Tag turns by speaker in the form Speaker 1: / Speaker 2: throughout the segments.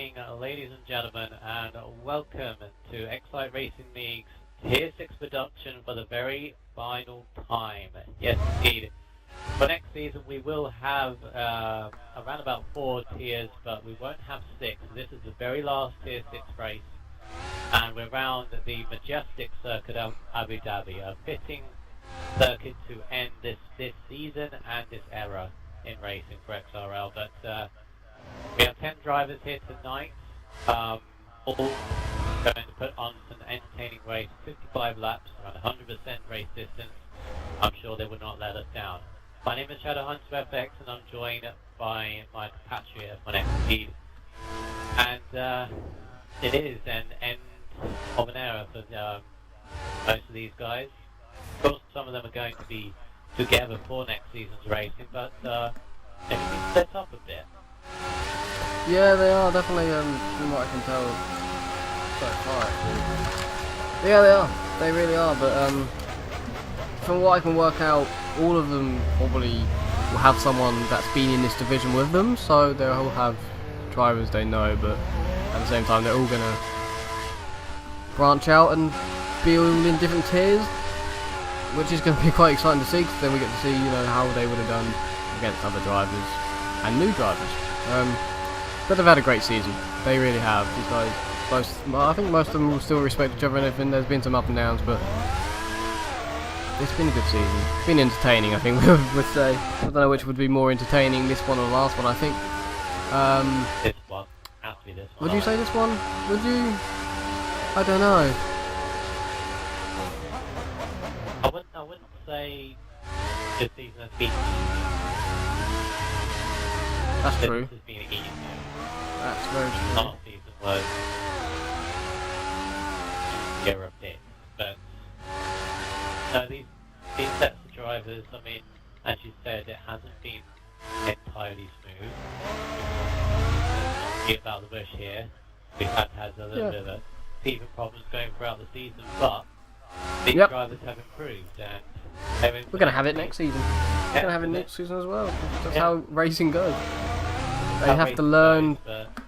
Speaker 1: evening, ladies and gentlemen, and welcome to XRL Racing League's Tier 6 production for the very final time. Yes, indeed. For next season, we will have around about 4 tiers, but we won't have 6. This is the very last Tier 6 race, and we're around the majestic circuit of Abu Dhabi, a fitting circuit to end this season and this era in racing for XRL. But we have 10 drivers here tonight, all going to put on an entertaining race, 55 laps, around 100% race distance. I'm sure they will not let us down. My name is Shadow Hunter FX, and I'm joined by my compatriot of my next speed. And it is an end of an era for most of these guys. Of course, some of them are going to be together for next season's racing, but they've been split up a bit.
Speaker 2: Yeah, they are definitely, from what I can tell so far, actually. Yeah, they are. They really are, but from what I can work out, all of them probably will have someone that's been in this division with them, so they'll all have drivers they know, but at the same time they're all going to branch out and be all in different tiers, which is going to be quite exciting to see, because then we get to see, how they would have done against other drivers and new drivers. But they've had a great season. They really have. These guys, I think most of them will still respect each other and everything. There's been some up and downs, but it's been a good season. It's been entertaining, I think we would say. I don't know which would be more entertaining, this one or the last one. I think.
Speaker 1: This one has to be this one.
Speaker 2: Would you say this one? Would you? I don't know.
Speaker 1: I wouldn't say this season has been.
Speaker 2: That's true.
Speaker 1: This has been easy.
Speaker 2: That's very true.
Speaker 1: Last season was easier a bit, but no, these sets of drivers, I mean, as you said, it hasn't been entirely smooth. Be about the bush here. We've had a little bit of teething problems going throughout the season, but these drivers have improved, and
Speaker 2: we're going to have it next season. We're going to have it next season as well. That's how racing goes. They have to learn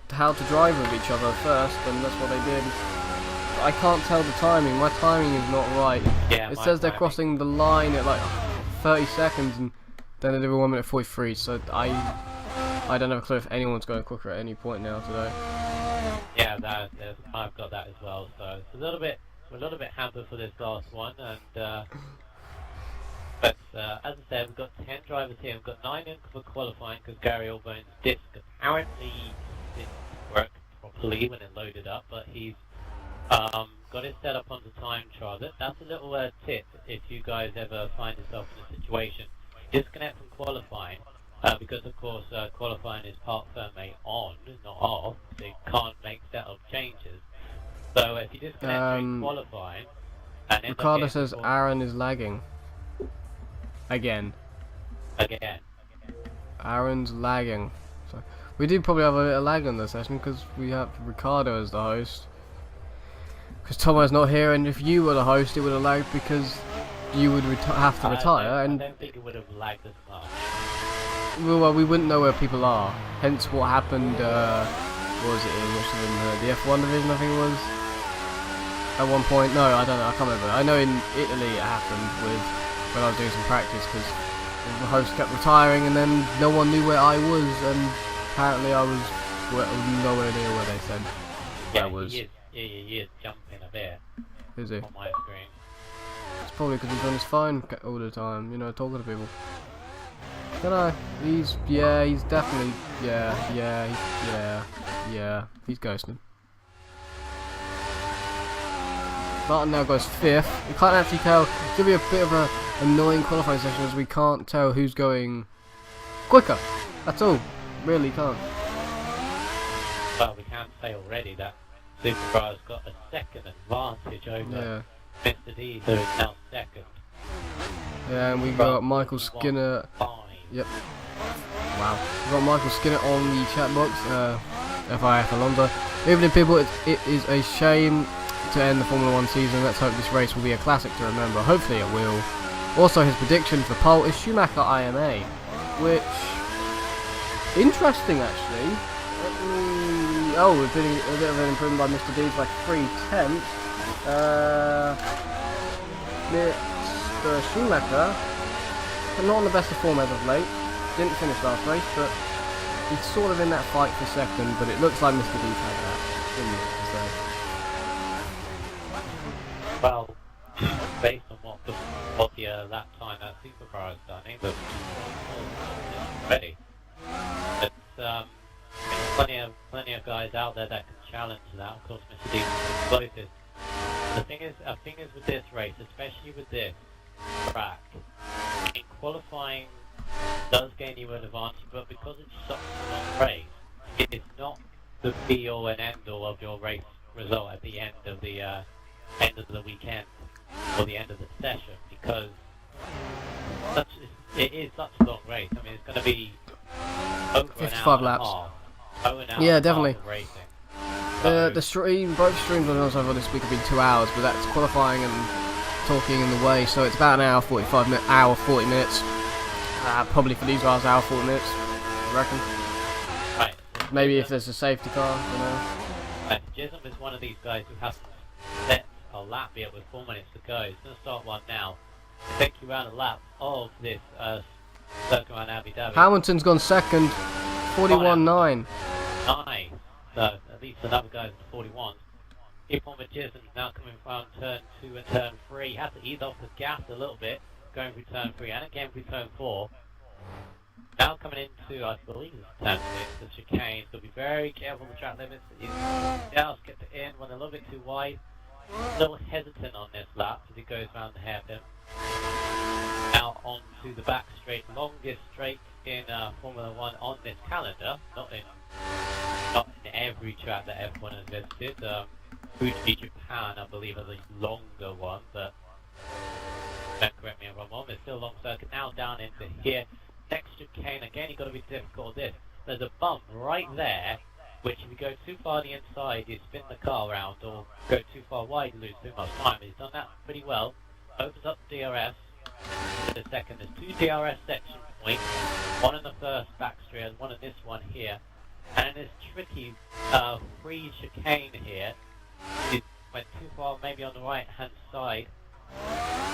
Speaker 2: how to drive with each other first, and that's what they did. I can't tell the timing. My timing is not right.
Speaker 1: Yeah,
Speaker 2: it says they're crossing the line at like 30 seconds, and then they do 1 minute 43. So I don't have a clue if anyone's going quicker at any point now today.
Speaker 1: Yeah, I've got that as well. So it's a little bit hampered for this last one, and. But as I said, we've got 10 drivers here. We've got 9 in for qualifying because Gary Allbone's disc apparently didn't work properly when it loaded up, but he's got it set up on the time trial. That's a little tip if you guys ever find yourself in a situation. Disconnect from qualifying because, of course, qualifying is part firmware on, not off, so you can't make setup changes. So if you disconnect during qualifying...
Speaker 2: Ricardo says Aaron is lagging. Again. Aaron's lagging. So we do probably have a bit of lag on the session because we have Ricardo as the host. Because Tomo's not here, and if you were the host, it would have lagged because you would have to retire.
Speaker 1: I
Speaker 2: and
Speaker 1: don't think it would have lagged as much.
Speaker 2: Well, we wouldn't know where people are. Hence, what happened? What was it in? The F1 division, I think it was. At one point, no, I don't know. I can't remember. I know in Italy it happened with. When I was doing some practice, because the host kept retiring and then no one knew where I was, and apparently I was nowhere near where they said I was.
Speaker 1: He is jumping a bit.
Speaker 2: Is he?
Speaker 1: On my screen.
Speaker 2: It's probably because he's on his phone all the time, talking to people. Don't know. He's definitely, he's ghosting. Martin now goes 5th. You can't actually tell. It's going to be a bit of a annoying qualifying session as we can't tell who's going quicker. That's all. Really can't.
Speaker 1: Well, we can say already that Supercar's got a second advantage over Mr. D, who is now second.
Speaker 2: Yeah, and we've got Michael Skinner. Yep. Wow. We've got Michael Skinner on the chat box. FIF Alonso. Evening, people. It is a shame to end the Formula 1 season. Let's hope this race will be a classic to remember. Hopefully it will. Also, his prediction for pole is Schumacher IMA, which interesting actually. Oh, we're feeling a bit of an improvement by Mr. Deeds by 3/10. Mr. Schumacher, not on the best of form as of late. Didn't finish last race, but he's sort of in that fight for second. But it looks like Mr. Deeds had that.
Speaker 1: Well, based on what the lap time that Supercar has done, it looks ready. It's plenty of guys out there that can challenge that. Of course, Mr. Deeds is closest. The thing is with this race, especially with this track, in qualifying does gain you an advantage, but because it's such a long race, it is not the be all and end all of your race result at the end of the weekend or the end of the session, because it is such a long race. I mean, it's going to be over
Speaker 2: 55 laps.
Speaker 1: Yeah,
Speaker 2: definitely.
Speaker 1: Of racing.
Speaker 2: The stream, both streams on also this week have been 2 hours, but that's qualifying and talking in the way, so it's about an hour 40 minutes. Probably for these guys, hour 40 minutes. I reckon.
Speaker 1: Right.
Speaker 2: Maybe if there's a safety car, I don't know.
Speaker 1: Right. Jism is one of these guys who has to set a lap here with 4 minutes to go. He's going to start one now. Take you around a lap of this circuit around Abu Dhabi.
Speaker 2: Hamilton's gone second, 41.9.
Speaker 1: Nice. So at least another guy's at 41. Keep on with Jism now coming from turn 2 and turn 3. He has to ease off the gas a little bit going through turn 3 and again through turn 4. Now coming into, I believe it's turn 6, the chicane. So be very careful with the track limits. He's just get to in when they're a little bit too wide. A little hesitant on this lap as he goes around the hairpin. Now on to the back straight, longest straight in Formula 1 on this calendar. Not in every track that F1 has visited. Fuji Japan, I believe, is a longer one, but don't correct me if I'm wrong. It's still a long circuit. Now down into here. Next chicane, again, you've got to be difficult with this. There's a bump right there, which if you go too far on the inside, you spin the car around, or go too far wide, you lose too much time. He's done that pretty well. Opens up DRS. In the second, there's 2 DRS section points. One in the first back straight, and one in this one here. And this tricky free chicane here, it went too far, maybe on the right-hand side.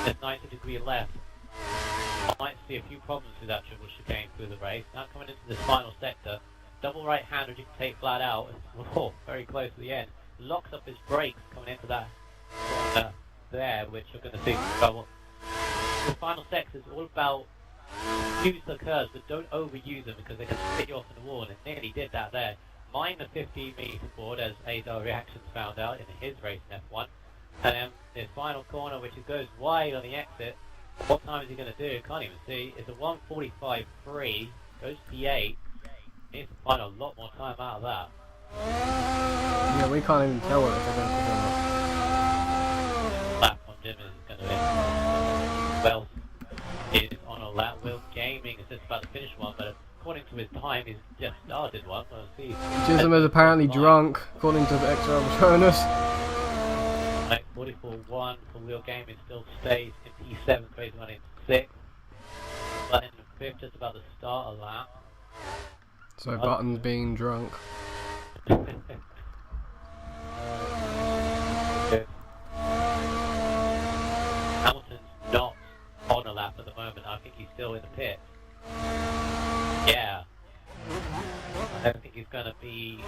Speaker 1: There's 90-degree left. I might see a few problems with that triple chicane through the race. Now coming into this final sector, double right-hander you can take flat out. Oh, very close to the end. Locks up his brakes coming into that there, which you're going to see some trouble. The final sector is all about use the curves, but don't overuse them because they can spit you off in the wall, and it nearly did that there. Mind the 15-meter board, as Azar Reactions found out in his race in F1. And then this final corner, which goes wide on the exit. What time is he going to do? Can't even see. It's a 1:45.3. Goes P8. Needs to find a lot more time out of that.
Speaker 2: Yeah, we can't even tell what they're going to do.
Speaker 1: Lap on Jim is going to be. Well, is on a lap. Will Gaming is just about to finish one, but according to his time, he's just started one. We'll see.
Speaker 2: Jism is apparently drunk, according to the XRL showing us.
Speaker 1: 44.1 for Wheel Gaming still stays in P7, Crazy One in 6. But in the 5th, just about to start a lap.
Speaker 2: So Button's being drunk.
Speaker 1: Hamilton's not on a lap at the moment. I think he's still in the pit. Yeah. I don't think he's going to be...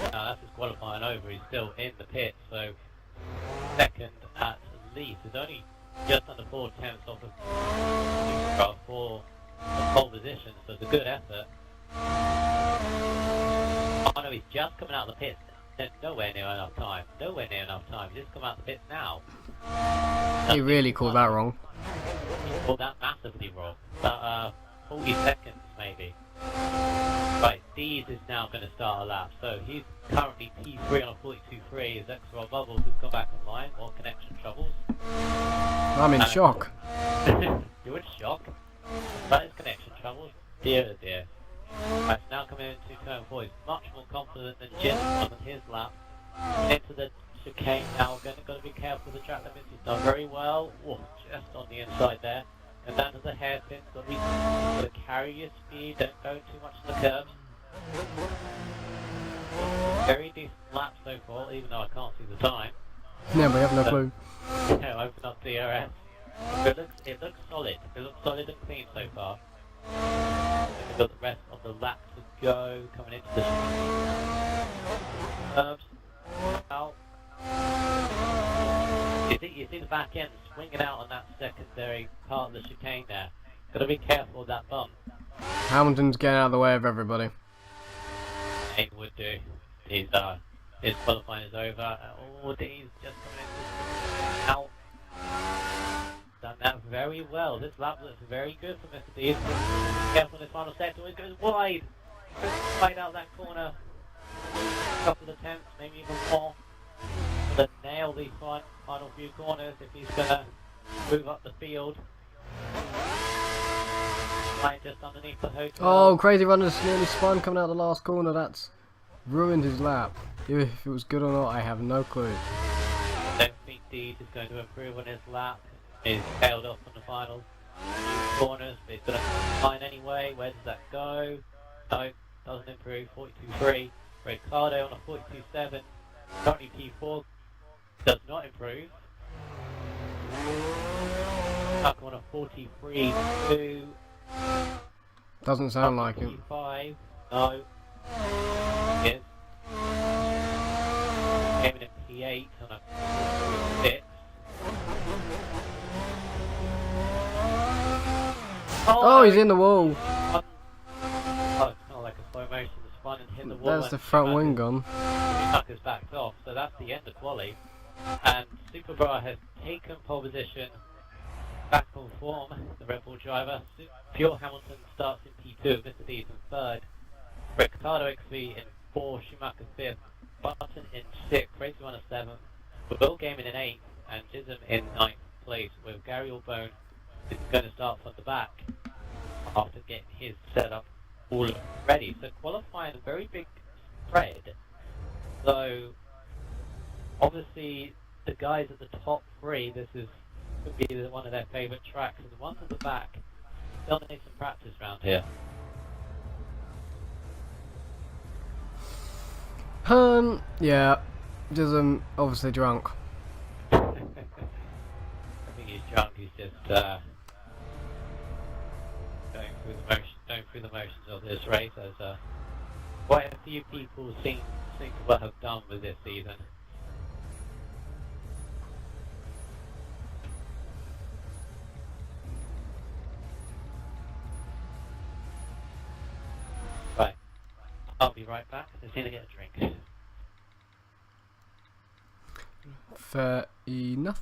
Speaker 1: No, that's his qualifying over. He's still in the pit, so second at least. It's only just under 4 tenths off of for the pole position, so it's a good effort. Oh no, he's just coming out of the pits. There's nowhere near enough time. Nowhere near enough time. He's just come out of the pits now.
Speaker 2: He really called that wrong.
Speaker 1: He called that massively wrong. About 40 seconds maybe. Right, Dees is now going to start a lap. So he's currently P3 on a 42.3. His XRL Bubbles has gone back online. More connection troubles.
Speaker 2: I'm in shock.
Speaker 1: You're in shock? That is connection troubles. Dear oh dear. Right, now coming into turn 4. He's much more confident than Jim on his lap. Into the chicane now. We're going to be careful with the track limits. He's done very well. Oh, just on the inside there. And down to the hairpin, got to carry your speed, don't go too much to the curves. Very decent lap so far, even though I can't see the time.
Speaker 2: Yeah, we have no clue.
Speaker 1: Yeah, open up DRS. But it looks solid. It looks solid and clean so far. We've got the rest of the lap to go coming into the curves. Out. You see the back end swinging out on that secondary part of the chicane there. Got to be careful of that bump.
Speaker 2: Hamilton's getting out of the way of everybody.
Speaker 1: He would do. His qualifying is over. Oh, D's just coming in. Out. Done that very well. This lap looks very good for Mr. D. Careful in this final sector. It goes wide. Goes wide out that corner. A couple of attempts, maybe even more. To nail these final few corners if he's going to move up the field. Right just underneath the hotel.
Speaker 2: Oh, Crazy Runner's nearly spun coming out the last corner. That's ruined his lap. If it was good or not, I have no clue.
Speaker 1: I don't think Deed is going to improve on his lap. He's tailed off on the final few corners, but he's going to fine anyway. Where does that go? No, doesn't improve. 42.3. Ricardo on a 42.7. Currently P4 does not improve. Stuck on a 43.2.
Speaker 2: Doesn't sound like it.
Speaker 1: 5. No. Yes. Came in at P8 on a 6.
Speaker 2: Oh, he's in the wall.
Speaker 1: Oh, it's kind of like a slow motion. The spun and hit the wall.
Speaker 2: There's the front wing gone.
Speaker 1: He knocked his back off, so that's the end of quali. And Superbra has taken pole position. Back on form, the Red Bull driver. Pure Hamilton starts in P2, Mr. D's in 3rd. Ricardo XV in 4th, Schumacher 5th, Button in 6th, Crazy Runner 7th, Will Gaming in 8th, and Chisholm in 9th place, with Gary Albone is going to start from the back after getting his setup all ready. So qualifying a very big spread. So obviously the guys at the top 3, this is could be one of their favourite tracks, and the ones at the back still need some practice round here.
Speaker 2: Yeah, just obviously drunk.
Speaker 1: I think he's drunk. He's just going through the motions of this race, as quite a few people seem to have done with this season. Right, I'll be right back. Just need to get a drink.
Speaker 2: Fair enough.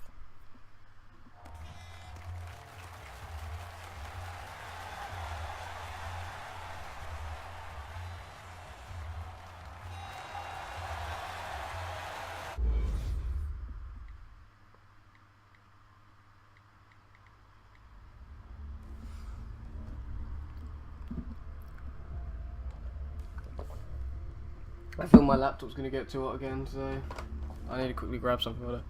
Speaker 2: I feel my laptop's going to get too hot again, so I need to quickly grab something for it.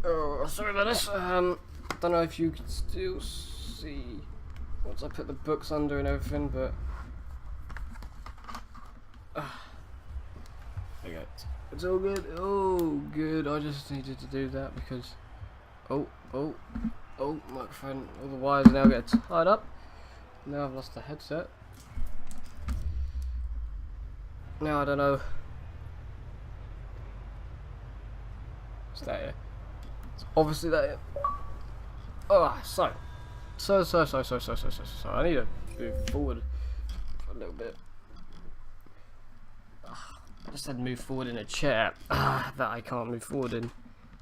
Speaker 2: Oh, sorry about this. Don't know if you can still see once I put the books under and everything, but okay, it's all good. Oh, good. I just needed to do that because microphone. All the wires now get tied up. Now I've lost the headset. Now I don't know. Is that it? It's obviously that it. Oh, so I need to move forward for a little bit. I just said move forward in a chair that I can't move forward in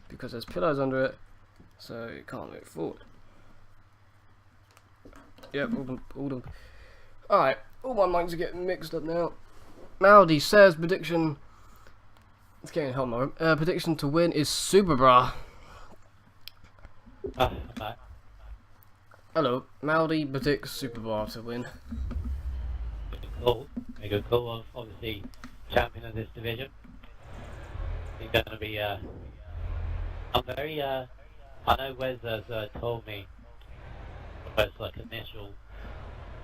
Speaker 2: because there's pillows under it, so you can't move forward. Yep, alright, all my minds are getting mixed up now. Maldi says prediction. It's getting hot, more. Prediction to win is Superbra.
Speaker 1: Okay.
Speaker 2: Hello, Maldi predicts Superbra to win.
Speaker 1: Good call. A good call. Obviously, champion of this division. he's going to be. I'm very. I know Wes has told me Wes like initial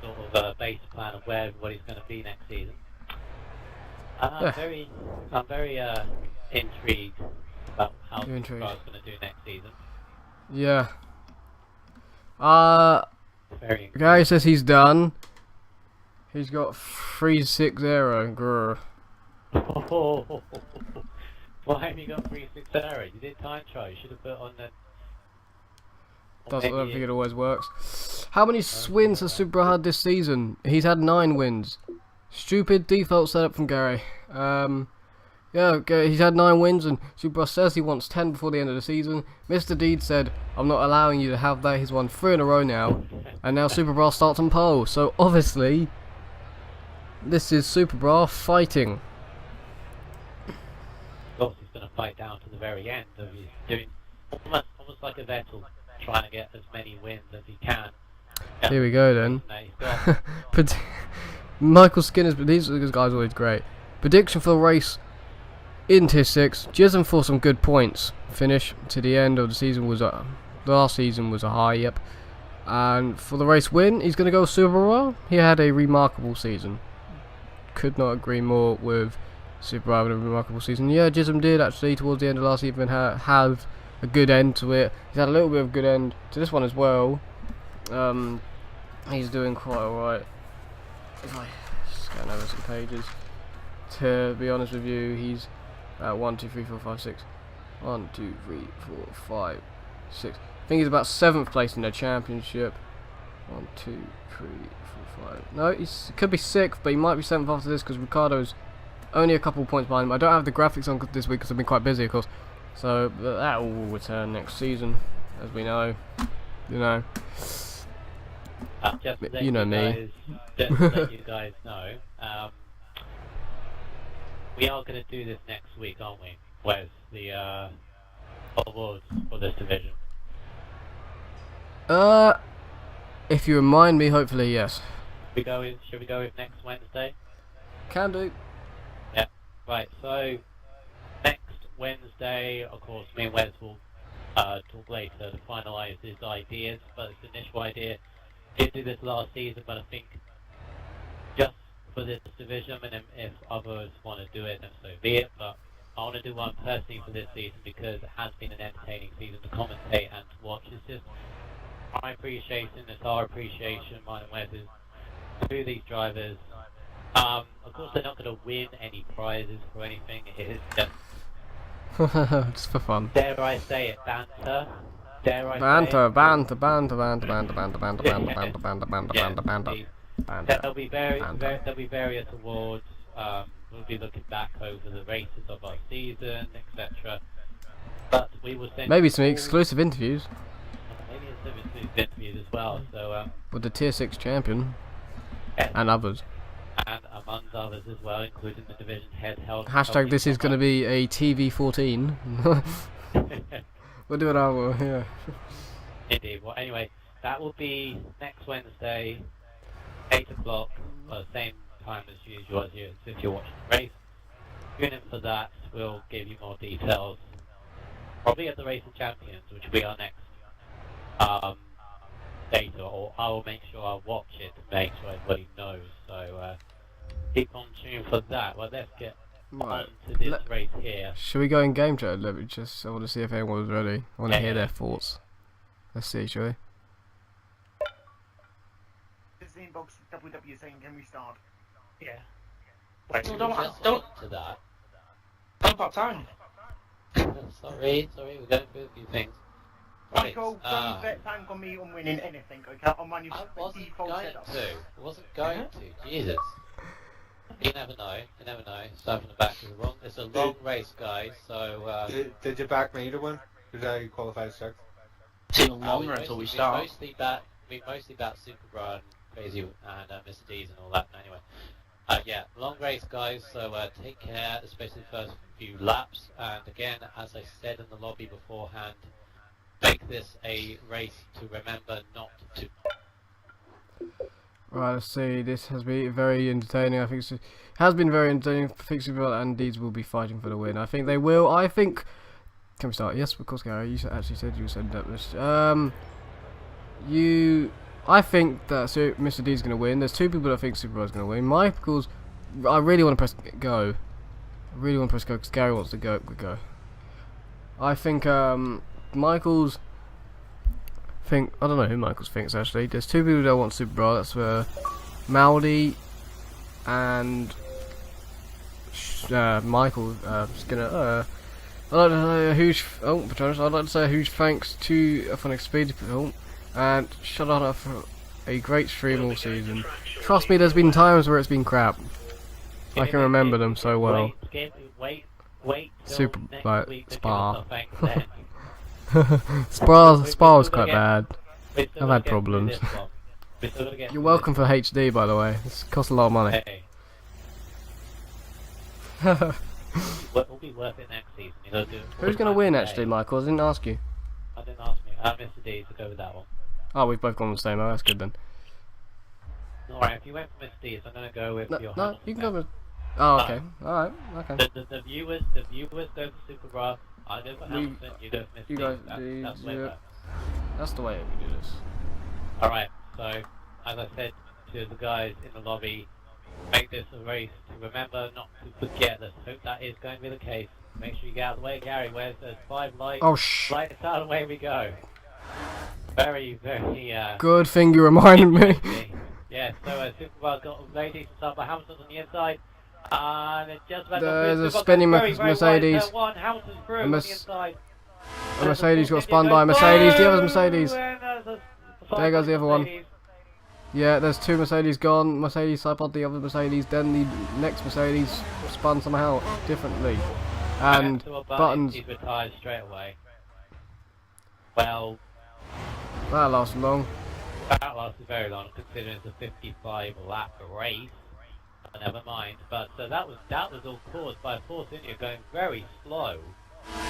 Speaker 1: sort of base plan of where everybody's going to be next season. And I'm very intrigued about how Supercar's going to do next season.
Speaker 2: Yeah.
Speaker 1: Very
Speaker 2: Gary says he's done. He's got 360. Grr.
Speaker 1: Oh, why have you got 360? You did time trial. You should have put on the.
Speaker 2: I don't think it always works. How many wins has Super had this season? He's had 9 wins. Stupid default setup from Gary. Yeah, okay, he's had 9 wins, and Super says he wants 10 before the end of the season. Mr. Deed said, I'm not allowing you to have that. He's won 3 in a row now. And now Super Bra starts on pole. So obviously, this is Super Bra fighting.
Speaker 1: Of course, he's going to fight down to the very end. So he's doing almost like a Vettel, trying to get as many wins as he can.
Speaker 2: Here we go then. But Michael Skinner's, but these guys are always great. Prediction for the race in Tier 6. Jism for some good points. Finish to the end of the season was the last season was a high, yep. And for the race win, he's going to go Super well. He had a remarkable season. Could not agree more with Super having a remarkable season. Yeah, Jism did actually towards the end of last season have a good end to it. He's had a little bit of a good end to this one as well. He's doing quite alright. If I scan over some pages, to be honest with you, he's at 1, 2, 3, 4, 5, 6. 1, 2, 3, 4, 5, 6. I think he's about 7th place in the championship. 1, 2, 3, 4, 5. No, he could be 6th, but he might be 7th after this because Ricardo's only a couple points behind him. I don't have the graphics on this week because I've been quite busy, of course. So that will return next season, as we know. You know. You know me.
Speaker 1: Just to let you guys know, we are going to do this next week, aren't we? Where's the awards for this division?
Speaker 2: If you remind me, hopefully yes.
Speaker 1: Should we go with next Wednesday?
Speaker 2: Can do.
Speaker 1: Yeah. Right. So next Wednesday, of course, me and Wes will talk later to finalise his ideas. But his initial idea did do this last season, but I think just for this division, and if others want to do it, then so be it. But I want to do one personally for this season because it has been an entertaining season to commentate and to watch. It's just my appreciation, it's our appreciation, mine and Wes's, to these drivers. Of course, they're not going to win any prizes for anything. It is just
Speaker 2: just for fun.
Speaker 1: Dare I say it, banter? Dare I
Speaker 2: banter,
Speaker 1: say it?
Speaker 2: Banter.
Speaker 1: There'll be various awards. We'll be looking back over the races of our season, etc. But we will send
Speaker 2: maybe some exclusive interviews.
Speaker 1: Maybe some exclusive interviews as well. So
Speaker 2: with the Tier 6 champion
Speaker 1: yes,
Speaker 2: and others.
Speaker 1: And among others as well, including the division head held.
Speaker 2: Hashtag this is going to be a TV14. We'll do it our yeah.
Speaker 1: Indeed. Well, anyway, that will be next Wednesday, 8 o'clock, same time as usual as if you're watching the race. Tune in for that. We'll give you more details. Probably at the Racing Champions, which will be our next data, or I will make sure I watch it to make sure everybody knows. So keep on tune for that. Well, let's get on to this race here.
Speaker 2: Should we go in game chat? Let me just. I want to see if anyone was ready. I want to hear their thoughts. Let's see, shall we?
Speaker 3: It's the inbox WW saying, can we start?
Speaker 1: Yeah.
Speaker 4: Wait,
Speaker 1: Don't to that.
Speaker 4: Don't pop time.
Speaker 1: sorry, we're going through a few things. Right,
Speaker 3: Michael, don't bet bank on me on winning anything, okay? On my
Speaker 1: I wasn't
Speaker 3: default
Speaker 1: going
Speaker 3: setup.
Speaker 1: to. I wasn't going to. Jesus. You never know. Start from the back is wrong. It's a long race, guys. So.
Speaker 5: Did you back me to win? Did I qualify sixth?
Speaker 4: It's even longer until we start.
Speaker 1: We mostly bat Super Bra and Crazy and Mr. D's and all that. Anyway. Yeah, long race, guys. So take care, especially the first few laps. And again, as I said in the lobby beforehand, make this a race to remember not to.
Speaker 2: Right, let's see. This has been very entertaining. I think it has been very entertaining. I think Superbra and Deeds will be fighting for the win. I think they will. I think. Can we start? Yes, of course, Gary. You actually said you said that. I think that Mr. D's going to win. There's two people that think Superbra's going to win. Michael's. I really want to press go. I really want to press go because Gary wants to go. I think Michael's. I don't know who Michael's thinks actually. There's two people that want Superbra. That's Maldi and Michael Skinner. I'd like to say a huge. I'd like to say a huge thanks to Phonic Speed and shut up for a great stream all season. Trust me, there's been times where it's been crap. I can remember them so well.
Speaker 1: Wait.
Speaker 2: Super like Spa.
Speaker 1: Spa
Speaker 2: was quite bad. I've had problems. You're welcome for HD, by the way. This costs a lot of money.
Speaker 1: Hey. It'll be worth it next season. You know,
Speaker 2: Who's going to win, actually, Michael? I didn't ask you.
Speaker 1: I didn't ask me. Mr. D to go with that one.
Speaker 2: Oh, we've both gone with the same. Oh, that's good then.
Speaker 1: Alright, if you went for Mr. D's, I'm going to go with your
Speaker 2: No, you can go with. Oh, okay. Alright, okay.
Speaker 1: The viewers go for Superbra. I go for Hamilton, you go for Mr.
Speaker 2: You
Speaker 1: D.
Speaker 2: guys
Speaker 1: That's the way it works.
Speaker 2: That's the way we do this.
Speaker 1: Alright, so, as I said to the guys in the lobby, make this a race to remember not to forget. Let's hope that is going to be the case. Make sure you get out of the way, Gary. Where's those 5 lights?
Speaker 2: Oh,
Speaker 1: lights out, away we go. Very,
Speaker 2: good thing you reminded me.
Speaker 1: Yeah, so Superbar's got a very decent start, but Hamilton's on the inside. And it's just about
Speaker 2: there's a spinning Mercedes.
Speaker 1: Hamilton's through on the inside.
Speaker 2: A Mercedes got spun by Mercedes. The other's Mercedes. There goes the other one. Yeah, there's 2 Mercedes gone. Mercedes sidepod the other Mercedes. Then the next Mercedes spun somehow differently. And Buttons.
Speaker 1: He's retired straight away. Well,
Speaker 2: that lasted long.
Speaker 1: That lasted very long, considering it's a 55 lap race. Never mind. But that was all caused by Force India going very slow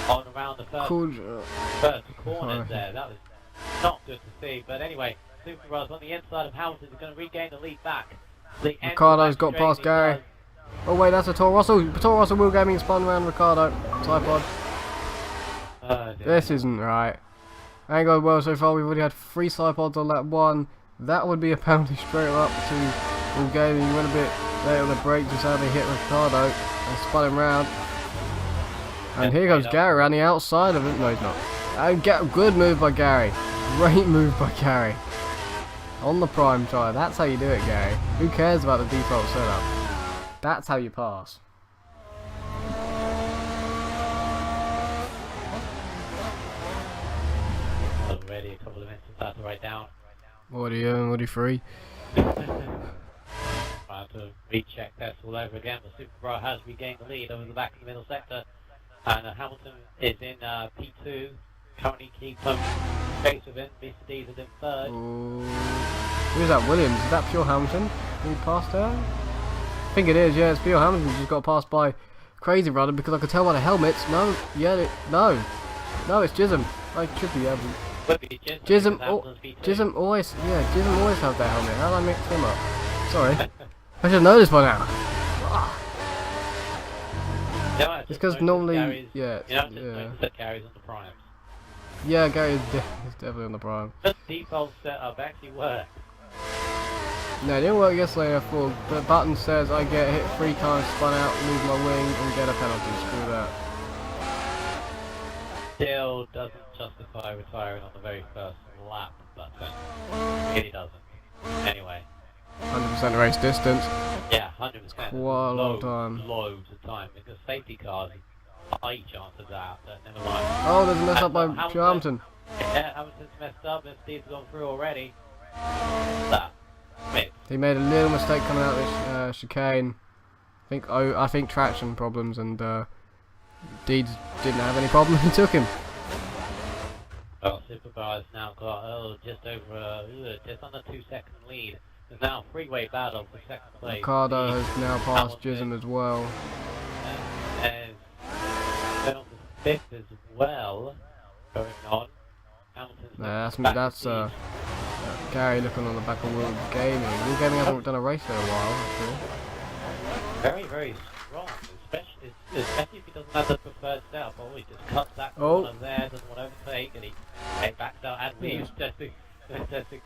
Speaker 1: on around the first corners there. That was not good to see. But anyway, Superbras on the inside of Hamilton is going to regain the lead back.
Speaker 2: Ricardo's got past Gary. Oh wait, that's a Toro Rosso. Toro Rosso Wheel Gaming spun around Ricardo. Tripod. This isn't right. Ain't going well so far. We've already had 3 sidepods on lap 1. That would be a penalty straight up to Wheel Gaming. You went a bit late on the brakes and sadly hit Ricardo and spun him round. And here goes Gary around the outside of it. No, he's not. And good move by Gary. Great move by Gary. On the prime tire. That's how you do it, Gary. Who cares about the default setup? That's how you pass.
Speaker 1: Already a couple of minutes to start to write down.
Speaker 2: What are you free?
Speaker 1: Trying to recheck this all over again, but Superbra has regained the lead over the back of the middle sector. And Hamilton is in P2. Currently keeps pace with him. Mr. D's is in 3rd.
Speaker 2: Ooh. Who's that? Williams? Is that Pure Hamilton? He passed her? I think it is, yeah, it's Pure Hamilton. Just got passed by Crazy Runner because I could tell by the helmets. No, yeah, no, it's Jism. I should be able. Jism always have that helmet. How do I mix them up? Sorry, I should know this by now.
Speaker 1: No,
Speaker 2: it's because normally,
Speaker 1: Gary's on the primes.
Speaker 2: Yeah, Gary is definitely on the prime.
Speaker 1: The default setup actually works.
Speaker 2: No, it didn't work yesterday. I thought the button says I get hit 3 times, spun out, lose my wing, and get a penalty. Screw that.
Speaker 1: Still doesn't justify retiring on the very first lap, but really doesn't. Anyway.
Speaker 2: 100% race distance.
Speaker 1: Yeah, 100%.
Speaker 2: Quite a long time.
Speaker 1: Loads of time, because safety cars, high chance of that, but never mind.
Speaker 2: Oh, there's a mess up by Hamilton.
Speaker 1: Yeah, Hamilton's messed up, and Steve's gone through already. That.
Speaker 2: He made a little mistake coming out this chicane. I think traction problems, and Deeds didn't have any problem. He took him.
Speaker 1: Well, Superbar's now got just under 2 second lead. There's now a freeway battle for 2nd place.
Speaker 2: Ricardo has now passed Jism as well.
Speaker 1: And there's 5th as well going on. Hamilton's
Speaker 2: Gary looking on the back of World Gaming. World Gaming hasn't done a race in a while, actually.
Speaker 1: Very, very strong, especially if he doesn't have the preferred setup. Oh, he just cuts that
Speaker 2: Oh.
Speaker 1: corner there, doesn't want to overtake, and he backs out and leaves just in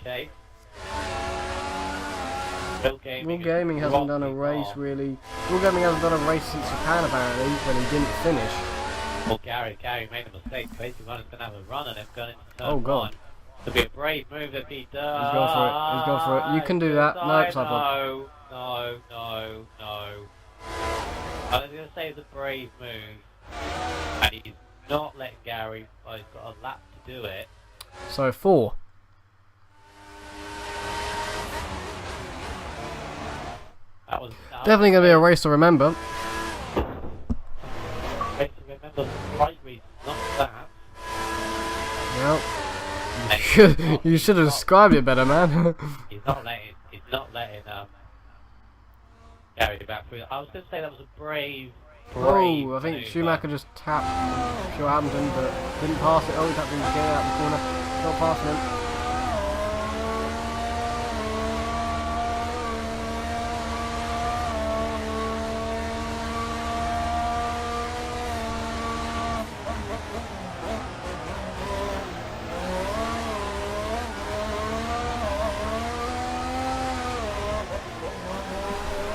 Speaker 1: case. World
Speaker 2: Gaming hasn't done a race really. World Gaming hasn't done a race since Japan apparently, when he didn't finish.
Speaker 1: Well, Gary made a mistake. Crazy One is going to have a run and it's going into turn
Speaker 2: Oh, God.
Speaker 1: one. It'll be a brave move if he does.
Speaker 2: He's gone for it. He's gone for it. You can do that. No, it's not fun.
Speaker 1: No. I was going to say it's a brave move. And he's not letting Gary. Well, he's got a lap to do it.
Speaker 2: So 4.
Speaker 1: That was
Speaker 2: Definitely going to be a race to remember.
Speaker 1: race to remember the right reason, not that.
Speaker 2: Yep. You should have described it better, man.
Speaker 1: He's not letting Gary back through. I was going to say that was a brave
Speaker 2: Oh, I think
Speaker 1: move,
Speaker 2: Schumacher just tapped Hamilton, but didn't pass it. Oh, he tapped him again out the corner. Not passing him.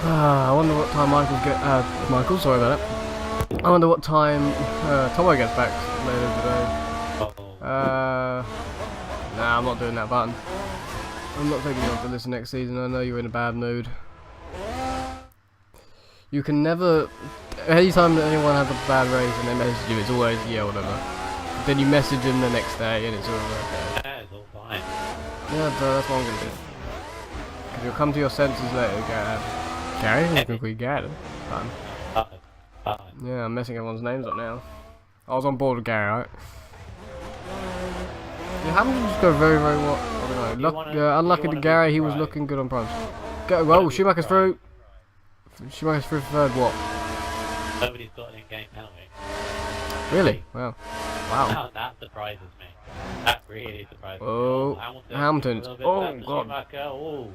Speaker 2: I wonder what time Michael, sorry about that. I wonder what time Tomo gets back later today. Nah, I'm not doing that button. I'm not taking you on for this next season. I know you're in a bad mood. You can never. Anytime that anyone has a bad race and they message you, it's always yeah, whatever. Then you message them the next day and it's all okay.
Speaker 1: Yeah, it's all fine.
Speaker 2: Yeah, so that's what I'm gonna do. Because you'll come to your senses later, Gary, I think we got it. Yeah, I'm messing everyone's names up now. I was on board with Gary, right? Yeah, Hamilton just go very, very well. I don't know. Unlucky to Gary, he was looking good on primes. Well, Schumacher's through. Schumacher's through for third, what?
Speaker 1: Nobody's got an in-game penalty.
Speaker 2: Really? Wow.
Speaker 1: Wow. That surprises me. That really surprises me.
Speaker 2: Oh, Hamilton's. Oh, God.
Speaker 1: Schumacher. Oh.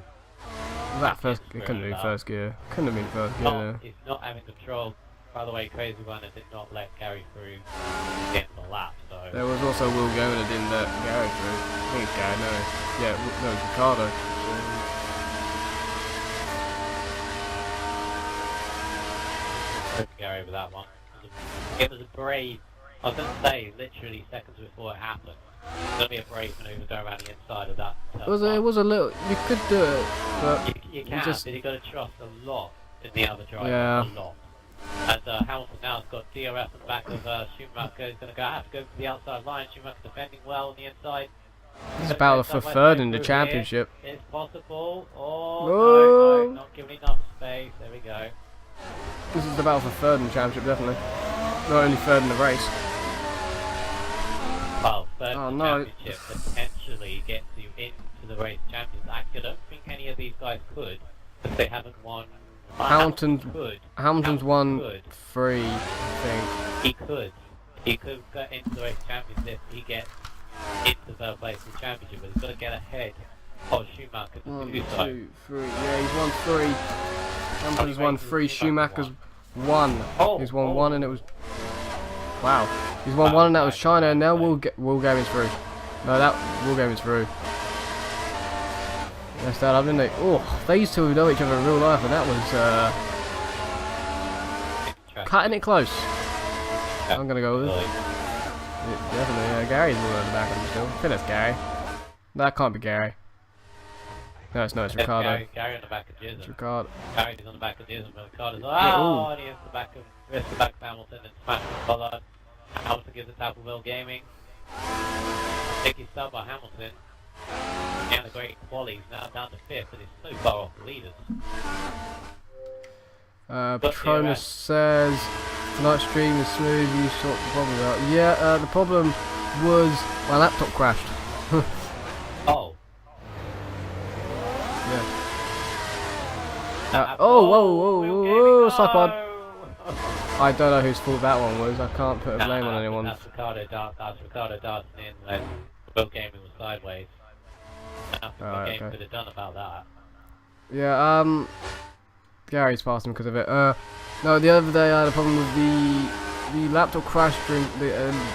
Speaker 2: That first, it couldn't be first gear. Couldn't have been first gear there.
Speaker 1: He's not having control. By the way, Crazy One did not let Gary through the end of the lap, so...
Speaker 2: There was also Will Going that didn't let Gary through. I think it's Gary, no. Yeah, no, it's Ricardo.
Speaker 1: Gary with that one. It was a brave... I was going to say, literally seconds before it happened. It's going to be a brave manoeuvre to go around the inside of that.
Speaker 2: It was a little... You could do it, but...
Speaker 1: You can, but you've got to trust a lot in the other driver.
Speaker 2: Yeah.
Speaker 1: A lot. And Hamilton now has got DRS on the back of Schumacher. He's going to have to go to the outside line. Schumacher defending well on the inside.
Speaker 2: He's a battle for third in the championship.
Speaker 1: It's possible. Oh, no, not giving enough space. There we go.
Speaker 2: This is the battle for third in the championship, definitely. Not only third in the race.
Speaker 1: Well, third in the
Speaker 2: no.
Speaker 1: championship potentially gets you into the race champions. Actually, I don't think any of these guys could, because they haven't won.
Speaker 2: Hamilton's won
Speaker 1: could.
Speaker 2: 3, I think.
Speaker 1: He could get into the race champions if he gets into third place in the championship, but he's got to get ahead of Schumacher to
Speaker 2: 1,
Speaker 1: do so.
Speaker 2: 2, 3. Yeah, he's won 3. Hamilton's won 3. Schumacher's 1. He's won 1 and it was... Wow. He's won 1 and that was China, and now Will Gaming's through. No, that Will Gaming's through. Messed that up, didn't they? Oh, these two know each other in real life, and that was cutting it close. I'm gonna go with it. Definitely, Gary's all at the back of him still. I think that's Gary. That can't be Gary. No, it's Ricardo.
Speaker 1: Gary on the back of Jism.
Speaker 2: It's Ricardo.
Speaker 1: Gary's on the back of Jism, but Ricardo's and he hits the back of Hamilton and smashes the collar. Hamilton gives it to Will Gaming. I think he's stopped by Hamilton. Now the great qualities now down to 5th, and he's so far off the leaders.
Speaker 2: Patronus says tonight's stream is smooth. You sort the problem out. Yeah, the problem was my laptop crashed.
Speaker 1: Oh.
Speaker 2: Yeah. Whoa, Cypod. I don't know whose fault that one was. I can't put a blame on anyone.
Speaker 1: That's Ricardo Darts in when Will Gaming was sideways. Nothing
Speaker 2: Alright,
Speaker 1: the game
Speaker 2: okay.
Speaker 1: could have done about that.
Speaker 2: Yeah, Gary's passed him because of it. No, the other day I had a problem with the laptop crashed during the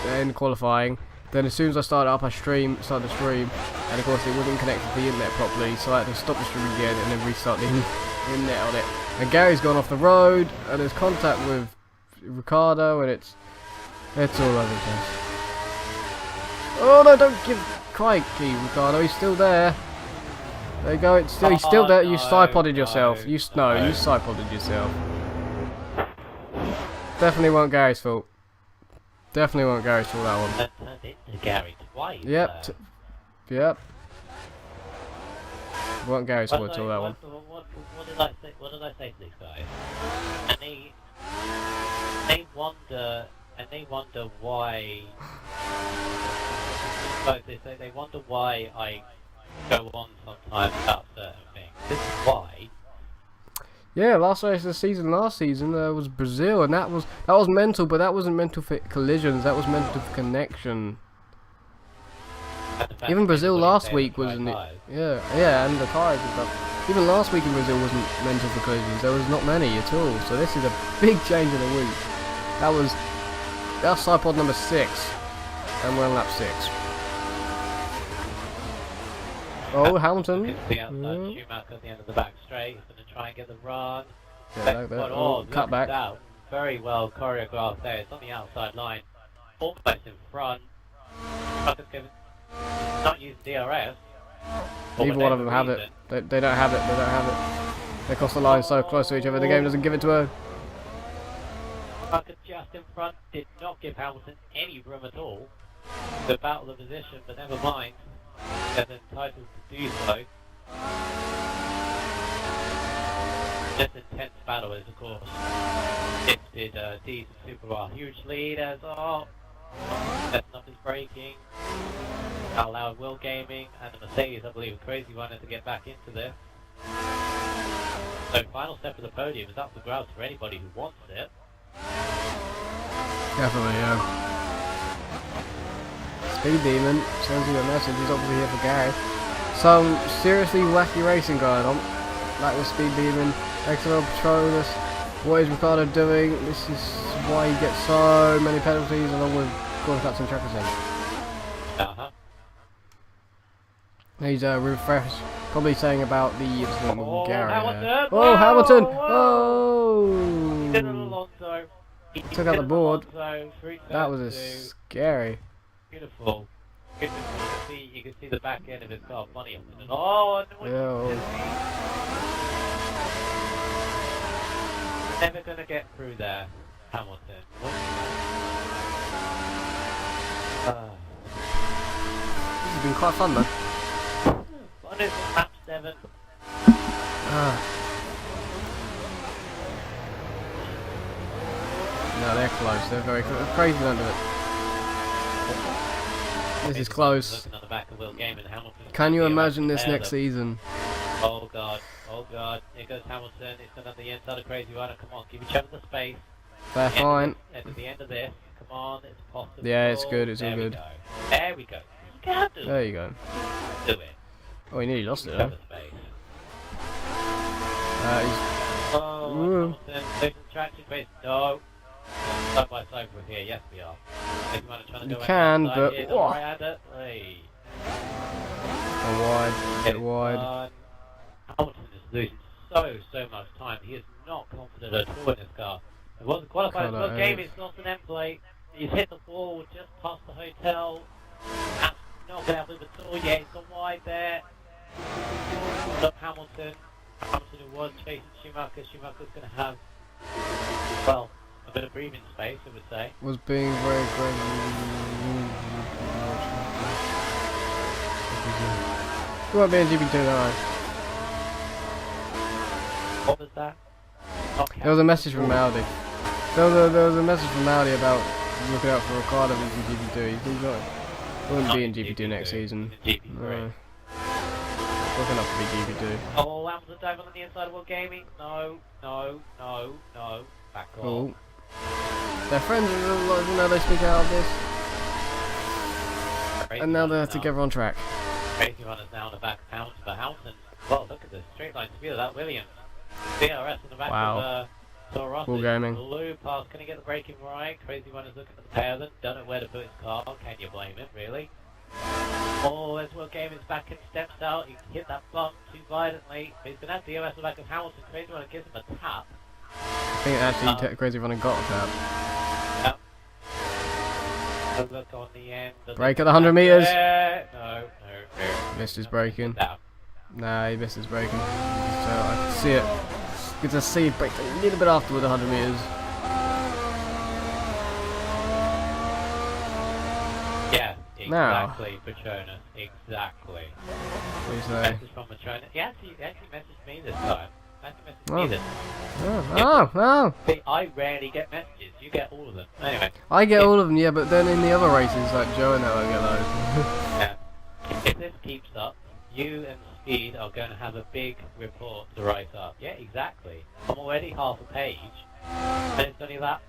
Speaker 2: end qualifying. Then as soon as I started up, I started the stream, and of course it wasn't connected to the internet properly, so I had to stop the stream again and then restart the internet on it. And Gary's gone off the road, and there's contact with Ricardo, and it's all over the place. Oh no! Don't give crikey, Ricardo. He's still there. There you go. He's still there. You side-podded yourself. You side-podded yourself. Definitely wasn't Gary's fault. Definitely wasn't Gary's fault, that one.
Speaker 1: That turned into Gary twice.
Speaker 2: Yep. Yep. Wasn't Gary's fault at all, that one.
Speaker 1: What did I say? What did I say to these guys? And they wonder why. Like they wonder why I go on sometimes about certain things. This is why.
Speaker 2: Yeah, last race of the season, was Brazil, and that was mental, but that wasn't mental for collisions. That was mental for connection. Even Brazil last week wasn't it? Yeah, and the tires and stuff. Even last week in Brazil wasn't mental for collisions. There was not many at all. So this is a big change in a week. That's side pod number 6, and we're on lap 6. Oh, Hamilton.
Speaker 1: The outside Schumacher at the end of the back straight. He's going to try and get the run.
Speaker 2: Yeah, like that. Oh, cut back.
Speaker 1: That. Very well choreographed there. It's on the outside line. Almost in front. Schumacher's not used DRS.
Speaker 2: Neither one of them have it. They don't have it. They don't have it. They cross the line so close to each other. The game doesn't give it to her.
Speaker 1: Schumacher just in front did not give Hamilton any room at all to battle the position, but never mind. They're entitled to do so. This intense battle is, of course, gifted D's Super Well. Huge lead as setting up his braking. Allowed Will Gaming and the Mercedes, I believe, a crazy runner to get back into this. So, final step of the podium is up for grabs for anybody who wants it.
Speaker 2: Definitely, yeah. Speed Demon sends you a message. He's obviously here for Gary. Some seriously wacky racing going on. That was Speed Demon. XRL Patronus. What is Ricardo doing? This is why he gets so many penalties along with corner cuts and trackers in. He's refreshed. Probably saying about the incident with Gary.
Speaker 1: Hamilton!
Speaker 2: Oh, Hamilton!
Speaker 1: Oh! He did an
Speaker 2: Oh!
Speaker 1: Alonso. He
Speaker 2: Took out the board.
Speaker 1: Alonso,
Speaker 2: That was scary.
Speaker 1: Beautiful. You can see the back end of his car funny. Oh, never gonna get through there, Hamilton.
Speaker 2: This has been quite fun though.
Speaker 1: Fun is lap 7.
Speaker 2: No, they're close. They're very close. Crazy under it. This is close.
Speaker 1: On the back of Will Gaming, Hamilton.
Speaker 2: Can you imagine this next season?
Speaker 1: Oh god, oh god. Here goes Hamilton. It's going on the inside of Crazy Rider. Come on, give each other the space.
Speaker 2: They're fine.
Speaker 1: At the end of this, come on, it's possible.
Speaker 2: Yeah, it's good. It's all good.
Speaker 1: There we go. You can do it.
Speaker 2: There you go.
Speaker 1: Do it.
Speaker 2: Oh, he nearly lost it,
Speaker 1: Give
Speaker 2: though.
Speaker 1: each other space.
Speaker 2: Oh,
Speaker 1: Hamilton, losing traction space. No. Side by side from here, yes we are. If you want to try to go
Speaker 2: can,
Speaker 1: outside
Speaker 2: but
Speaker 1: here, don't worry about it. Hey.
Speaker 2: wide. Bit wide.
Speaker 1: Hamilton is losing so much time. He is not confident at all in his car. He wasn't qualified as well. Game is not an end plate. He's hit the wall just past the hotel. That's not going to move at all yet. He's gone wide there. Look, Hamilton. Hamilton who was chasing Schumacher. Schumacher's going to have, well, a bit of breathing space, I would say.
Speaker 2: Was being very great. You won't be in GP2 tonight.
Speaker 1: What was that? Okay.
Speaker 2: There was a message from Audi. There was a message from Audi about looking out for Ricardo in GP2. He's not. He wouldn't be in GP2 next season.
Speaker 1: GP3.
Speaker 2: Looking up to be GP2.
Speaker 1: Oh, Hamilton dive on the inside of World Gaming. No. Back off.
Speaker 2: Oh. Their friends, you know, they speak out of this. And now they're together on track.
Speaker 1: Crazy Runner's now on the back of Houghton, but Houghton, well, look at the straight line speed of that Williams. DRS on the back of Torossi.
Speaker 2: Full gaming.
Speaker 1: Blue pass, can he get the braking right? Crazy Runner's looking at the pair of them, don't know where to put his car, can you blame him, really? Oh, as Will Gaming's back and steps out, he hit that bump too violently. He's going to have DRS on the back of Hamilton. Crazy Runner gives him a tap.
Speaker 2: I think actually Crazy Runner got a tap.
Speaker 1: Yep. A look on the end.
Speaker 2: Brake at the 100 metres.
Speaker 1: No.
Speaker 2: Missed his braking.
Speaker 1: Down.
Speaker 2: Nah, he missed his braking. So I can see it. Good to see he braked a little bit after with 100 metres.
Speaker 1: Yeah,
Speaker 2: Now.
Speaker 1: exactly, Petronas, exactly.
Speaker 2: What do you say?
Speaker 1: Message from Petronas. He actually messaged me this time.
Speaker 2: Oh.
Speaker 1: See, I rarely get messages. You get all of them. Anyway.
Speaker 2: I get all of them, yeah, but then in the other races, like Joe and that, I get those.
Speaker 1: Yeah. If this keeps up, you and Speed are going to have a big report to write up. Yeah, exactly. I'm already half a page, and it's only that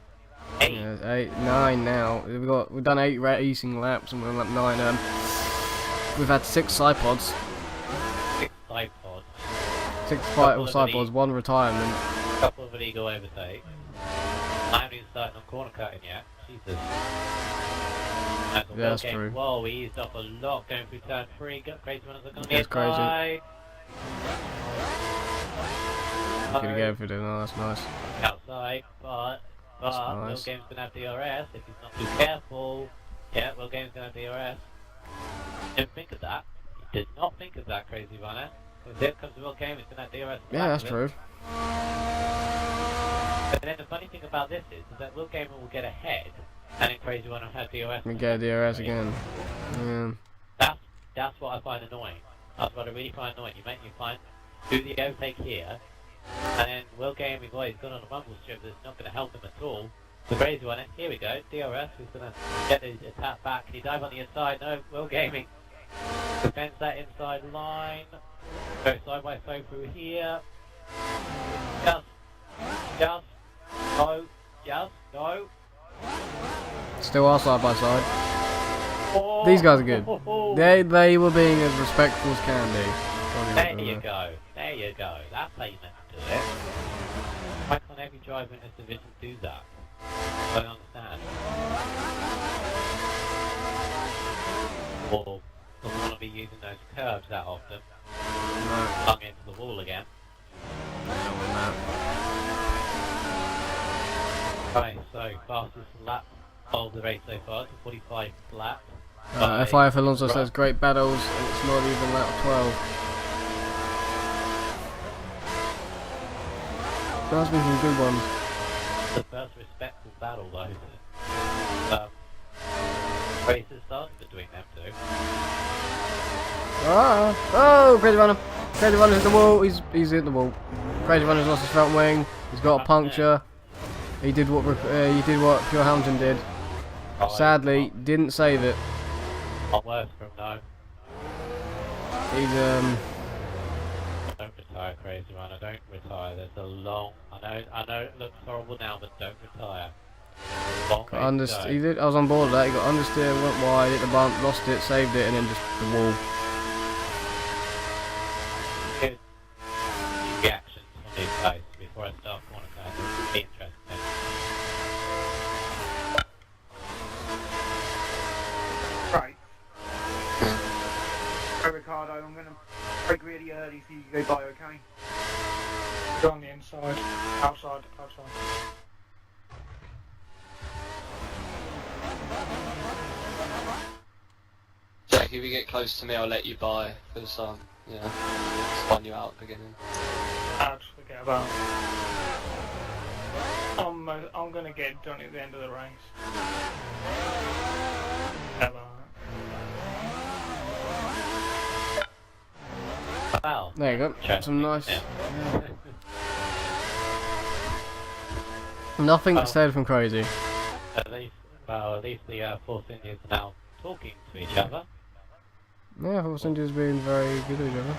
Speaker 1: 8.
Speaker 2: Yeah, 8, 9 now. We've done 8 racing laps, and we're on lap 9. We've had 6 sidepods.
Speaker 1: 6 sidepods.
Speaker 2: 6 sidepods, 1 retirement.
Speaker 1: A couple of illegal overtakes. I haven't even started on corner cutting yet. Jesus.
Speaker 2: Yeah, that's true.
Speaker 1: Whoa, we eased off a lot going through turn 3. Got Crazy Runners looking on the
Speaker 2: That's crazy.
Speaker 1: inside.
Speaker 2: Gonna go for it, no, that's nice.
Speaker 1: Outside, but
Speaker 2: That's
Speaker 1: Will
Speaker 2: nice.
Speaker 1: Game's gonna have DRS if he's not too careful. Yeah, Will Game's gonna have DRS. Didn't think of that. He did not think of that, Crazy Runner. Because here comes Will Game, he's gonna have DRS.
Speaker 2: Yeah, that's true.
Speaker 1: But then the funny thing about this is that Will Gamer will get ahead, and then Crazy Runner will have DRS.
Speaker 2: We get DRS again. Yeah.
Speaker 1: That's what I find annoying. That's what I really find annoying. You do the overtake here, and then Will Gaming, well, he's gone on a rumble strip that's not going to help him at all. The Crazy Runner, here we go, DRS, who's going to get the attack back. Can he dive on the inside? No, Will Gaming defends that inside line. Go side by side through here. Just go.
Speaker 2: Still are side by side.
Speaker 1: Oh.
Speaker 2: These guys are good. They were being as respectful as can be.
Speaker 1: There you go. That's how you meant to do it. Why can't every driver in this division do that? I don't understand. Or doesn't want to be using those curves that often. Plug into the wall again. Right, so fastest lap of the race so far, 45 lap.
Speaker 2: FIF Alonso says great battles, and it's not even lap 12. There's been some good ones.
Speaker 1: The first respectful battle though. Races started between them two.
Speaker 2: Oh, Crazy Runner! Crazy Runner hit the wall. He's hit the wall. Crazy Runner's lost his front wing. He's got a puncture. He did what Pure Hamilton did. Sadly, didn't save it.
Speaker 1: Not worse for him though.
Speaker 2: He's
Speaker 1: Don't retire, Crazy Runner. Don't retire. There's a long. I know it looks horrible now, but don't retire. Long way to go.
Speaker 2: I was on board with that. He got understeer, went wide, hit the bump, lost it, saved it, and then just the wall.
Speaker 1: Good reactions from these guys before I start corner cutting. It'll be interesting.
Speaker 3: Right. So Ricardo, I'm going to break really early so you can go by, okay?
Speaker 4: Go on the inside. Outside.
Speaker 6: Jack, if you get close to me, I'll let you by for the sun. Yeah, spun you out at the beginning.
Speaker 4: Just forget about it. I'm gonna get done at the end of the race.
Speaker 1: Wow.
Speaker 2: There you go. Some nice.
Speaker 1: Yeah.
Speaker 2: Nothing said from Crazy.
Speaker 1: At least the Force Indians are now talking to each other.
Speaker 2: Yeah, Force India's been very good with each other.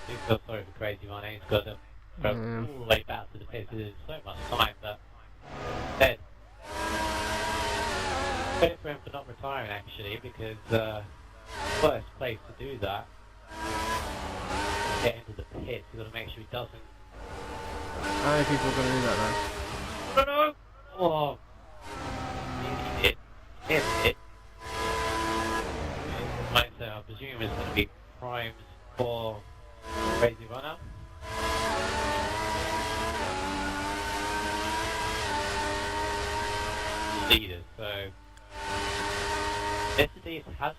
Speaker 1: He's got sorry for Crazy Runner. He's got to go all the way back to the pit. There's so much time that dead. Credit for him for not retiring actually, because first place to do that. Get into the pits, you've got to make sure he doesn't.
Speaker 2: How many people are going to do that
Speaker 1: No, no! Oh! He did. Missed it. Right, so I presume it's going to be primes for Crazy Runner. Leaders, so Mercedes hasn't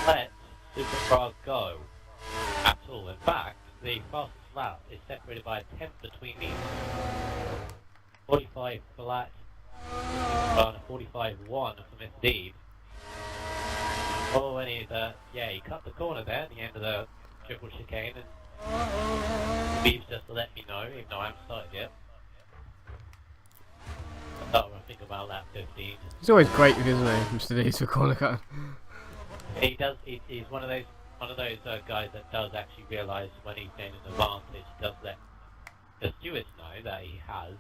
Speaker 1: let Supercars go at all. In fact, the fastest lap is separated by a tenth between these. 45 flat, and 45-1 for Mercedes. Oh, and yeah, he cut the corner there at the end of the triple chicane, and Beeves just to let me know, even though I haven't started yet. I thought I think about lap 15.
Speaker 2: He's always great, isn't he, Mr. D for corner cut.
Speaker 1: He does. He's one of those guys that does actually realise when he's gained an advantage. He does let the stewards know that he has.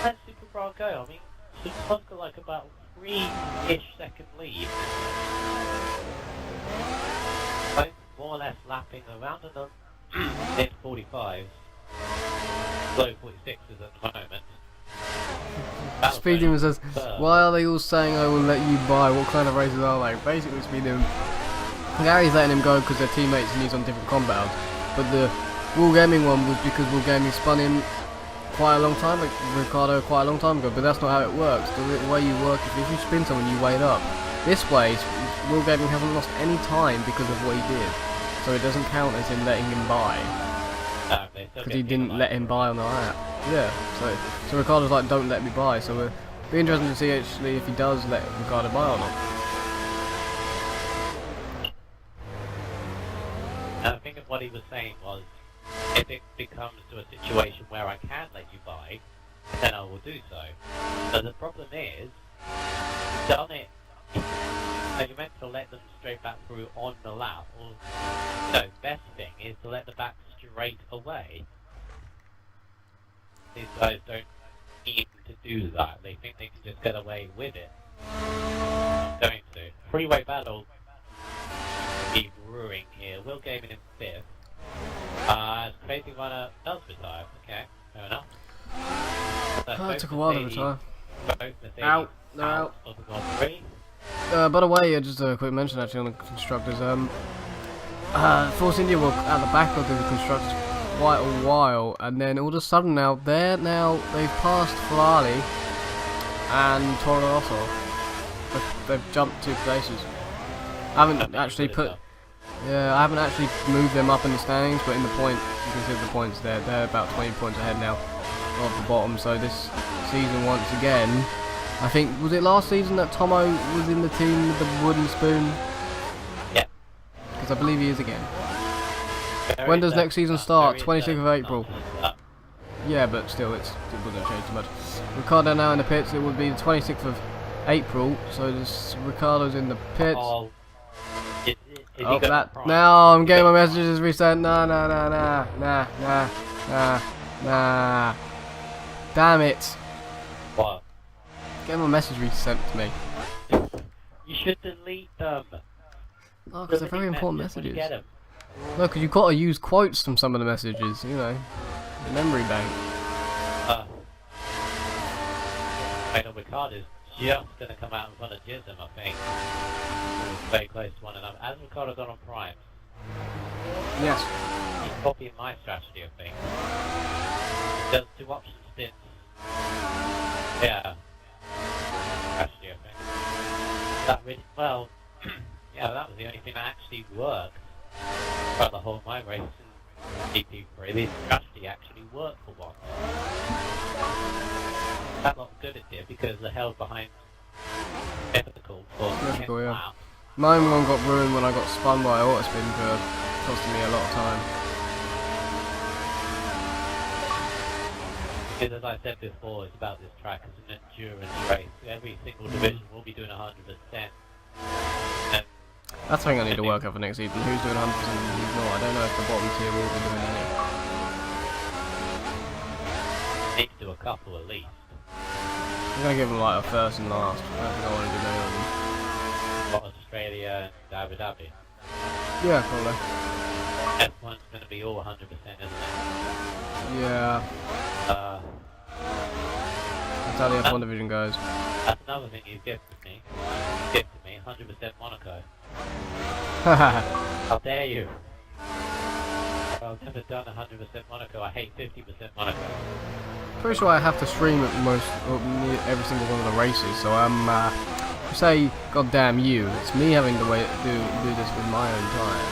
Speaker 1: Let Supercars go. I mean, Supercars got like about 3-ish second lead. Both more or less lapping around in the mid 45s, low 46s at the moment.
Speaker 2: Speeding says, why are they all saying I will let you buy? What kind of races are they? Basically, Speeding, Gary's letting him go because they're teammates and he's on different compounds. But the Wool Gaming one was because Wool Gaming spun in quite a long time, like Ricardo quite a long time ago. But that's not how it works. The way you work is if you spin someone, you wait up. This way, Wool Gaming hasn't lost any time because of what he did, so it doesn't count as him letting him buy. Because he didn't let him buy on the lap. Yeah, so Ricardo's like, don't let me buy. So it'll be interesting to see actually if he does let Ricardo buy or not.
Speaker 1: I think what he was saying was, if it becomes to a situation where I can let you buy, then I will do so. But the problem is, you've done it. So you're meant to let them straight back through on the lap. Or, no, best thing is to let them back straight away. These guys don't need to do that. They think they can just get away with it. Going to. Freeway battle be brewing here. Will Gaming in 5th. Crazy Runner does retire. Okay, fair enough. So
Speaker 2: It took a while to retire.
Speaker 1: Both Mercedes
Speaker 2: Out. They're out.
Speaker 1: Of the Grand Prix.
Speaker 2: By the way, just a quick mention actually on the constructors. Force India were at the back of the constructors quite a while, and then all of a sudden they've passed Ferrari and Toro Rosso. They've jumped 2 places. I haven't actually moved them up in the standings, but in the points, you can see the points there. They're about 20 points ahead now of the bottom. So this season, once again, I think, was it last season that Tomo was in the team with the wooden spoon?
Speaker 1: Yeah.
Speaker 2: Because I believe he is again. When does next season start? 26th of April. Yeah, but still, it wouldn't change too much. Ricardo now in the pits. It would be the 26th of April. So Ricardo's in the pits.
Speaker 1: Oh,
Speaker 2: that. Now I'm getting my messages resent. Nah. Damn it.
Speaker 1: What?
Speaker 2: Get my message resent to me.
Speaker 1: You should delete them.
Speaker 2: Oh, because they're very important messages.
Speaker 1: Get them.
Speaker 2: No, because you've got to use quotes from some of the messages, you know. The memory bank.
Speaker 1: I know Ricardo's just going to come out in front of Jism, I think. Very close to one another. As Ricardo got on Prime.
Speaker 2: Yes.
Speaker 1: He's copying my strategy, I think. He does 2 option stints. Yeah. Strategy, I think. That really, well, yeah, that was the only thing that actually worked throughout the whole my race in GP3. This strategy actually worked for once. That looked good it did because they held behind difficult for
Speaker 2: Difficult, yeah. Mine one got ruined when I got spun by autospin for costing me a lot of time.
Speaker 1: Because as I said before, it's about this track as an endurance race. Every single division will be doing 100%. And
Speaker 2: That's something I need to work out for next season. Who's doing 100% and who's not? I don't know if the bottom tier will be doing any.
Speaker 1: need to do a couple at least.
Speaker 2: I'm gonna give them like a first and last. I don't think I want to do any of them.
Speaker 1: What, Australia and Abu Dhabi?
Speaker 2: Yeah, probably.
Speaker 1: F1's going to be all 100%, isn't it?
Speaker 2: Yeah. That's how the F1 division goes.
Speaker 1: That's another thing you've gifted me. You've gifted me 100% Monaco. How dare you? I've never done 100% Monaco. I hate 50% Monaco.
Speaker 2: Pretty sure I have to stream at most every single one of the races, so say, goddamn you, it's me having to do this with my own time.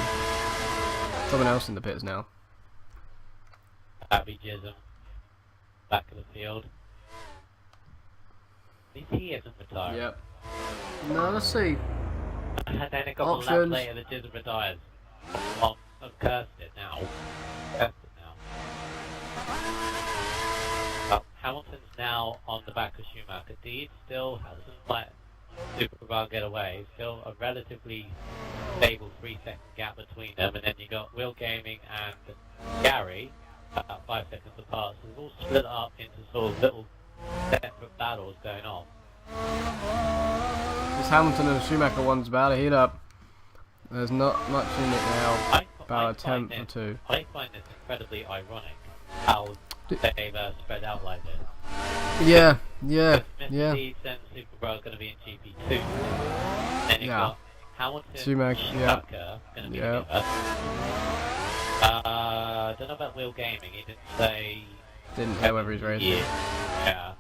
Speaker 2: Someone else in the pits now.
Speaker 1: Abby Jism. Back of the field. At least he isn't retired.
Speaker 2: Yep. No, let's see.
Speaker 1: And then it got a lap
Speaker 2: Options.
Speaker 1: later that Jism retires. Well, I've cursed it now. Cursed it now. Well, Hamilton's now on the back of Schumacher. Deed still hasn't let Supercar get away. Still a relatively stable 3-second gap between them. And then you got Will Gaming and Gary, about 5 seconds apart. So they've all split up into sort of little separate battles going on.
Speaker 2: This Hamilton and Schumacher one's about to heat up. There's not much in it now. About a tenth or two.
Speaker 1: I find this incredibly ironic how they've spread out like this.
Speaker 2: Yeah.
Speaker 1: Mr. Deeds and Supercar is going to be in GP2. Then you've got Hamilton Schumacher going to be here. I don't know about Will Gaming, he didn't say...
Speaker 2: Didn't know whether he's racing.
Speaker 1: Yeah.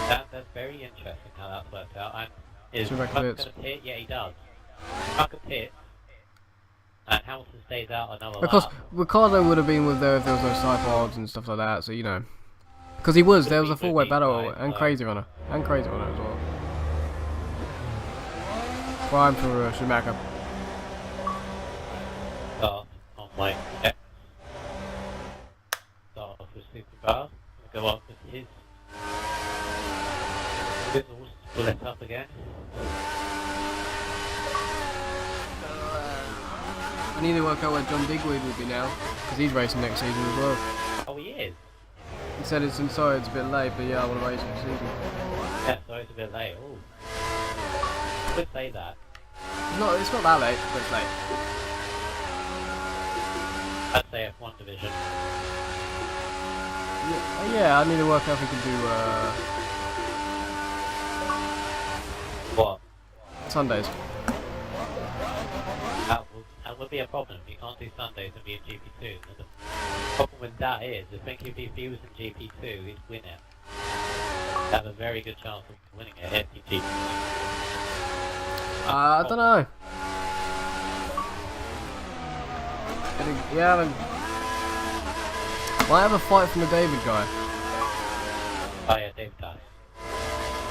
Speaker 1: That's very interesting how that's worked out. And is Schumacher going to pit? Yeah, he does. Schumacher pits, and Hamilton stays out another
Speaker 2: Because
Speaker 1: lap.
Speaker 2: Ricardo would have been with there if there was no side pods and stuff like that, so you know. Because there was a four-way battle, and Crazy Runner. And Crazy Runner as well. Prime for Schumacher.
Speaker 1: Start on my X. Start off with Supercar. Go up with his. This all split up again.
Speaker 2: I need to work out where John Digweed will be now, because he's racing next season as well.
Speaker 1: Oh, he is?
Speaker 2: He said it's sorry it's a bit late, but yeah, I want to race next season.
Speaker 1: Yeah, sorry it's a bit late. Ooh. I would say that.
Speaker 2: It's not that late, but it's late.
Speaker 1: I'd say F1 division.
Speaker 2: Yeah, I need to work out if we can do
Speaker 1: What?
Speaker 2: Sundays.
Speaker 1: That would be a problem. You can't do Sundays and be in GP2. And the problem with that is, I think if he was in GP2, he'd win it. He'd have a very good chance of winning it in GP2.
Speaker 2: I don't know. Yeah, might have a fight from the David guy.
Speaker 1: Oh yeah, David Tass.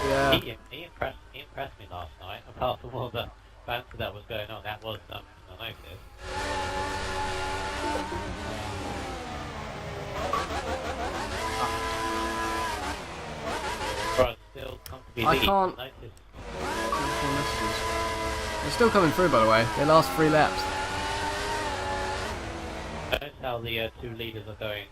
Speaker 2: Yeah.
Speaker 1: He impressed me last night. Apart from all the banter that was going on, that was something I noticed. But still comfortably
Speaker 2: I can't.
Speaker 1: notice.
Speaker 2: They're still coming through, by the way. They last 3 laps.
Speaker 1: Notice how the two leaders are going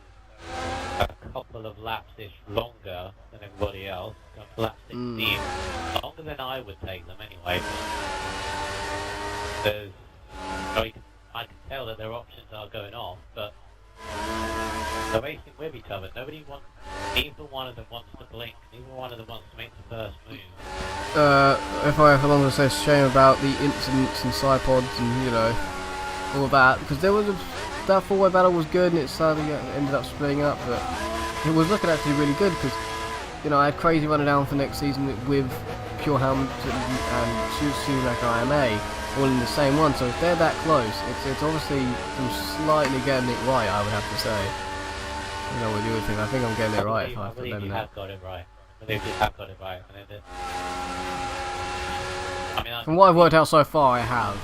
Speaker 1: a couple of laps-ish longer than everybody else. Going to lap 16. Longer than I would take them anyway. There's, I can tell that their options are going off, but they're racing with each other. Neither one of them wants to blink. Neither one of them wants to make the first move.
Speaker 2: If I have to say shame about the incidents and side pods and, you know, all that, because there was that 4-way battle was good and it sadly ended up splitting up, but it was looking actually really good because, you know, I had Crazy Runner down for next season with Pure Hamilton and Schumacher IMA all in the same one, so if they're that close, it's obviously them slightly getting it right, I would have to say. You know, with the other thing, I think I'm getting it right if I put them in there.
Speaker 1: I believe you have got it right. I believe you have got it right.
Speaker 2: From what I've worked out so far, I have.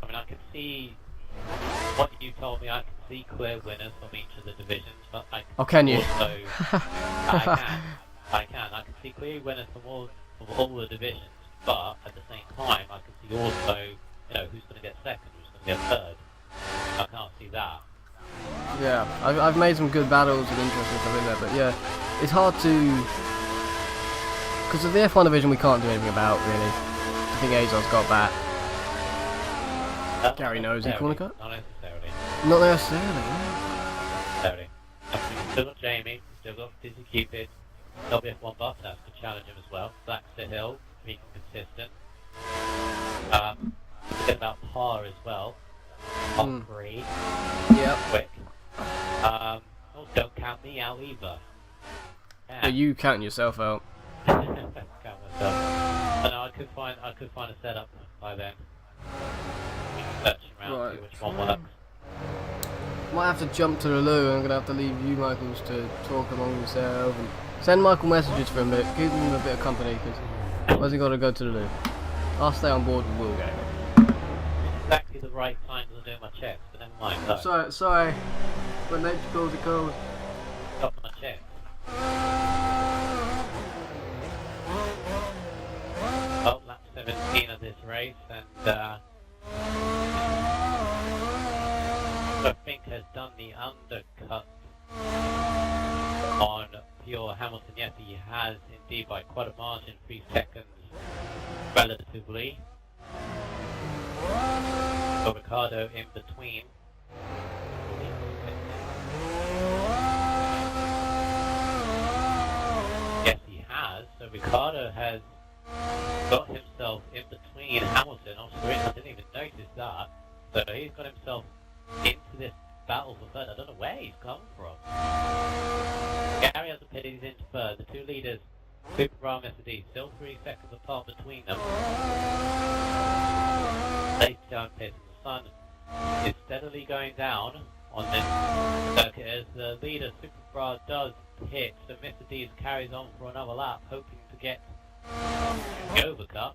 Speaker 1: I mean, I can see what you told me. I can see clear winners from each of the divisions, but I can
Speaker 2: can you?
Speaker 1: also, I can see clear winners from all the divisions, but at the same time, I can see also, you know, who's going to get second, who's going to get third. I can't see that.
Speaker 2: Yeah, I've made some good battles and interesting stuff in there, but yeah, it's hard to, because of the F1 division we can't do anything about really. I think Azar's got that. Gary knows he corner cut.
Speaker 1: Not necessarily.
Speaker 2: Not necessarily.
Speaker 1: Necessarily. We've still got Jamie, still got Dizzy Cupid, WF1 Bottas could challenge him as well. Black's the Hill, being consistent. A bit about par as well. Par 3.
Speaker 2: Yep.
Speaker 1: Quick. Oh, don't count me out either. Yeah.
Speaker 2: But you counting yourself out.
Speaker 1: Count myself. I know I could find a setup by then. Searching around,
Speaker 2: Right.
Speaker 1: see which one works.
Speaker 2: Might have to jump to the loo. I'm gonna have to leave you, Michaels, to talk among yourselves and send Michael messages for a bit. Give him a bit of company because where's he got to go to the loo? I'll stay on board with Will Game.
Speaker 1: Exactly the right time to do my checks, but never mind. No.
Speaker 2: Sorry. When nature calls, it calls.
Speaker 1: Stop my checks. Well, lap 17 of this race, and I think has done the undercut on Pure Hamilton. Yes, he has indeed by quite a margin, 3 seconds relatively. So Ricardo in between. Yes, he has. So Ricardo has got himself in between Hamilton. I didn't even notice that. So he's got himself into this battle for third. I don't know where he's come from. Gary has a pit, he's into third. The two leaders, Super Brown and Mr. D, still 3 seconds apart between them. Late down pit. The sun is steadily going down on this circuit as the leader, Super Bra, does hit. So Mr. D carries on for another lap, hoping to get the overcut.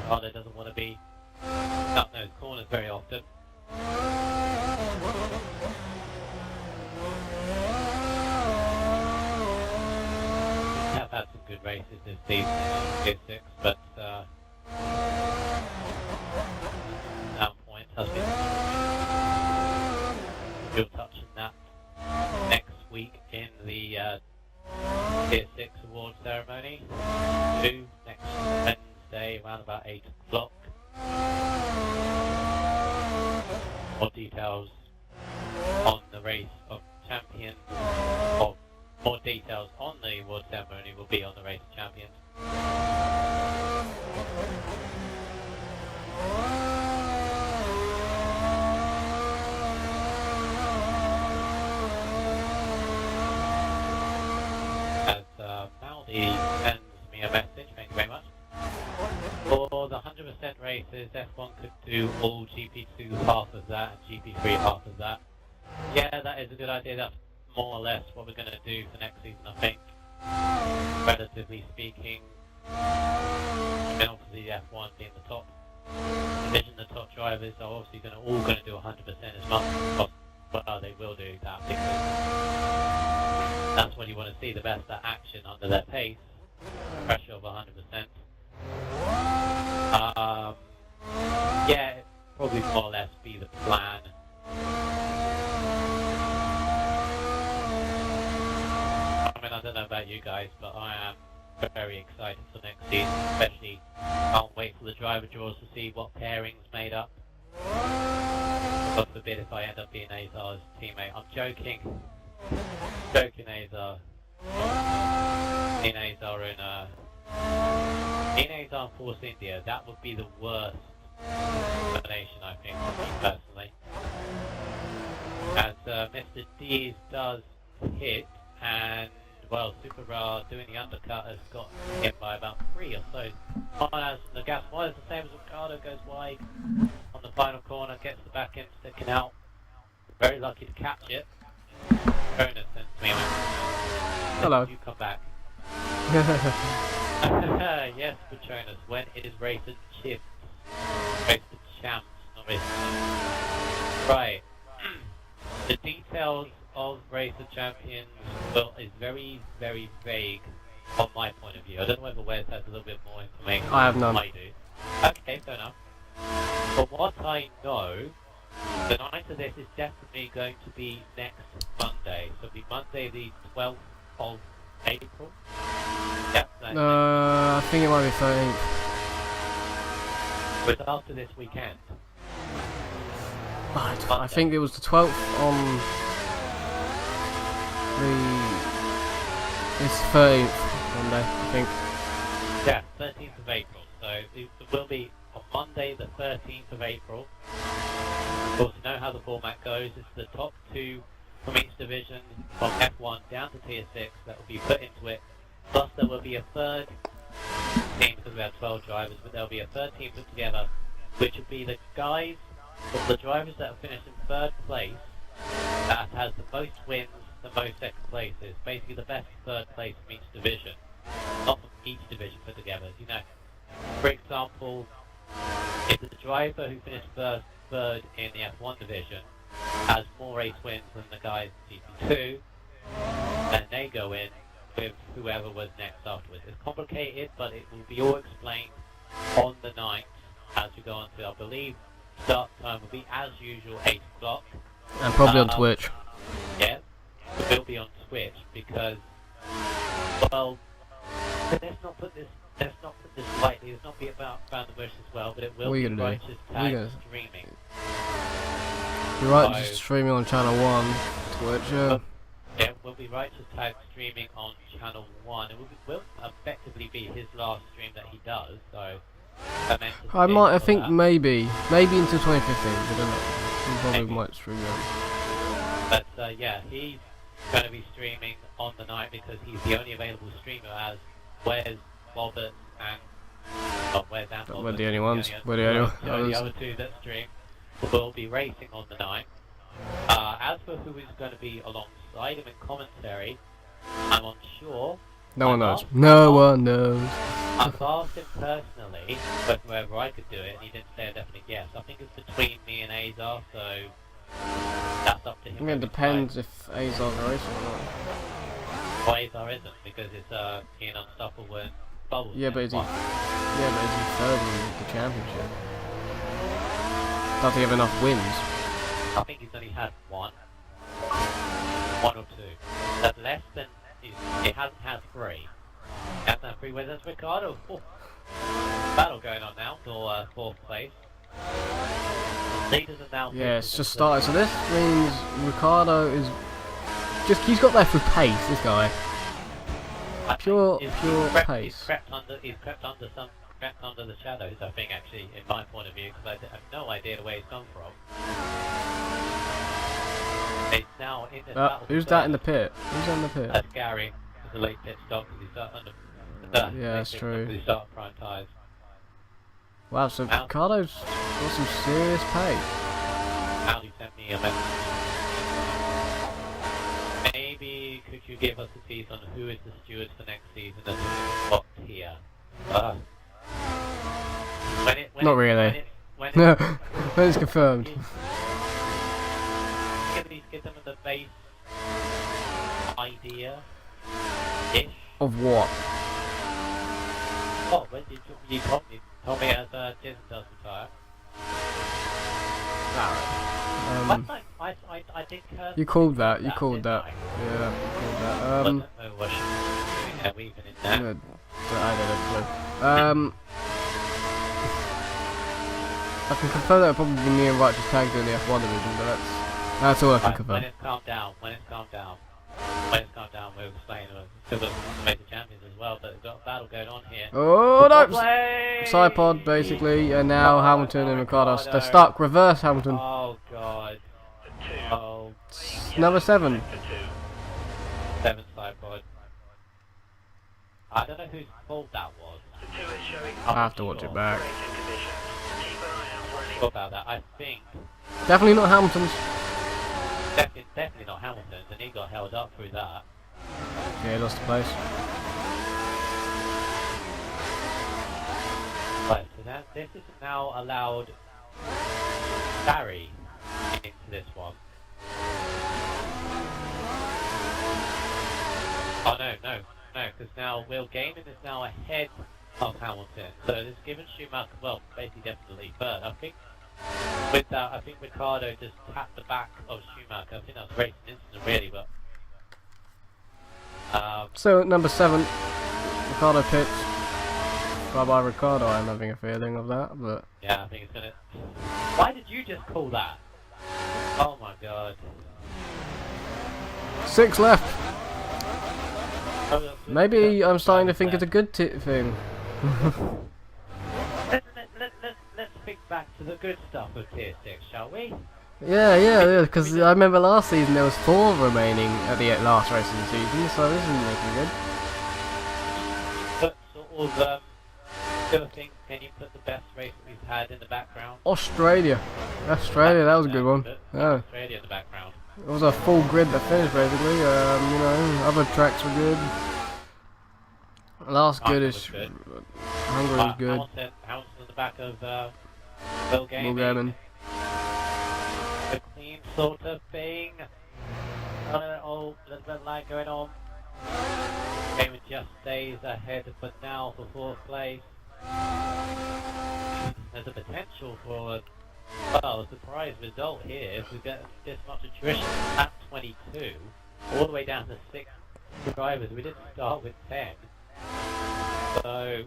Speaker 1: Ricardo doesn't want to be up those corners very often. We have had some good races this season in Tier 6, but down point has been. We'll touch on that next week in the Tier 6 award ceremony. Due next Wednesday around about 8 o'clock. More details on the race of champions, or more details on the award ceremony will be on the race of champions. As Maldi sends me a message, thank you very much. For the 100% races, F1 could do all GP2 half of that and GP3 half of that. Yeah, that is a good idea. That's more or less what we're going to do for next season, I think. Relatively speaking. And obviously F1 being the top division, the top drivers are obviously all going to do 100% as much as possible. Well, they will do that because that's what you want to see, the best at action under their pace. Pressure of 100%. Yeah, probably more or less be the plan. I mean, I don't know about you guys, but I am very excited for next season, especially can't wait for the driver draws to see what pairings made up. God forbid if I end up being Azar's teammate. I'm joking. Joking, Azar. In Azar in Azar Force India, that would be the worst combination, I think, for me personally. As Mr. Dees does hit, and well, Super Ra doing the undercut has got him by about 3 or so. As the gas wires the same as Ricardo, goes wide on the final corner, gets the back end sticking out. Very lucky to catch it. Jonas sends me a message.
Speaker 2: Hello.
Speaker 1: You come back. Yes, Patronus, when it is race of chips. Race of champs, not race of chips. Right. The details of Race of Champions is very, very vague from my point of view. I don't know whether Wes has a little bit more information.
Speaker 2: I have none.
Speaker 1: I do. Okay, fair enough. From what I know, the night of this is definitely going to be next Monday. So it'll be Monday the 12th of April. Yep, that's
Speaker 2: I think it might be 13th.
Speaker 1: it. But after this weekend.
Speaker 2: I think it was the 12th on it's 13th Monday, I think.
Speaker 1: Yeah, 13th of April. So it will be on Monday the 13th of April. Of course, you know how the format goes. It's the top two from each division, from F1 down to Tier 6, that will be put into it. Plus there will be a third team, because we have 12 drivers, but there will be a third team put together, which will be the guys, or the drivers that have finished in third place, that has the most wins, the most second places. Basically the best third place from each division. Not from each division put together, you know. For example, if the driver who finished third in the F1 division has more race wins than the guys in GP2, then they go in with whoever was next afterwards. It's complicated, but it will be all explained on the 9th as we go on to, I believe, start time will be as usual 8 o'clock.
Speaker 2: And probably on Twitch.
Speaker 1: Yeah, it will be on Twitch because, well, let's not put this lightly. Let's not be about around the bush as well, but it will be Righteous Tag streaming.
Speaker 2: You're right, just streaming on channel 1, Twitch, yeah.
Speaker 1: Yeah, will be Righteous Tag streaming on channel 1. It will effectively be his last stream that he does, so
Speaker 2: I think maybe until 2015, I don't know. He probably might stream it.
Speaker 1: But yeah, he's going to be streaming on the night because he's the only available streamer, as Wes, Robert, and Wes and Robert.
Speaker 2: We're the only ones. We're the
Speaker 1: only other two that stream will be racing on the night. As for who is going to be alongside him in commentary, I'm unsure.
Speaker 2: No one knows. No one knows.
Speaker 1: I've asked him personally whether I could do it, and he didn't say a definite yes. I think it's between me and Azar, so that's up to him.
Speaker 2: I mean, it depends if Azar's racing or not.
Speaker 1: Well, Azar isn't, because it's Ian Unstoppable and Bubbles.
Speaker 2: Yeah, but is he third in the championship? Does he have enough wins?
Speaker 1: I think he's only had one or two. That's less than. He hasn't had three. He hasn't had 3 wins. That's Ricardo. Oh. Battle going on now for 4th place. Leaders are now.
Speaker 2: Yeah, it's just started. So this means Ricardo is he's got there through pace. This guy, pure pace.
Speaker 1: He's crept under the shadows. I think, actually, in my point of view, because I have no idea where he's come from. It's now in this battle.
Speaker 2: Who's that in the pit? Who's in the pit?
Speaker 1: That's Gary. It's a late pit stop because he started under.
Speaker 2: Yeah, that's true.
Speaker 1: He started prime tyres.
Speaker 2: Wow, so Ricardo's got some serious pace.
Speaker 1: Audi sent me a message. Maybe could you give us a tease on who is the steward for next season and who is what tier?
Speaker 2: Not really. When it's confirmed.
Speaker 1: At least give them the base idea-ish.
Speaker 2: Of what?
Speaker 1: Oh, when did you told me as Jason does retire. I think
Speaker 2: you called that. You called that. Yeah, you called that.
Speaker 1: I don't know what she's doing there, weaving in there.
Speaker 2: I don't know. I can confirm that it'll probably be me and Righteous Tag doing the F1 division, but that's all I can confirm.
Speaker 1: When it's calmed down, we'll explain to the major champions as well, but we've got a battle going on here.
Speaker 2: Oh no! Side pod basically, and now Hamilton and Ricardo. They're stuck. Reverse Hamilton.
Speaker 1: Oh god. Oh.
Speaker 2: Number 7.
Speaker 1: 7 side pod. I don't know whose fault that was.
Speaker 2: I have to watch it back.
Speaker 1: What about that? I think.
Speaker 2: Definitely not Hamilton's.
Speaker 1: Definitely not Hamilton's, and he got held up through that.
Speaker 2: Yeah, he lost the place.
Speaker 1: Right, so this is now allowed Barry into this one. Oh no, because now Will Gaiman is now ahead of Hamilton. So it's given Schumacher, well, basically definitely third. I think with that, I think Ricardo just tapped the back of Schumacher. I think that was a racing incident really, but
Speaker 2: So number 7, Ricardo pits. Bye bye Ricardo. I'm having a feeling of that, but
Speaker 1: Yeah, I think it's gonna. Why did you just call that? Oh my god.
Speaker 2: 6 left.
Speaker 1: Oh, that's-
Speaker 2: Maybe I'm starting to think it's a good thing.
Speaker 1: Let's think back to the good stuff of Tier 6, shall we?
Speaker 2: Yeah, because I remember last season there was 4 remaining at the last race of the season, so this isn't looking good.
Speaker 1: But sort of, still think, can you put the best race that we've had in the background?
Speaker 2: Australia, that was a good one. Yeah,
Speaker 1: Australia in the background.
Speaker 2: it was a full grid that finished basically. You know, other tracks were good. Last good is Hungary was good.
Speaker 1: Hamilton in the back of Will Gaming.
Speaker 2: Will Gaming.
Speaker 1: The clean sort of thing. A little bit of lag going on. Gaming just stays ahead for now for 4th place. There's a potential for a surprise result here if we get this much attrition at 22, all the way down to 6 drivers. We didn't start with 10. So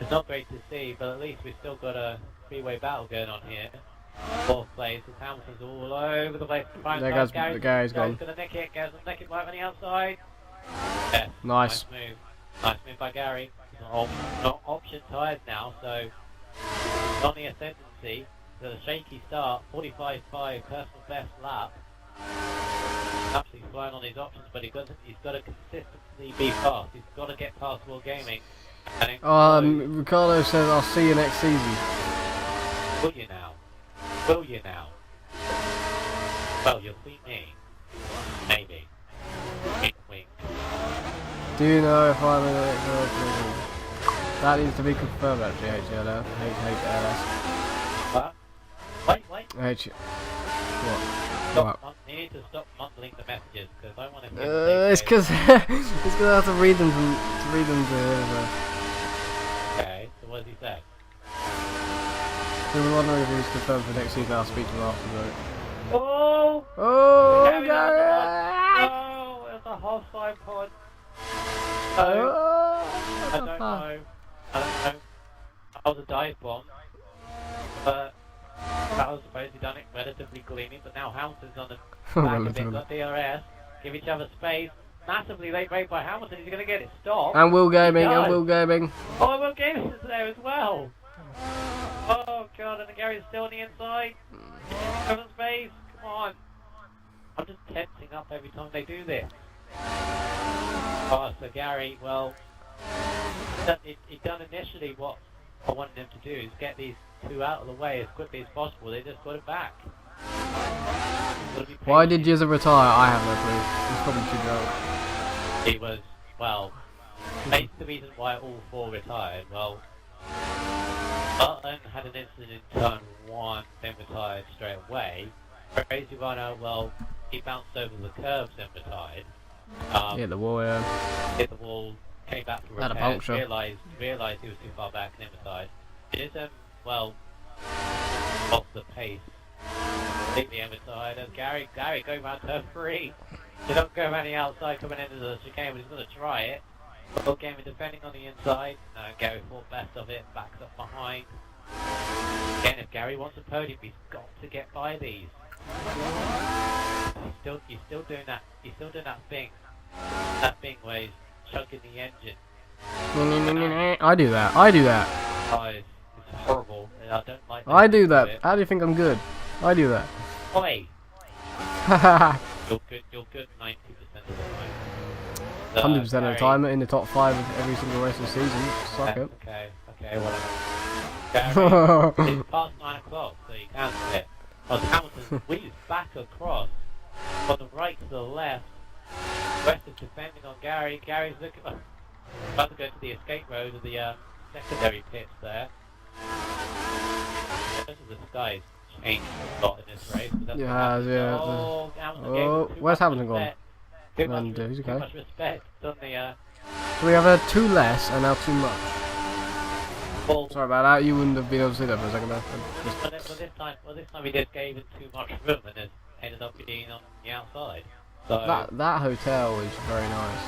Speaker 1: it's not great to see, but at least we've still got a 3-way battle going on here. 4th place, as Hamilton's all over the place.
Speaker 2: There goes the guy's gone.
Speaker 1: Gonna nick it, Gary's gonna nick it right on the outside. Yes,
Speaker 2: Nice.
Speaker 1: move. Nice move by Gary. He's not option tired now, so he's on the ascendancy. There's a shaky start, 45.5 personal best lap. Absolutely flying on his options, but he's got to consistently be fast. He's got to get past World Gaming.
Speaker 2: Ricardo says I'll see you next season.
Speaker 1: Will you now? Will you now? Well, you'll see me. Maybe. Wink, wink.
Speaker 2: Do you know if I'm in the XRL? That needs to be confirmed actually, HLS.
Speaker 1: What? Wait.
Speaker 2: What?
Speaker 1: You need to stop mumbling the messages, because I want to...
Speaker 2: It's because I have to read them to hear.
Speaker 1: Okay, so what does he say?
Speaker 2: So we're wondering if he's confirmed for next season. I'll speak to him after.
Speaker 1: Oh!
Speaker 2: Oh,
Speaker 1: Gary!
Speaker 2: Gary!
Speaker 1: Oh, it's a hostile pod.
Speaker 2: Oh,
Speaker 1: I don't know. That was a dive bomb. But that was supposed to be done it relatively cleanly, but now Hamilton's on the back of it, got DRS, give each other space. Massively late break by Hamilton, he's going to get it stopped.
Speaker 2: And Will Gaming,
Speaker 1: Oh,
Speaker 2: Will Gaming.
Speaker 1: Will Gaming is there as well. Oh god, and Gary's still on the inside. Cover space, come on. I'm just tensing up every time they do this. Oh, so Gary, well, he done initially what I wanted him to do, is get these 2 out of the way as quickly as possible. They just got it back.
Speaker 2: Why did Jizza retire? I have no clue. He's probably too drunk.
Speaker 1: He was, well, that's the reason why all 4 retired. Well, Button had an incident in turn 1, then retired straight away. Crazy Runner, well, he bounced over the curbs and retired.
Speaker 2: Hit the wall, yeah.
Speaker 1: Hit the wall, came back for
Speaker 2: Had a
Speaker 1: repairs,
Speaker 2: puncture.
Speaker 1: realised he was too far back and then retired. It is, well, off the pace. Completely retired. And Gary going round turn 3. He don't go around the outside coming into the chicane, but he's going to try it. Will Gaming defending on the inside. No, Gary thought best of it, backs up behind. Again, if Gary wants a podium, he's got to get by these. He's still doing that. He's still doing that thing. That thing where he's chugging the engine.
Speaker 2: I do that.
Speaker 1: Oh, it's horrible. I don't like that.
Speaker 2: I do that. How do you think I'm good? I do that.
Speaker 1: Oi! You're good 90% of the time.
Speaker 2: 100% of the time in the top 5 of every single race of the season. Suck it.
Speaker 1: Okay, whatever. Gary, it's past 9 o'clock, so you can see it. But Hamilton weaves back across from the right to the left. West is defending on Gary. Gary's looking about to go to the escape road of the secondary pits there. Most of the skies changed a lot in this race.
Speaker 2: Yeah.
Speaker 1: Oh,
Speaker 2: Where's Hamilton gone?
Speaker 1: Too much respect on the
Speaker 2: So we have a 2 less and now 2 much.
Speaker 1: ball.
Speaker 2: Sorry about that. You wouldn't have been able to see that for a second there.
Speaker 1: Well, this time we just gave it too much room and it ended up being on the outside. So
Speaker 2: That hotel is very nice.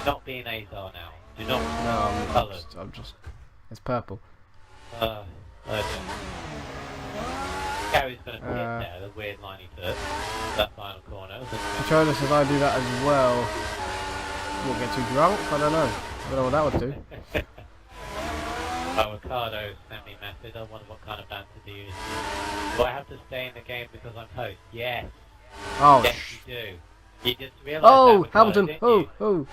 Speaker 1: not be an Azar now. Do not.
Speaker 2: No, I'm just. It's purple.
Speaker 1: Okay. Gary's gonna hit there, the weird line he took. That final corner.
Speaker 2: Patrona says I do that as well. Won't get too drunk? I don't know. I don't know what that would do.
Speaker 1: Oh, Ricardo sent me a message. I wonder what kind of banter to use. Do I have to stay in the game because I'm host? Yes.
Speaker 2: Oh,
Speaker 1: yes, you do. You just realised
Speaker 2: oh,
Speaker 1: that, Ricardo,
Speaker 2: Hamilton! Oh,
Speaker 1: you?
Speaker 2: oh.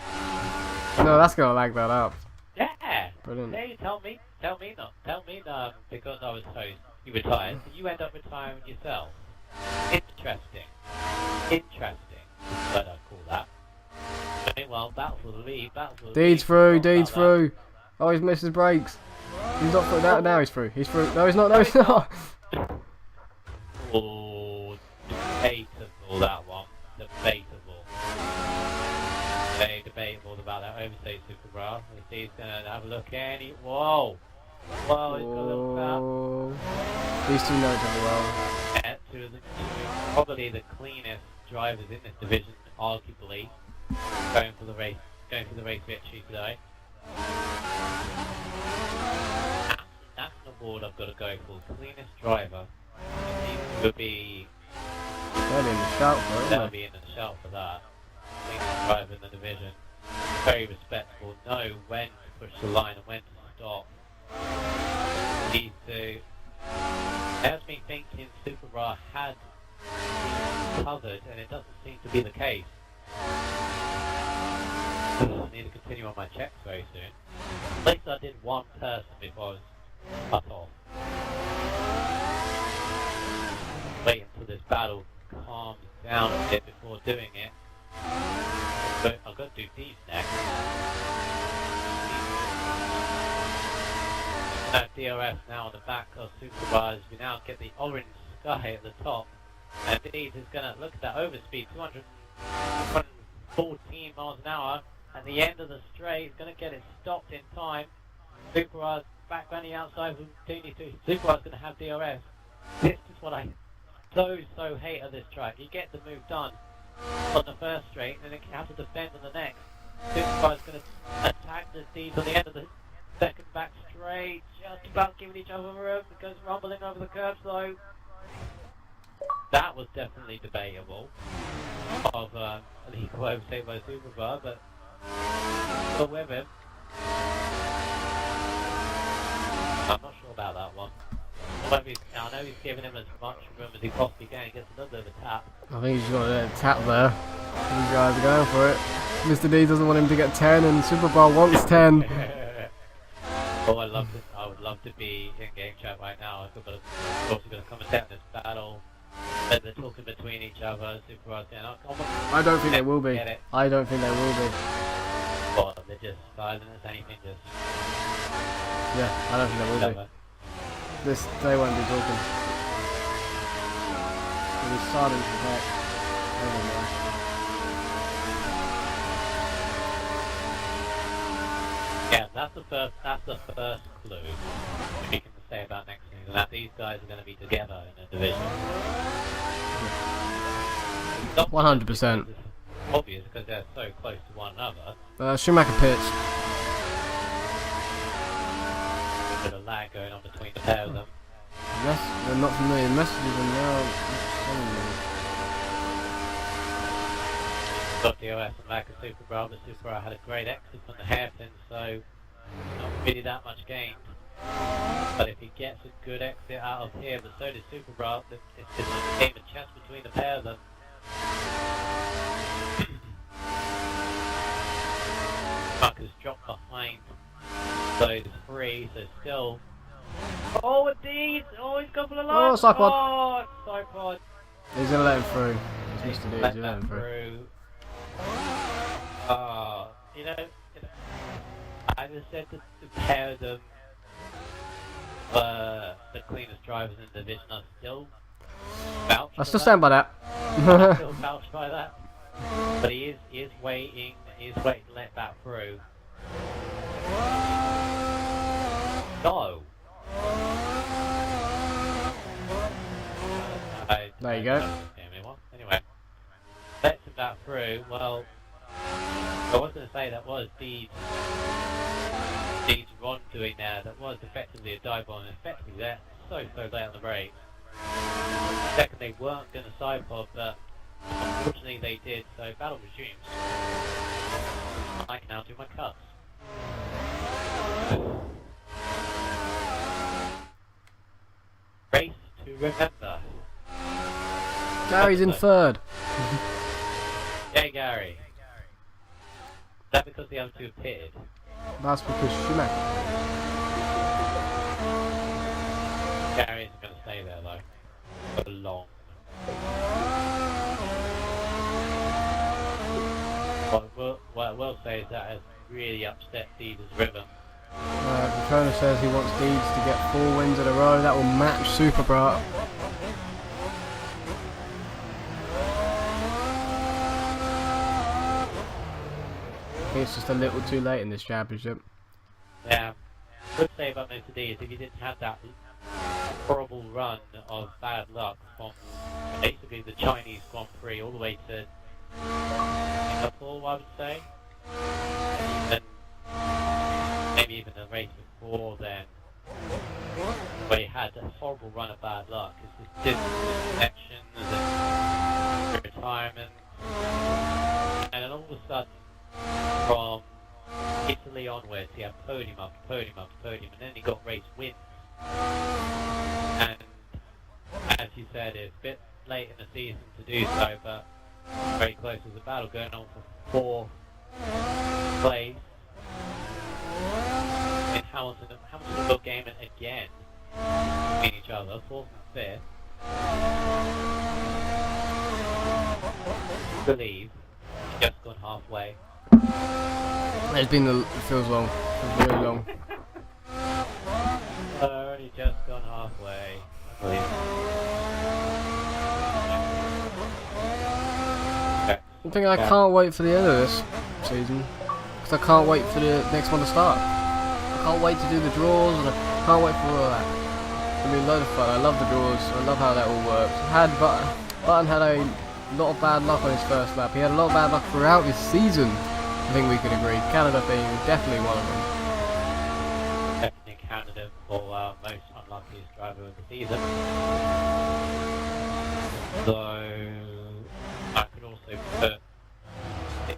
Speaker 2: No, that's gonna lag that up.
Speaker 1: Yeah.
Speaker 2: Brilliant.
Speaker 1: Hey, tell me not, because I was host, you retired, and you end up retiring yourself. Interesting. What I'd call that. Well, that's for the lead,
Speaker 2: Deed's through, Deed's through. Oh, he's missed his brakes. He's not through. Now he's through. He's through. No, he's not. No, he's not.
Speaker 1: Oh, debatable that one. Debatable. Very debatable about that overstate super bra. He's gonna have a look in. Whoa! Whoa, he's got a little crap.
Speaker 2: These two know each other well.
Speaker 1: Yeah, probably the cleanest drivers in this division, arguably, going for the race victory today. That's an award I've got to go for. Cleanest driver. It would be.
Speaker 2: They'll be in the shout for it.
Speaker 1: They'll be in the shout for that. Cleanest driver in the division. Very respectable. Know when to push the line and when to stop. These two. It has me thinking Super Ra had covered, and it doesn't seem to be the case. I need to continue on my checks very soon. At least I did one person before I was cut off. Wait until this battle calms down a bit before doing it. But I've got to do these next. DRS now on the back of Super Bars. We now get the orange sky at the top. And Dees is going to look at that overspeed, 214 miles an hour. At the end of the straight, he's going to get it stopped in time. Super Bars back on the outside from Super Bars going to have DRS. This is what I so hate of this track. You get the move done on the first straight, and then you have to defend on the next. Super Bars going to attack the Dees on the end of the second back straight, just about giving each other room. It goes rumbling over the curve though. That was definitely debatable of an equal overtake by Super Bar, but still with him. I'm not sure about that one. I know he's giving him as much room as he possibly can. He gets a little bit of a tap.
Speaker 2: I think he's got a little tap there. These guys are going for it. Mr. D doesn't want him to get 10, and Super Bar wants 10.
Speaker 1: Oh, I would love to be in game chat right now. I've got to commentate on this battle. They're talking between each other. Super Bar saying,
Speaker 2: I don't think they will be. I don't think they will be.
Speaker 1: Well, they're just silent as anything. Just.
Speaker 2: Yeah, I don't think they will be. They won't be talking. It'll be silent as heck. They won't know.
Speaker 1: Yeah, that's the first clue we can say about next season, that these guys are going to be together in a division.
Speaker 2: 100%.
Speaker 1: It's obvious because they're so close to one another.
Speaker 2: Schumacher pitched.
Speaker 1: A bit of lag going on between the pair of them.
Speaker 2: Yes, they're not familiar messages and now.
Speaker 1: Got DOS and back of Super Bra, but Super Bra had a great exit from the hairpin, so not really that much gained. But if he gets a good exit out of here, but so does Super Bra, it's just a game of chess between the pair of them. Marcus dropped behind those three, so still. Oh, indeed! Oh, he's gone for the line!
Speaker 2: Oh, side pod!
Speaker 1: Oh, side pod!
Speaker 2: He's gonna let him through. It's Mr. D,
Speaker 1: Let
Speaker 2: he's
Speaker 1: that
Speaker 2: let him through.
Speaker 1: You know, I just said that the pair of them, the cleanest drivers in the division, are still vouched.
Speaker 2: I still stand by that.
Speaker 1: Still vouched by that. But he is waiting to let that through. No.
Speaker 2: There you go.
Speaker 1: Anyway, lets him that through. Well, I was going to say that was Deed's Ron doing there. That was effectively a dive bomb. Effectively, they're so late on the brakes. Second, they weren't going to side pod, but unfortunately they did. So battle resumes. I can now do my cuts. Race to remember.
Speaker 2: Gary's in third.
Speaker 1: Yeah, Gary. Is that because the other two have pitted?
Speaker 2: That's because Schumacher.
Speaker 1: Gary isn't going to stay there though. For long. What I will say is that has really upset Deed's rhythm.
Speaker 2: Petrona says he wants Deeds to get 4 wins in a row. That will match Superbrat. I think it's just a little too late in this championship.
Speaker 1: Yeah. Good say about Mr. D is if he didn't have that horrible run of bad luck from basically the Chinese Grand Prix all the way to Singapore, I would say. And maybe even the race before then, where he had a horrible run of bad luck. It's just disconnections and retirement. And then all of a sudden, from Italy onwards, he had podium after podium after podium, and then he got race wins. And as you said, it's a bit late in the season to do so, but very close as a battle going on for 4th place. In Hamilton got game again between each other, 4th and 5th. I believe just gone halfway.
Speaker 2: It's been it feels long. It's really long.
Speaker 1: Already just gone halfway, I believe.
Speaker 2: I think I can't wait for the end of this season, because I can't wait for the next one to start. I can't wait to do the draws, and I can't wait for all of that. It'll be a load of fun. I love the draws. I love how that all works. Button had a lot of bad luck on his first lap. He had a lot of bad luck throughout his season. I think we could agree. Canada being definitely one of them.
Speaker 1: Definitely Canada for most unluckiest driver of the season. So I could also put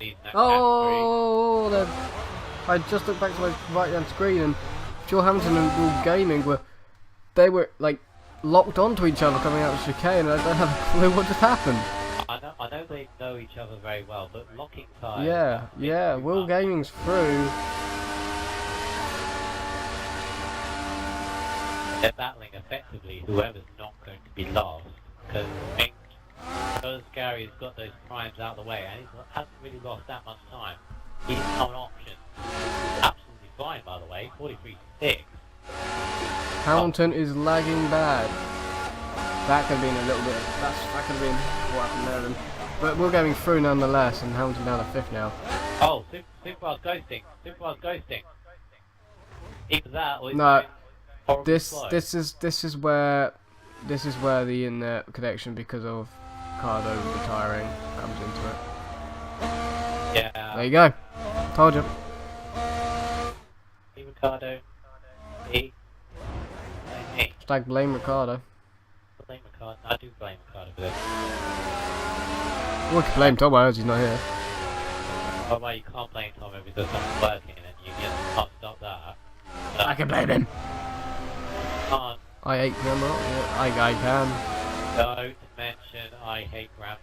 Speaker 1: in that category.
Speaker 2: I just looked back to my right hand screen, and Joe Hamilton and Will Gaming were like locked onto each other coming out of the chicane, and I don't have a clue what just happened.
Speaker 1: I know they know each other very well, but locking time.
Speaker 2: Yeah. Will Gaming's through.
Speaker 1: They're battling effectively whoever's not going to be last, because Gary's got those primes out of the way, and he hasn't really lost that much time. He's not an option. Absolutely fine, by the way. 43.6.
Speaker 2: Hamilton is lagging bad. That could have been a little bit. That could have been what happened there. Then. But we're going through nonetheless, and Hamilton down to 5th now.
Speaker 1: Oh, Superbar's ghosting. Either that or
Speaker 2: no.
Speaker 1: This
Speaker 2: is where the internet connection, because of Cardo retiring, comes into it.
Speaker 1: Yeah.
Speaker 2: There you go. Told you.
Speaker 1: Hey, Ricardo. Me.
Speaker 2: Blame Ricardo.
Speaker 1: Blame Ricardo. I do blame Ricardo for this.
Speaker 2: We can blame Tom as he's not here.
Speaker 1: Oh, well, you can't blame Tom if he does something working, and you can't stop that.
Speaker 2: I can blame him.
Speaker 1: Can't.
Speaker 2: I hate Grandma. Yeah, I can.
Speaker 1: Don't mention I hate Grandma.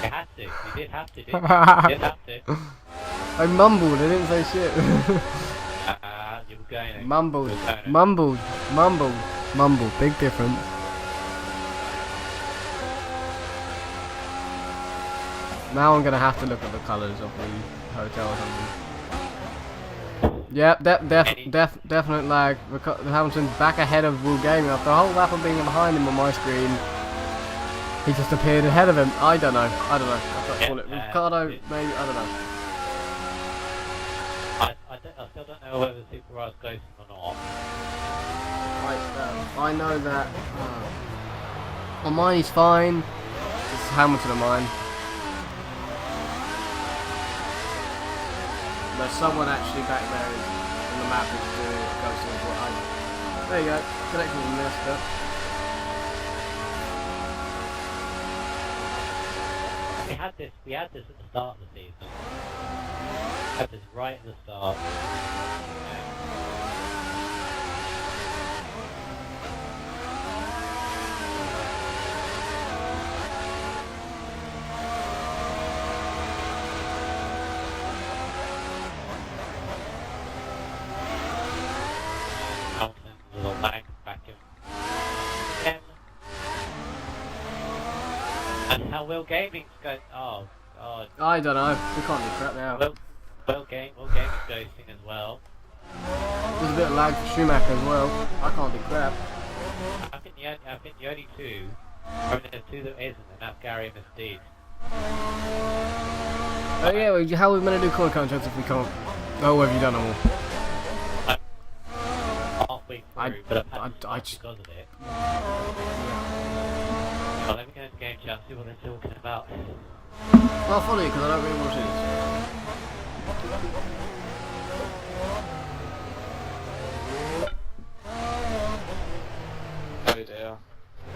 Speaker 1: You had to. You did have to, didn't you? You did have to.
Speaker 2: I mumbled. I didn't say shit.
Speaker 1: You were going.
Speaker 2: Mumbled. Big difference. Now I'm gonna have to look at the colours of the hotel or something. Yep, definite lag. Hamilton's back ahead of Will Gaming after a whole lap of being behind him on my screen. He just appeared ahead of him. I don't know. I can't call it. Ricardo, maybe. I don't know.
Speaker 1: I still don't know whether Super R's ghosting or not.
Speaker 2: I know that. On mine he's fine. It's Hamilton on mine. So someone actually back there is, on the map is doing it, goes to what I... There you go, connection was messed up.
Speaker 1: We had this at the start of the season. We had this right at the start. Little lag back in again. And how Will Gaming's going? Oh god.
Speaker 2: I don't know, we can't do crap now.
Speaker 1: Will Gaming's ghosting as well.
Speaker 2: There's a bit of lag for Schumacher as well. I can't do crap.
Speaker 1: I think the only two, I mean there's two that isn't, and that's Gary and Mystique.
Speaker 2: Oh yeah, well, how are we going to do core contracts if we can't? Oh, have you done them all?
Speaker 1: Halfway through, but I've had to
Speaker 2: just...
Speaker 1: because of it. Well, let me go into game chat, see what they're talking about.
Speaker 2: I'll follow you because I don't really want to see this.
Speaker 6: Oh dear.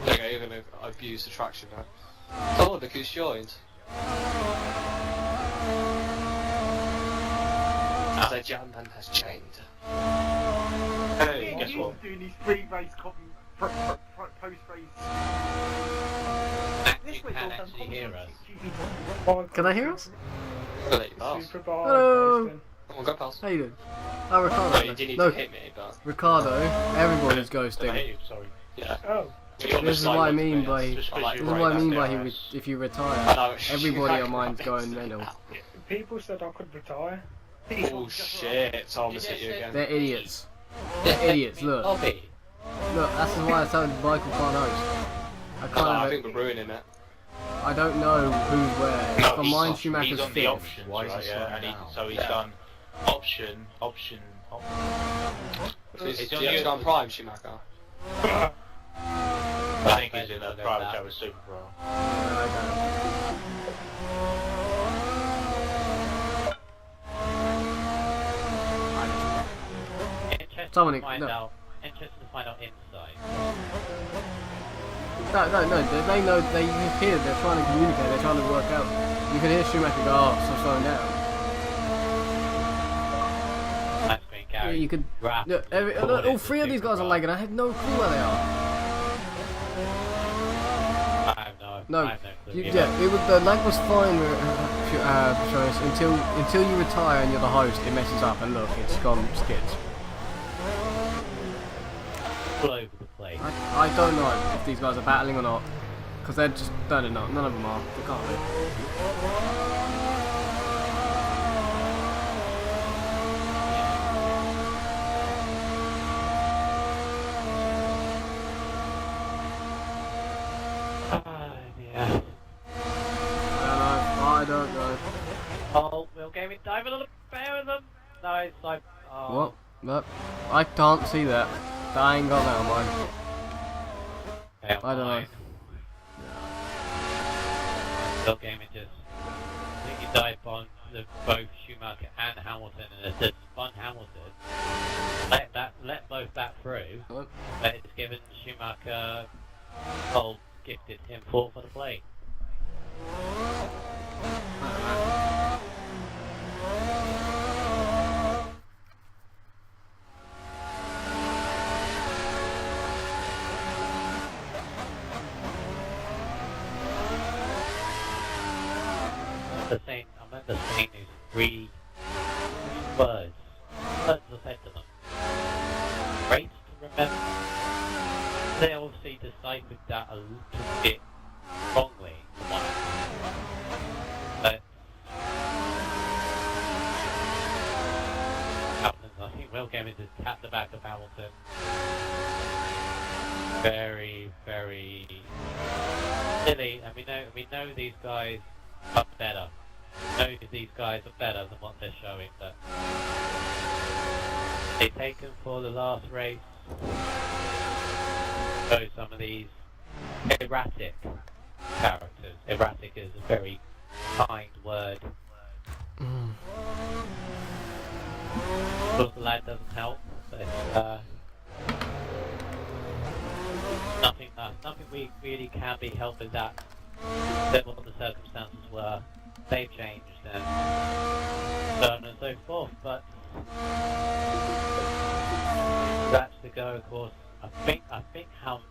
Speaker 6: Okay, you're gonna abuse the traction now. Oh, look who's joined. The gentleman has chained.
Speaker 5: Hey,
Speaker 3: Yeah,
Speaker 5: guess
Speaker 3: you
Speaker 5: what?
Speaker 3: doing these pre-race copy, post-race.
Speaker 1: You can actually hear us.
Speaker 2: Can I hear us?
Speaker 6: Well, let you pass.
Speaker 4: Super bar.
Speaker 2: Hello.
Speaker 4: Ghosting.
Speaker 6: Come on, go past.
Speaker 2: How you doing? Oh, Ricardo.
Speaker 6: Well, you didn't need
Speaker 2: No,
Speaker 6: to hit me, but...
Speaker 2: Ricardo, everybody's
Speaker 5: I hate
Speaker 2: ghosting.
Speaker 5: you, sorry.
Speaker 6: Yeah.
Speaker 4: Oh.
Speaker 2: This is what I mean by...
Speaker 5: Just
Speaker 6: I like
Speaker 5: because
Speaker 2: This
Speaker 5: you
Speaker 2: is what I
Speaker 5: write
Speaker 2: mean
Speaker 5: that
Speaker 2: by
Speaker 5: down.
Speaker 2: if you
Speaker 6: I
Speaker 2: retire,
Speaker 6: know,
Speaker 2: everybody on mine's going mental.
Speaker 4: People said I could retire.
Speaker 6: Oh shit, Thomas hit you again.
Speaker 2: They're idiots. They're idiots, look.
Speaker 1: Bobby.
Speaker 2: Look, that's why I told Michael can't host. I
Speaker 6: Oh, I
Speaker 2: can't
Speaker 6: think we're ruining it.
Speaker 2: I don't know who's where.
Speaker 7: No,
Speaker 2: For
Speaker 7: he's
Speaker 2: mine,
Speaker 7: not.
Speaker 2: Schumacher's
Speaker 7: He's on the
Speaker 2: fifth.
Speaker 7: options,
Speaker 5: Why is
Speaker 7: right?
Speaker 5: it
Speaker 7: Yeah,
Speaker 5: slowing
Speaker 7: and
Speaker 5: down?
Speaker 7: so he's
Speaker 6: Yeah.
Speaker 7: done option.
Speaker 6: Is
Speaker 7: He's
Speaker 6: he
Speaker 7: on
Speaker 6: actually
Speaker 7: the-
Speaker 6: done Prime, Schumacher?
Speaker 7: I think he's in a private car with Super Pro.
Speaker 2: Dominic,
Speaker 1: Interested to find out insight.
Speaker 2: No, they know, they hear, they're trying to communicate, they're trying to work out. You can hear Schumacher go, oh, so slowing down.
Speaker 1: That's been
Speaker 2: Yeah,
Speaker 1: Gary.
Speaker 2: you could, look, all three of these guys are lagging, I have no clue where they are.
Speaker 1: I have
Speaker 2: No,
Speaker 1: I have no clue.
Speaker 2: yeah, the lag was fine until you retire and you're the host, it messes up, and look, it's gone skids.
Speaker 1: All over the place.
Speaker 2: I don't know if these guys are battling or not, because they're just, none of them are, they can't be.
Speaker 1: Yeah.
Speaker 2: I don't know.
Speaker 1: Oh, Will Gaming dive a little better with them. No, it's like. Oh.
Speaker 2: What? No, I can't see that. I ain't got that on mine.
Speaker 1: Okay,
Speaker 2: I don't know.
Speaker 1: Will Gaming just. I think he dived on both Schumacher and Hamilton, and it just spun Hamilton. Let both that through.
Speaker 2: What?
Speaker 1: But it's given Schumacher. Well, gifted him fourth for the plate. I remember saying these three words. Words I said to them. Great to remember. They obviously deciphered that a little bit wrongly. But Hamilton, I think Will Gaming just tapped the back of Hamilton. Very, very silly, and we know these guys are better. We know these guys are better than what they're showing, but they take them for the last race. Show some of these erratic characters. Erratic is a very kind word. Of course, the lag doesn't help, but nothing we really can be helped with that. That what the circumstances were, they've changed and so on and so forth. But that's to go, of course. I think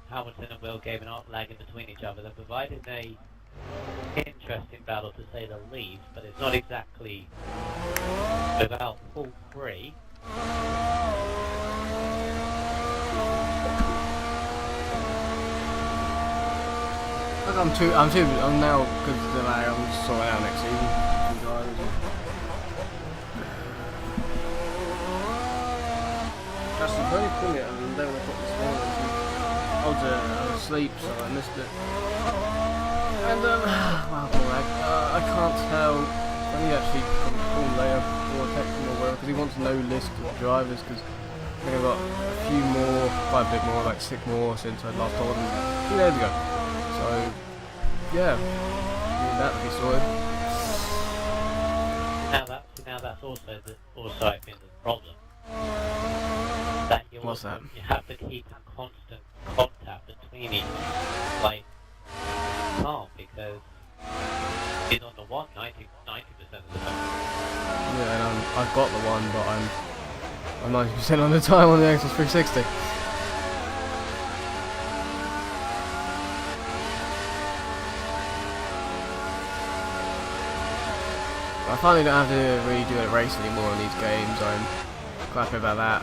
Speaker 1: Hamilton and Will gave an arc lag in between each other. They provided a interesting battle to say the least, but it's not exactly without full free.
Speaker 2: Look, I'm now, because of the lag, I'm just sorting out next season. That's the very funny, I mean, they were put this morning. I was asleep, so I missed it. And, wow, the lag. I can't tell. I need to actually call later or text him or whatever, because he wants no list of drivers, because I think I've got a few more, quite a bit more, like 6 more since I last told him 2 days ago. So, yeah, need that to be sorted.
Speaker 1: Now that's also I think the problem. That you
Speaker 2: What's that?
Speaker 1: You have to keep in constant contact between each other. Like, you can't, because he's on the one 90% of the time.
Speaker 2: Yeah, and I've got the one, but I'm 90% on the time on the Xbox 360. I finally don't have to really do a race anymore on these games. I'm quite happy about that.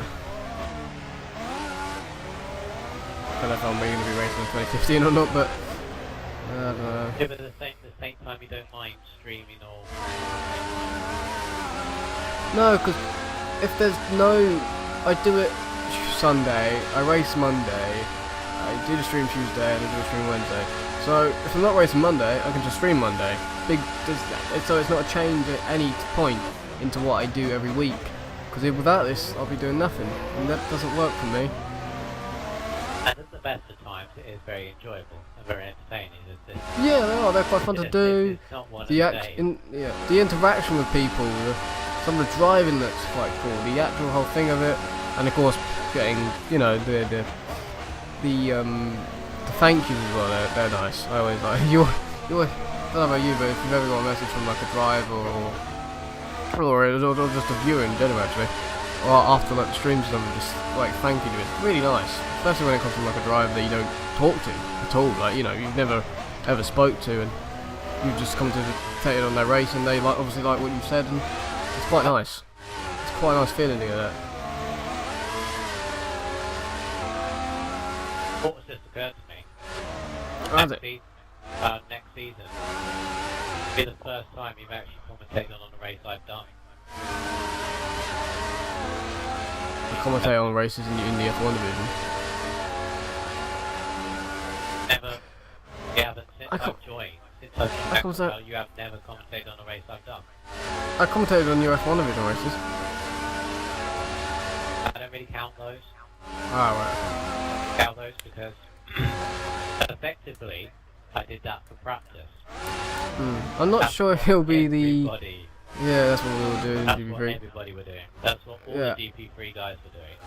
Speaker 2: I don't know if I'm really going to be racing in 2015 or not, but I don't know.
Speaker 1: Yeah, but at the same time, you don't mind streaming or...
Speaker 2: No, because if there's no... I do it Sunday, I race Monday, I do the stream Tuesday, and I do the stream Wednesday. So, if I'm not racing Monday, I can just stream Monday. So it's not a change at any point into what I do every week. Because without this, I'll be doing nothing, and that doesn't work for me.
Speaker 1: And at the best of times, it is very enjoyable and very entertaining.
Speaker 2: Yeah, they are. They're quite fun to do.
Speaker 1: It's not one
Speaker 2: The
Speaker 1: of the days.
Speaker 2: the interaction with people, some of the driving looks quite cool. The actual whole thing of it, and of course, getting the thank yous as well. They're nice. I always like you. I don't know about you, but if you've ever got a message from like a driver or just a viewer in general actually, or after like the streams and stuff, just like thank you to it. It's really nice, especially when it comes from like a driver that you don't talk to at all. Like you've never ever spoke to, and you've just come to take it on their race, and they obviously like what you've said, and it's quite nice. It's quite a nice feeling to get that.
Speaker 1: What was just occurred to me? Next season will be the first time you've actually commentated on a race I've done.
Speaker 2: I commentate on races in the F1 division.
Speaker 1: Never. You haven't since I've joined. Since I've joined, you have never commentated on a race I've done.
Speaker 2: I commentated on your F1 division races.
Speaker 1: I don't really count those.
Speaker 2: Ah, right.
Speaker 1: Count those because effectively I did that for practice.
Speaker 2: I'm not sure if it'll be
Speaker 1: everybody,
Speaker 2: yeah, that's what we were doing in
Speaker 1: that's
Speaker 2: GP3.
Speaker 1: what everybody were doing. That's what all the GP3 guys were doing.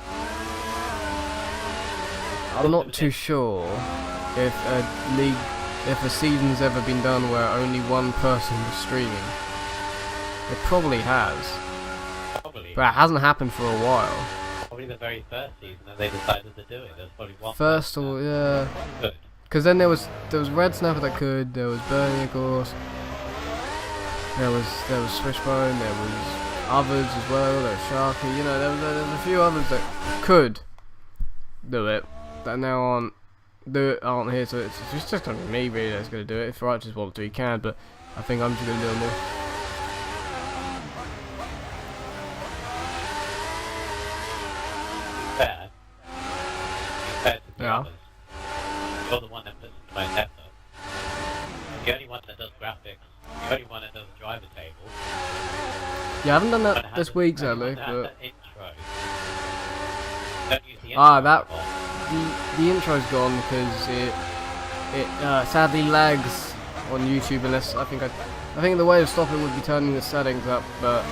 Speaker 2: I'm not too sure if a season's ever been done where only one person was streaming. It probably has.
Speaker 1: Probably.
Speaker 2: But it hasn't happened for a while.
Speaker 1: Probably the very first season that they decided to do it. There's probably one.
Speaker 2: First or yeah.
Speaker 1: Good.
Speaker 2: Because then there was Red Snapper that could, there was Bernie of course, there was Swishbone, there was others as well, there was Sharky, there was a few others that could do it, that now aren't here, so it's just gonna be me really that's gonna do it. If Righteous wants to, he can, but I think I'm just gonna do it more.
Speaker 1: Fair to the
Speaker 2: Yeah.
Speaker 1: others. You're the one that puts in the most effort. The only one that does graphics. The only one that does driver tables.
Speaker 2: Yeah, I haven't done that this week, sadly, but
Speaker 1: That intro. Don't use the intro anymore.
Speaker 2: the intro's gone because it sadly lags on YouTube unless I think the way to stop it would be turning the settings up, but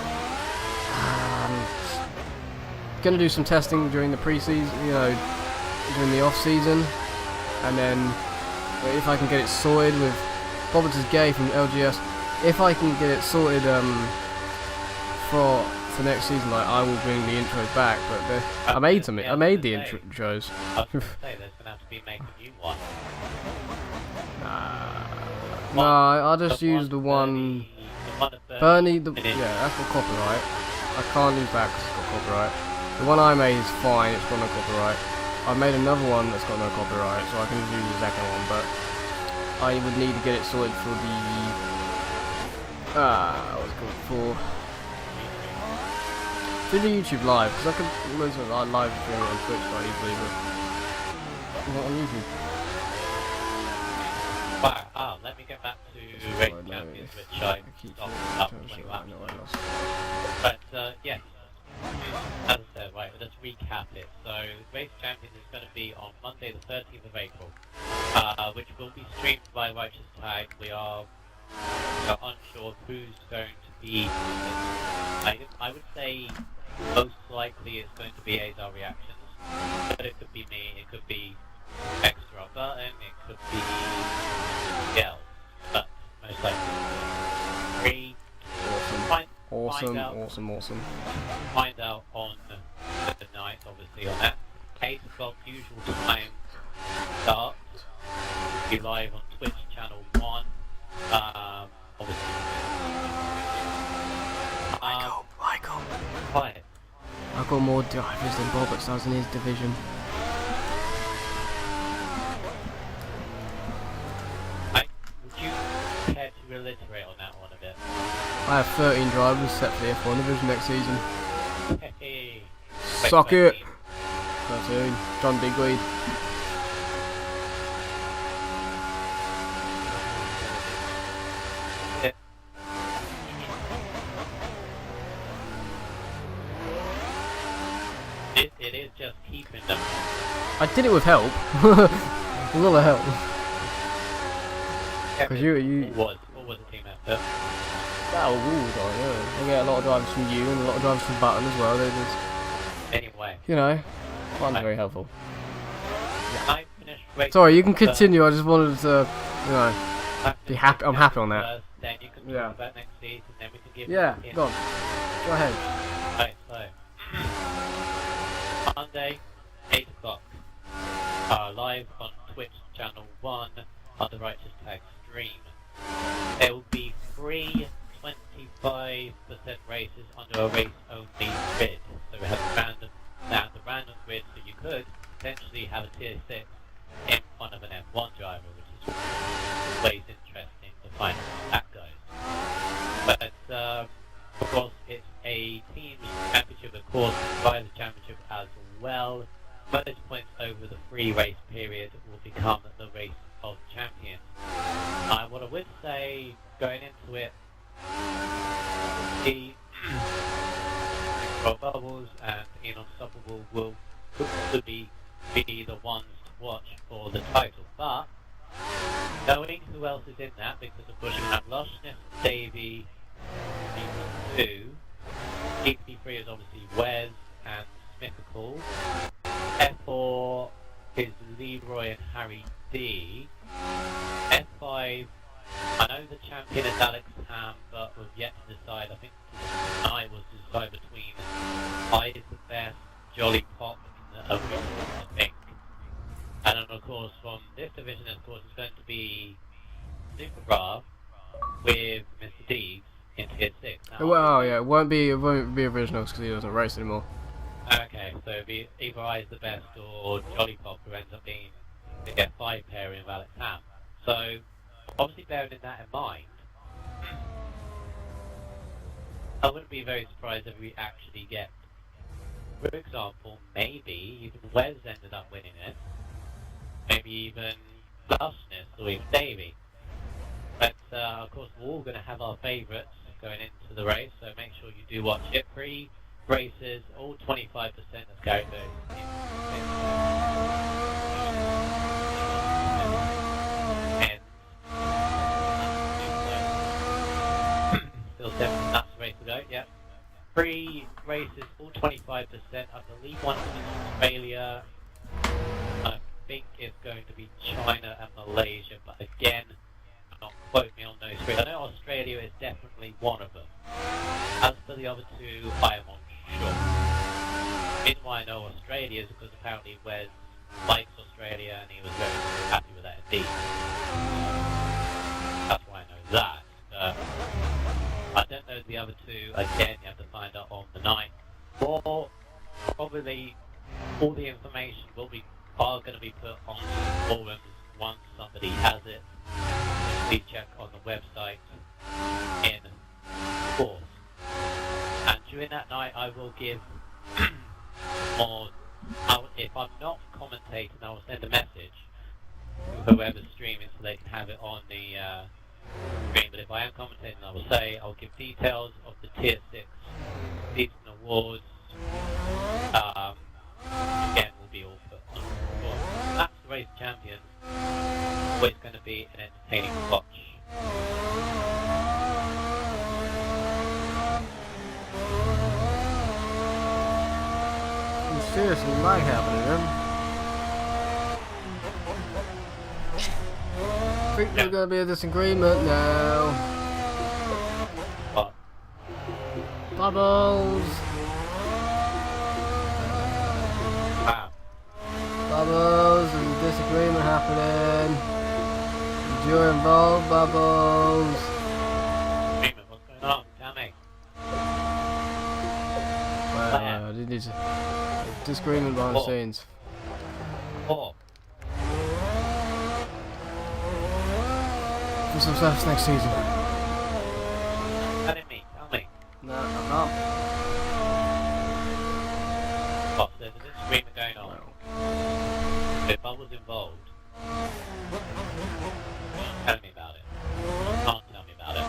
Speaker 2: gonna do some testing during the pre-season, you know, during the off-season, and then if I can get it sorted with Roberts is Gay from LGS, if I can get it sorted for next season, like, I will bring the intros back. But I made the intros.
Speaker 1: I was going to say there's gonna have to be make a new one.
Speaker 2: No, I'll just use the one. Bernie, yeah, that's got copyright. I can't use that because it's got copyright. The one I made is fine, it's got no copyright. I made another one that's got no copyright, so I can just use the second one, but I would need to get it sorted for the what's it called, for the YouTube live, because I could listen to live streaming on Twitch quite easily, but not on YouTube.
Speaker 1: Wow, let me get back to Race Champions, which I stopped up when you asked. But yes, as I said, right, let's recap it. So Race Champions is going to be on Monday the 13th of April, which will be streamed by Righteous Tag. We are unsure who's going to be. I would say most likely it's going to be Azar Reactions, but it could be me, it could be Extra Button, it could be Gel, but most likely three.
Speaker 2: Awesome.
Speaker 1: Find out on the night, obviously, on that 8 o'clock usual time start. Be live on Twitch channel 1. Obviously.
Speaker 2: Michael.
Speaker 1: Quiet.
Speaker 2: I've got more drivers than Roberts does in his division.
Speaker 1: Would you care to reiterate on that one a bit?
Speaker 2: I have 13 drivers set for the F1 division next season.
Speaker 1: Hey.
Speaker 2: Suck it! 13. John Digweed.
Speaker 1: It is just keeping them.
Speaker 2: I did it with help. A lot of help. Because you
Speaker 1: What was the team effort?
Speaker 2: I get a lot of drivers from you and a lot of drivers from Button as well. They're just,
Speaker 1: Anyway.
Speaker 2: you know, one's very helpful.
Speaker 1: I finished race.
Speaker 2: Sorry, you can continue. I just wanted to, you know, be happy. I'm happy on that.
Speaker 1: First, then you can talk about next season, then we can give
Speaker 2: Yeah,
Speaker 1: you
Speaker 2: go on. Go ahead.
Speaker 1: Right, so Monday, 8 o'clock. Live on Twitch channel 1 on the Righteous Tag stream. There will be 3 25% races under a race-only grid. So we have a random grid, so you could potentially have a tier 6 in front of an F1 driver, which is always interesting to find out how that goes. But of course, it's a team's championship, of course, drivers' championship as well. Most points over the free race period will become the race of champions. What I would say going into it, the Bubbles and In Unstoppable will probably be the ones to watch for the title, but knowing who else is in that, because of course you have Lushness, Davey, P2, EP3 is obviously Wes and Smithable, F4 is Leroy and Harry D, F5, I know the champion is Alex Ham, but we've yet to decide. I think tonight was to decide between I is the best, Jolly Pop, and I think. And then of course from this division, of course, it's going to be Super Brav with Mr. Deeds in tier 6. Now,
Speaker 2: Well, yeah, it won't be originals because he doesn't race anymore.
Speaker 1: Okay, so it'll be either I is the best or Jolly Pop, who ends up being the F5 pairing of Alex Ham. So obviously bearing that in mind, I wouldn't be very surprised if we actually get, for example, maybe even Wes ended up winning it, maybe even Lushness or even Davey. But of course we're all going to have our favourites going into the race, so make sure you do watch it. 3 races, all 25% of characters. Still 7 laps of race to go, yep. 3 races, all 25%. I believe one is Australia. I think it's going to be China and Malaysia, but again, not quote me on those 3. I know Australia is definitely one of them. As for the other 2, I am unsure. The reason why I know Australia is because apparently Wes likes Australia and he was very happy with that indeed. That's why I know that. I don't know the other 2. Again, you have to find out on the night. Or probably all the information are going to be put on the forums once somebody has it. Please check on the website in course. And during that night, I will give more. If I'm not commentating, I will send a message to whoever's streaming so they can have it on the screen. But if I am commentating, I will say I'll give details of the Tier 6 season awards. Again, will be all put on the board. That's the race champions. Always going to be an entertaining watch.
Speaker 2: Seriously, lag happening then. I think there's gonna be a disagreement now.
Speaker 1: What?
Speaker 2: Bubbles!
Speaker 1: Wow.
Speaker 2: Bubbles, there's a disagreement happening. You're involved, Bubbles.
Speaker 1: Agreement, what's going on? Tell me.
Speaker 2: Well, I need to... Disagreement behind the scenes.
Speaker 1: Or
Speaker 2: For success next season.
Speaker 1: tell me.
Speaker 2: No, I'm not.
Speaker 1: Oh, there's a disagreement going on. If Bubbles involved, tell me about it. Can't tell me about it.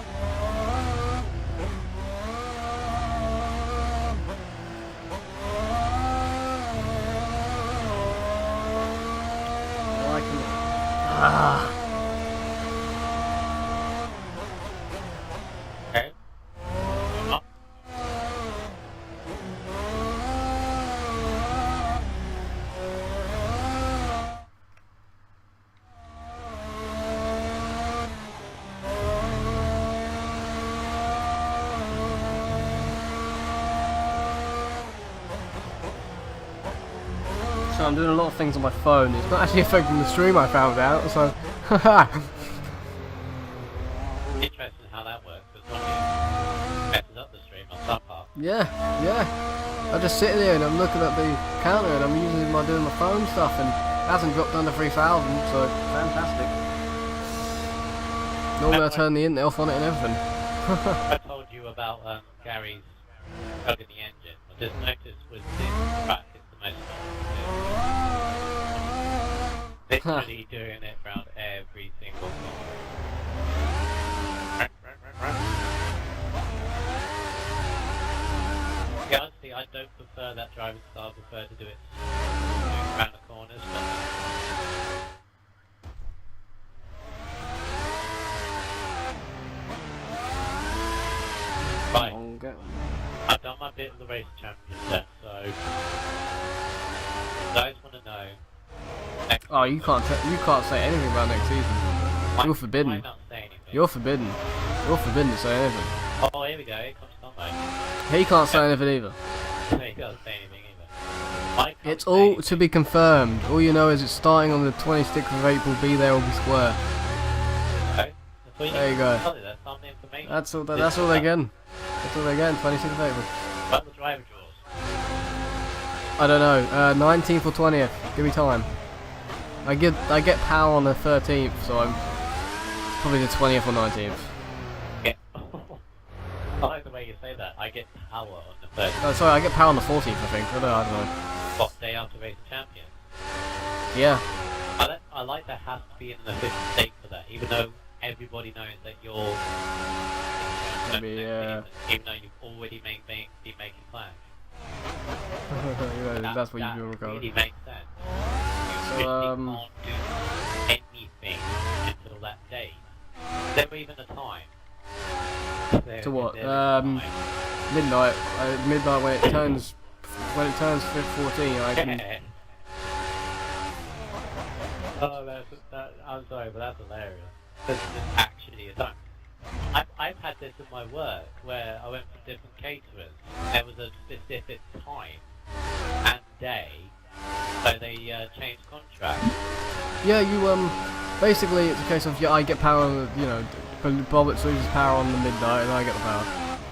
Speaker 1: Okay. Up.
Speaker 2: So I'm doing a lot of things on my phone. It's not actually affecting the stream, I found out, so...
Speaker 1: Interesting how that works, because normally it messes up the stream on some part.
Speaker 2: yeah. I'm just sitting there and I'm looking at the counter and I'm doing my phone stuff and it hasn't dropped under 3,000, so fantastic. Normally I turn the internet off on it and everything.
Speaker 1: I told you about Gary's plug in the engine. I just noticed with this track, it's the most literally doing it around every single corner. Yeah, honestly, I don't prefer that driving style. I prefer to do it around the corners. Right. I've done my bit of the race champion set, so those want to know.
Speaker 2: Oh, you can't say anything about next season. You're forbidden.
Speaker 1: Why not say anything?
Speaker 2: You're forbidden. You're forbidden to say anything.
Speaker 1: Oh, here we go. Here comes Tombo.
Speaker 2: He can't say anything either.
Speaker 1: He doesn't say anything either.
Speaker 2: It's all to be confirmed. All you know is it's starting on the 26th of April. Be there or be square.
Speaker 1: Okay.
Speaker 2: There you go.
Speaker 1: That's some information.
Speaker 2: That's all they're getting. That's all they're getting. 26th of April.
Speaker 1: What the driver draws?
Speaker 2: I don't know. 19th or 20th. Give me time. I get power on the 13th, so I'm probably the 20th or 19th.
Speaker 1: Yeah. I like the way you say that. I get power on the 1st.
Speaker 2: Oh, sorry, I get power on the 14th, I think. I don't know.
Speaker 1: What, day after race of champions?
Speaker 2: Yeah.
Speaker 1: I like there has to be an official date for that, even though everybody knows that you're...
Speaker 2: Maybe, yeah.
Speaker 1: Even though you've already been making plans.
Speaker 2: Yeah, that's what you do,
Speaker 1: That
Speaker 2: Ricardo.
Speaker 1: really makes sense. You
Speaker 2: So,
Speaker 1: really can't do anything until that date. Is there even a time?
Speaker 2: To what? Midnight. Midnight when it turns 14. I can.
Speaker 1: Oh, I'm sorry, but that's hilarious. This is actually a time. I've had this in my work where I went for different caterers. There was a specific time and day, so they changed contracts.
Speaker 2: Yeah, you basically it's a case of I get power. You know, Bobbert loses power on the midnight, and I get the power.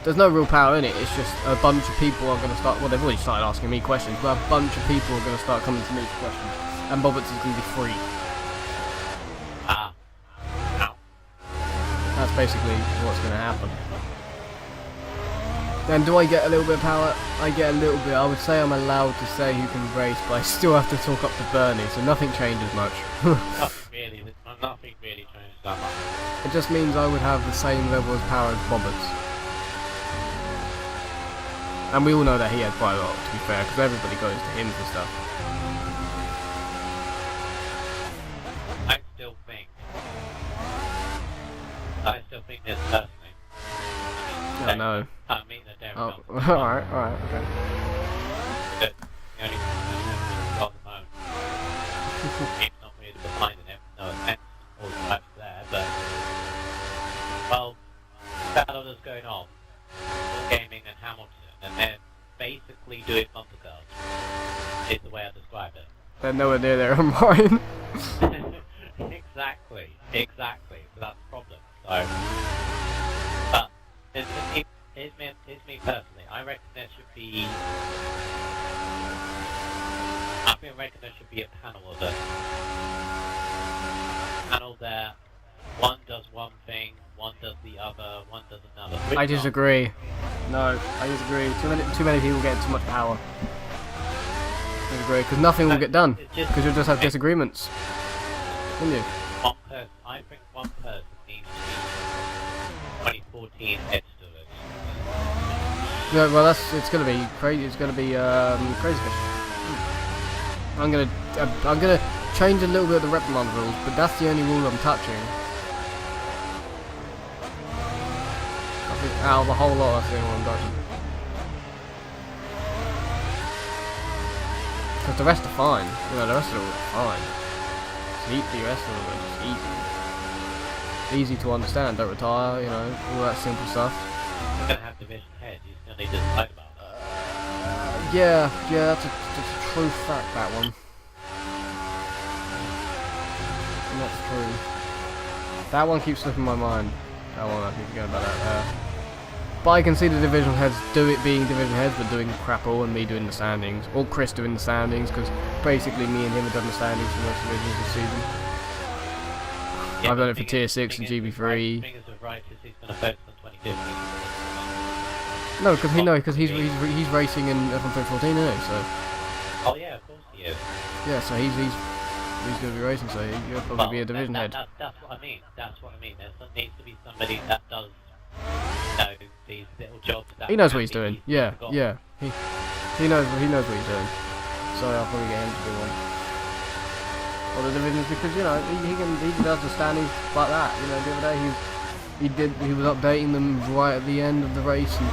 Speaker 2: There's no real power in it. It's just a bunch of people are going to start. Well, they've already started asking me questions, but a bunch of people are going to start coming to me for questions, and Bobbert's is going to be free. That's basically what's going to happen. Then do I get a little bit of power? I get a little bit. I would say I'm allowed to say who can race, but I still have to talk up to Bernie, so nothing changes much.
Speaker 1: Nothing really changes that much.
Speaker 2: It just means I would have the same level of power as Bobbert's. And we all know that he had quite a lot, to be fair, because everybody goes to him for stuff.
Speaker 1: I still think this personally.
Speaker 2: Oh no.
Speaker 1: I mean,
Speaker 2: oh, alright, okay.
Speaker 1: The only person on the phone. It's not really behind him, no offense, all the types there, but well, battle that's going on, Gaming and Hamilton, and they're basically doing bumper cars. Is the way I describe it.
Speaker 2: They're nowhere near there on mine.
Speaker 1: Exactly. So that's the problem. So, but it's me personally. I reckon there should be. I reckon there should be a panel of it. Panel there. One does one thing, one does the other, one does another.
Speaker 2: I disagree. No, I disagree. Too many people get too much power. I disagree, because nothing will get done. Because you'll just have disagreements. Wouldn't you?
Speaker 1: I think one person needs to be 2014 heads to it.
Speaker 2: Yeah, well, it's gonna be crazy. It's gonna be crazy fish. I'm gonna change a little bit of the reprimand rules, but that's the only rule I'm touching. I think out of the whole lot, that's the only one I'm touching. Because the rest are fine. You know, the rest of them are fine. The rest of them are just easy to understand. Don't retire, you know, all that simple stuff.
Speaker 1: You're gonna have division heads. You still need to decide about that.
Speaker 2: Yeah, that's a true fact. That one. That's true. That one keeps slipping my mind. That one I keep forgetting about that. But I can see the division heads being division heads, but doing crap all, and me doing the standings, or Chris doing the standings, because basically me and him have done the standings for most divisions this season.
Speaker 1: Yeah,
Speaker 2: I've done it for Tier 6 and GB3. No, because he's racing in F1 2014, isn't he? So.
Speaker 1: Oh yeah, of course he is.
Speaker 2: Yeah, so he's going to be racing, so he'll probably be a division head.
Speaker 1: That's what I mean. There needs to be somebody that does, these little jobs.
Speaker 2: He knows what he's doing. Yeah. He knows what he's doing. So I'll probably get him to do one. Or the divisions, because he does the standings like that. You know, the other day he was updating them right at the end of the race and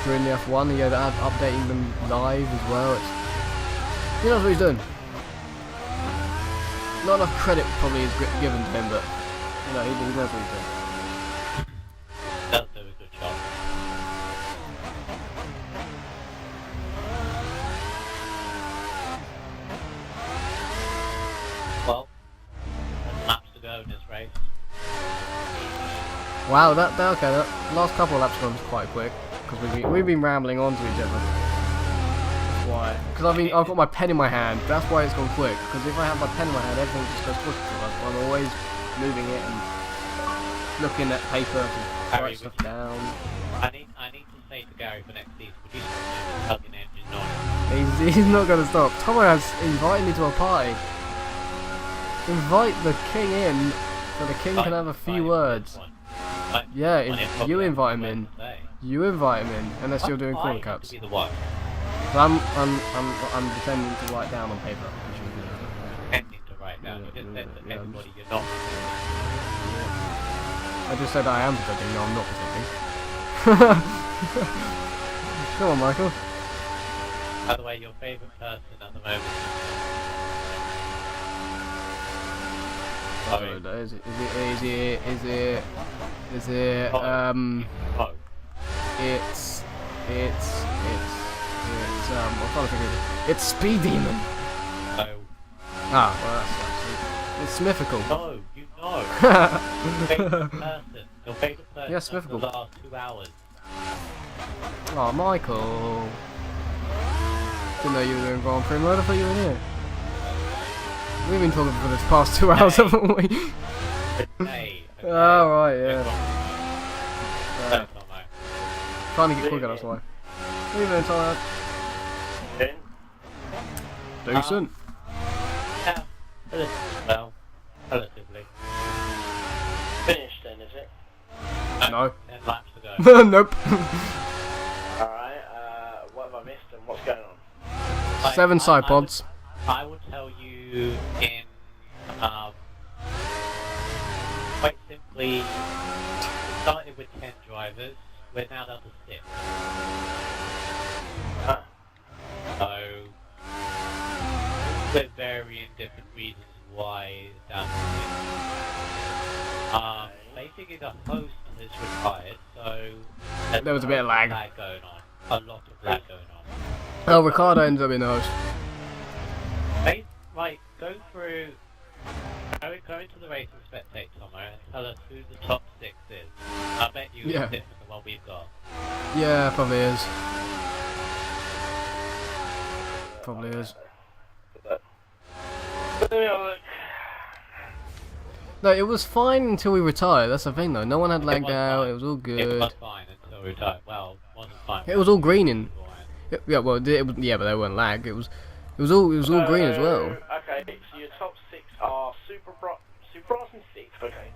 Speaker 2: during the F1. He had updating them live as well. He knows what he's doing. Not enough credit probably is given to him, but he knows what he's doing.
Speaker 1: Does do a good job. Well, there's laps to go in this race.
Speaker 2: Wow, that last couple of laps gone quite quick because we've been rambling on to each other. Why? Because I've got my pen in my hand. That's why it's gone quick. Because if I have my pen in my hand, everything just goes quick. I'm always moving it and looking at paper to write stuff down.
Speaker 1: I need to say to Gary for next season, would you stop tugging engine noise?
Speaker 2: He's not going to stop. Tomo has invited me to a party. Invite the king in so the king can have a few words. Yeah, you invite him in. You invite him in, unless you're doing corner cups. So I'm pretending to write down on paper.
Speaker 1: Pretending to write down. You just said to everybody you're not.
Speaker 2: I just said I am presenting. No, I'm not presenting. Come on, Michael.
Speaker 1: By the way, your favourite person at the moment.
Speaker 2: Oh, is it?
Speaker 1: Oh.
Speaker 2: It's I'm trying to think of it. It's Speed Demon.
Speaker 1: No.
Speaker 2: Ah, well that's mythical.
Speaker 1: No, you know. Your favourite person
Speaker 2: Yes,
Speaker 1: for
Speaker 2: mythical.
Speaker 1: the last 2 hours.
Speaker 2: Oh, Michael. Didn't know you were doing Grand Prix mode. I thought you were here. We've been talking for the past 2 hours, haven't we?
Speaker 1: Hey.
Speaker 2: Oh, right, yeah.
Speaker 1: Don't know.
Speaker 2: Trying to get quicker, that's why. What are you doing, Tyler? Decent.
Speaker 1: Yeah. Well, relatively.
Speaker 7: Finished then, is it?
Speaker 2: No.
Speaker 1: 10 laps to go.
Speaker 2: Nope.
Speaker 7: Alright, what have I missed and what's going on?
Speaker 1: Like,
Speaker 2: 7 side pods.
Speaker 1: I would tell you in, quite simply, we started with 10 drivers, we're now down to 6. So, there's varying different reasons why it's down to 6. Basically the host has retired, so
Speaker 2: There was a bit of lag.
Speaker 1: going on. A lot of lag going on.
Speaker 2: Oh, Ricardo ends up being the host.
Speaker 1: Right, go into the racing spectate somewhere and tell us who the top 6 is. I bet you
Speaker 2: Yeah.
Speaker 1: it's different than what we've got.
Speaker 2: Yeah, probably is. Probably is. No, it was fine until we retired. That's the thing, though. No one had lagged out.
Speaker 1: fine.
Speaker 2: It was all
Speaker 1: It
Speaker 2: good.
Speaker 1: was fine until we retired. Well, it wasn't fine.
Speaker 2: It was all greening. Yeah, well, yeah, but they weren't lag. It was all green as well.
Speaker 7: Okay, so your top 6 are Super Bros in 6th, okay.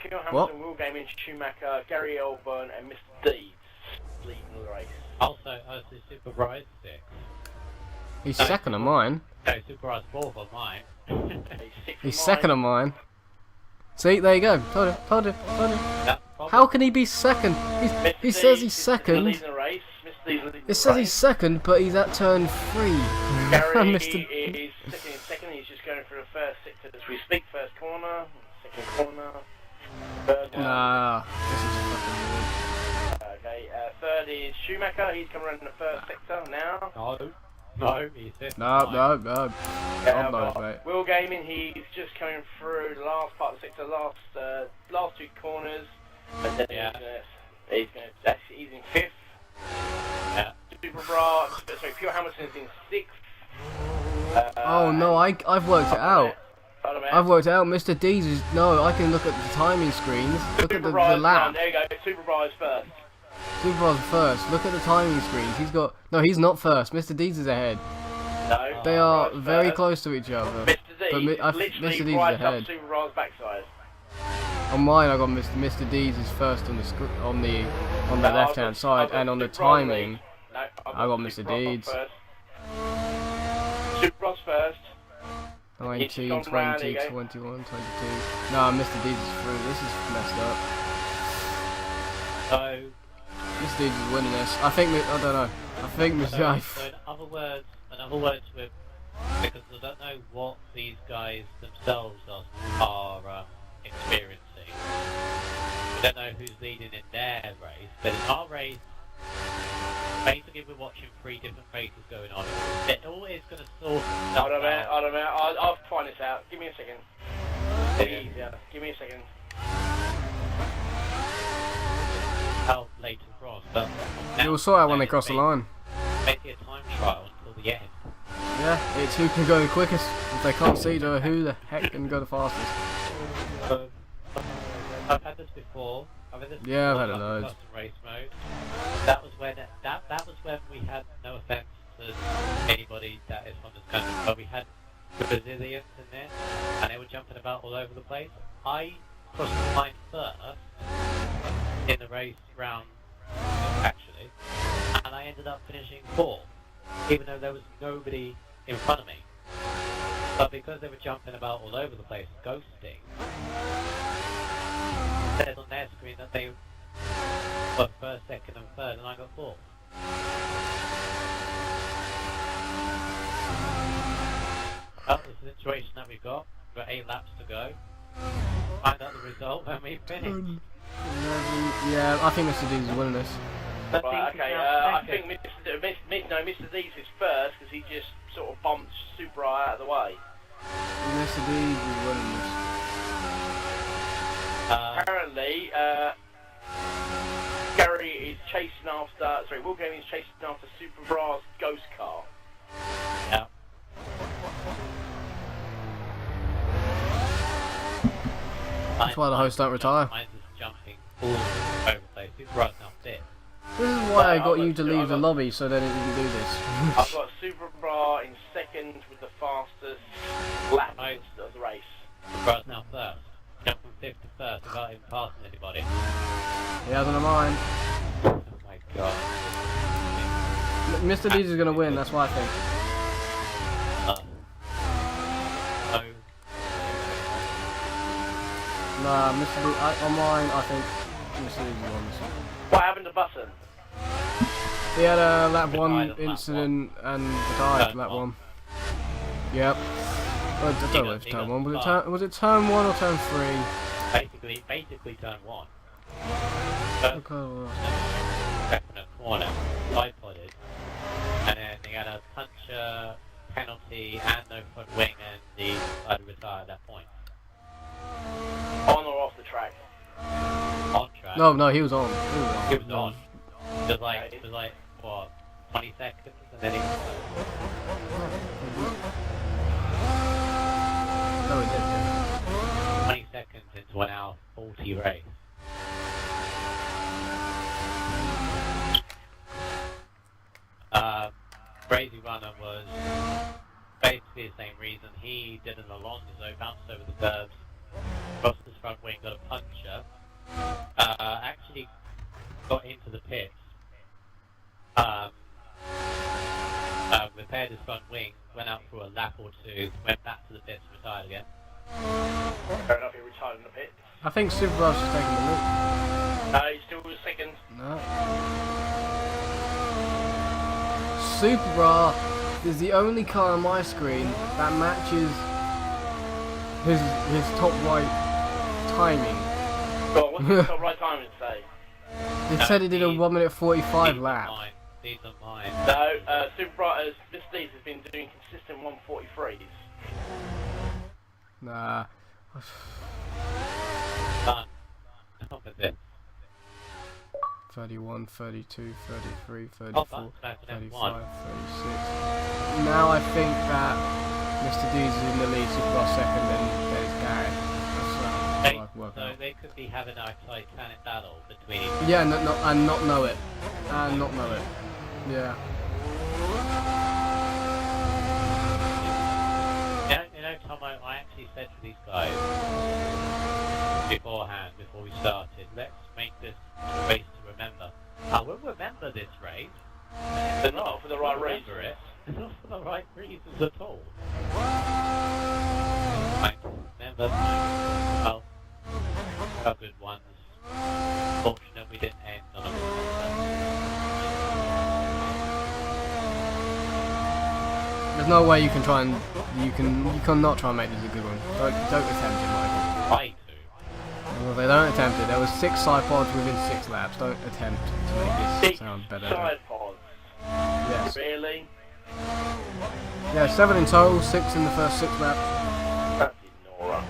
Speaker 7: Kieran
Speaker 2: What?
Speaker 7: Hamilton, Will Gaming, Schumacher, Gary Elburn, and Mr. Deeds leading the race.
Speaker 1: Also, Super Rise 6.
Speaker 2: He's second on mine.
Speaker 1: No, Super Rise 4th on mine.
Speaker 2: He's second on mine. See, there you go. Told you.
Speaker 1: That's the problem.
Speaker 2: How can he be second? He says he's second.
Speaker 7: Leading the race. Mr. Deeds leading
Speaker 2: It
Speaker 7: the
Speaker 2: says
Speaker 7: race.
Speaker 2: he's second, but he's at turn 3.
Speaker 7: Gary
Speaker 2: Mr.
Speaker 7: is sitting in second. He's just going for the first sector as we speak. First corner, second corner, third one.
Speaker 2: Nah, this is fucking weird.
Speaker 7: Okay, third is Schumacher. He's coming around in the first sector now.
Speaker 1: No, he's 5th.
Speaker 2: No. God
Speaker 7: I've
Speaker 2: knows,
Speaker 7: got
Speaker 2: mate.
Speaker 7: Will Gaming. He's just coming through the last part of the sector, last 2 corners, and then
Speaker 1: Yeah.
Speaker 7: he's in 5th.
Speaker 1: Yeah.
Speaker 7: Super Bra, sorry, Pure Hamilton's in 6th.
Speaker 2: Oh no, I've worked it out. I've worked it out. Mr. Deeds is no. I can look at the timing screens. Look at the lap.
Speaker 7: There you go. Super Bra is first.
Speaker 2: Superbow's first. Look at the timing screens. He's got no. He's not first. Mr. Deeds is ahead.
Speaker 7: No.
Speaker 2: They are
Speaker 7: Superbra's
Speaker 2: very
Speaker 7: first.
Speaker 2: close to each other.
Speaker 7: Mr.
Speaker 2: But
Speaker 7: D,
Speaker 2: Mr.
Speaker 7: literally
Speaker 2: Deeds is
Speaker 7: right up
Speaker 2: ahead.
Speaker 7: Super Bra's backside.
Speaker 2: On mine, I got Mr. Deeds is first on the on the
Speaker 7: No,
Speaker 2: left hand side, and on the
Speaker 7: Super Bra's
Speaker 2: timing,
Speaker 7: lead. No,
Speaker 2: I got Mr.
Speaker 7: Super Bra's
Speaker 2: Deeds.
Speaker 7: first. Super Bra's first.
Speaker 2: 19,
Speaker 7: gone round,
Speaker 2: 20,
Speaker 7: there you go.
Speaker 2: 21, 22. No, Mr. Deeds is through. This is messed up.
Speaker 1: So,
Speaker 2: Mr. Deeds is winning this. I think. I don't know. I think Mr.
Speaker 1: so in other words, with because I don't know what these guys themselves are experiencing. We don't know who's leading in their race, but in our race, basically we're watching 3 different races going on. It all is going to sort itself
Speaker 7: Hold on a minute,
Speaker 1: out.
Speaker 7: hold on a minute. I'll find this out. Give me a second. It'll be easier. Give me a second.
Speaker 1: Out later on, but
Speaker 2: You'll sort out when they cross the line.
Speaker 1: Basically a time trial until the end.
Speaker 2: Yeah, it's who can go the quickest. If they can't see each other, who the heck can go the fastest?
Speaker 1: I've had this before.
Speaker 2: Yeah, I've had it
Speaker 1: in
Speaker 2: loads.
Speaker 1: custom race mode. That was when that was when we had, no offense to anybody that is from this country, but we had Brazilians in there, and they were jumping about all over the place. I crossed the line first in the race round, actually, and I ended up finishing 4th, even though there was nobody in front of me. But because they were jumping about all over the place, ghosting, there's on their screen that they were first, second, and third, and I got fourth. Well, this is the situation that we've got. We've got 8 laps to go. Find out the result when we finish.
Speaker 2: Yeah, I think Mr. D's is winning this.
Speaker 7: Right, okay, I think Mr. D's is first because he just sort of bumped Super out of the way.
Speaker 2: Mr. D's is winning this.
Speaker 7: Apparently, Gary is chasing after, Will Gaming is chasing after Super Bra's ghost car.
Speaker 1: Yeah.
Speaker 2: That's why the hosts don't retire.
Speaker 1: Mine's just jumping all over the place. Super right now fit.
Speaker 2: This is why I got you to leave the lobby so that you can do this.
Speaker 7: I've got Super Bra in second with the fastest lap of the race.
Speaker 1: Super right now first. Jump from 5th to 1st without even passing anybody.
Speaker 2: He hasn't a mind.
Speaker 1: Oh my god.
Speaker 2: Mr. D's is going to win, that's what I think.
Speaker 1: No.
Speaker 2: Nah, Mr. D, on mine, I think Mr. D's won this one.
Speaker 7: What happened to Button?
Speaker 2: He had a lap
Speaker 1: Retired
Speaker 2: 1
Speaker 1: on lap
Speaker 2: incident and retired
Speaker 1: Turn
Speaker 2: lap
Speaker 1: one.
Speaker 2: 1. Yep. Well, I don't know if turn 1. Was it turn 1 or turn 3?
Speaker 1: Basically turn 1.
Speaker 2: Okay, well.
Speaker 1: Definite corner, side-podded, and then they had a puncher, penalty, and no front wing, and he decided to retire at that point.
Speaker 7: On or off the track?
Speaker 1: On track.
Speaker 2: No, he was on.
Speaker 1: He was on. It was like, what, 20 seconds, and then he was
Speaker 2: No, he didn't.
Speaker 1: 20 seconds into an hour 40 race. Crazy Runner was basically the same reason. He did an Alonso, bounced over the curves, crossed his front wing, got a puncher, actually got into the pits, repaired his front wing, went out for a lap or two, went back to the pits, retired again.
Speaker 7: Fair enough, he retired in the pit.
Speaker 2: I think Superbras is taking the lead.
Speaker 7: He still was second.
Speaker 2: No. Superbra is the only car on my screen that matches his top right timing.
Speaker 7: Well, what's the top right timing say?
Speaker 2: It said he did a 1 minute 45 lap.
Speaker 1: These are mine.
Speaker 7: No, Super Bright, Mr. D's has been doing consistent 143s.
Speaker 2: Nah.
Speaker 1: Done. Opposite.
Speaker 2: 31, 32, 33,
Speaker 1: Oh,
Speaker 2: 34,
Speaker 1: that's
Speaker 2: 35, 36.
Speaker 1: 1.
Speaker 2: Now I think that Mr. D's is in the lead, Superbra second, then it's Gary. That's how I work
Speaker 1: So
Speaker 2: out.
Speaker 1: they could be having a titanic battle between each
Speaker 2: Yeah, and not know it. And not know it. Yeah.
Speaker 1: You know, Tom, I actually said to these guys beforehand, before we started, let's make this a race to remember. I will remember this race.
Speaker 7: They're not for the right reason.
Speaker 1: It. It's not for the right reasons at all. I remember, well, a good ones. Fortunate we didn't end on a good one.
Speaker 2: There's no way you can try and you cannot try and make this a good one. Don't attempt it, Michael.
Speaker 1: Try to.
Speaker 2: Well, they don't attempt it. There was 6 side pods within 6 laps. Don't attempt to make this sound better.
Speaker 7: Side pods.
Speaker 2: Yes.
Speaker 7: Really?
Speaker 2: Yeah, 7 in total, 6 in the first 6 laps.
Speaker 7: That's Nora.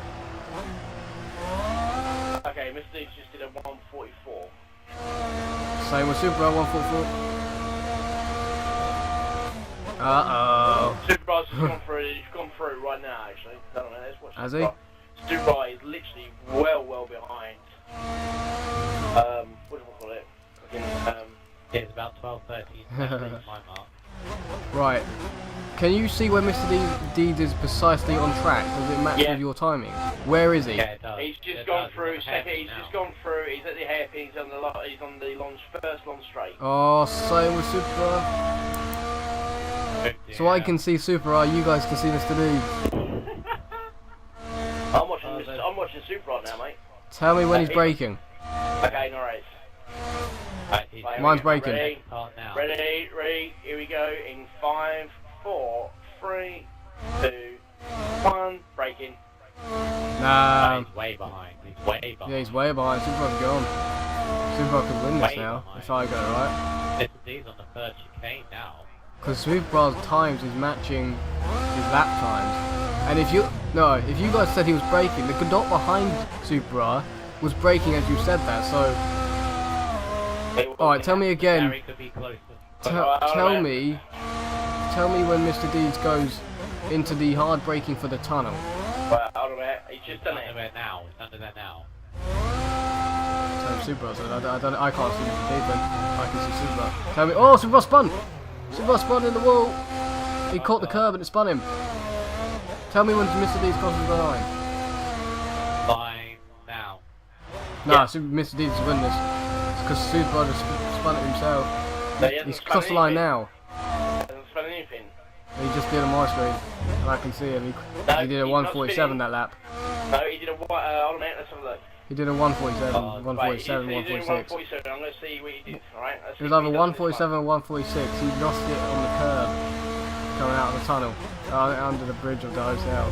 Speaker 7: Okay, Mr. D's just did a 144.
Speaker 2: Same with Super Bowl 144. Uh-oh.
Speaker 7: Superbras has gone through. He's gone through right now. Actually, I don't know. Let's watch.
Speaker 2: Has he?
Speaker 7: Superbras is literally well behind. What do we call it?
Speaker 1: Yeah, it's about 12, 13 seconds my mark.
Speaker 2: Right. Can you see where Mr. Deeds is precisely on track? Does it match with your timing? Where is he?
Speaker 1: Yeah, it does.
Speaker 7: He's just
Speaker 1: It
Speaker 7: gone
Speaker 1: does.
Speaker 7: through
Speaker 1: It's
Speaker 7: second.
Speaker 1: happy
Speaker 7: He's
Speaker 1: now.
Speaker 7: just gone through. He's at the hairpin. He's on the first long straight.
Speaker 2: Oh, same with Super. So I can see Super, you guys can see Mr. D.
Speaker 7: I'm watching Super right now, mate.
Speaker 2: Tell me when he's braking.
Speaker 7: Okay, no worries.
Speaker 1: Right, he's
Speaker 7: Right,
Speaker 2: Mine's
Speaker 7: ready,
Speaker 2: breaking.
Speaker 1: Part now.
Speaker 7: Ready, here we go in 5, 4, 3, 2, 1, breaking.
Speaker 2: Nah.
Speaker 1: He's way behind. He's way behind.
Speaker 2: Yeah, he's way behind. Superbro's gone. Superbro could win this
Speaker 1: Way
Speaker 2: now,
Speaker 1: behind.
Speaker 2: if I go right.
Speaker 1: Mr. D's on the third chicane now.
Speaker 2: Because Superbro's times is matching his lap times. And if you guys said he was braking, the dot behind Superbro was braking as you said that, so... Alright, tell me again.
Speaker 1: Gary could be closer.
Speaker 2: Tell me when Mr. Deeds goes into the hard braking for the tunnel.
Speaker 7: Well, hold on a minute, he's just done
Speaker 1: Under
Speaker 7: it.
Speaker 1: there now. It's under there now.
Speaker 2: Tell me Superbro, so I can't see Mr. Deeds then. I can see Superbro. Tell me, oh, Superbro spun! Superbro spun in the wall! He caught the curb and it spun him. Tell me when Mr. Deeds crosses the line.
Speaker 1: Line now.
Speaker 2: Nah, Mr. Deeds is winning this. It's because Superbro just spun it himself.
Speaker 7: No, he hasn't
Speaker 2: He's
Speaker 7: spun
Speaker 2: crossed the line
Speaker 7: anything.
Speaker 2: now.
Speaker 7: He hasn't spun anything.
Speaker 2: He just did on my screen, and I can see him. He did a
Speaker 7: he's not
Speaker 2: 147
Speaker 7: spinning.
Speaker 2: that lap.
Speaker 7: No, he did a hold on a minute, let's have a look.
Speaker 2: He did a 147,
Speaker 1: Oh,
Speaker 2: 147,
Speaker 7: Right, he's doing
Speaker 2: 146.
Speaker 7: 147, I'm going to see what he did, alright?
Speaker 2: It was either 147 or 146. He lost it on the curb coming out of the tunnel, under the bridge of the hotel.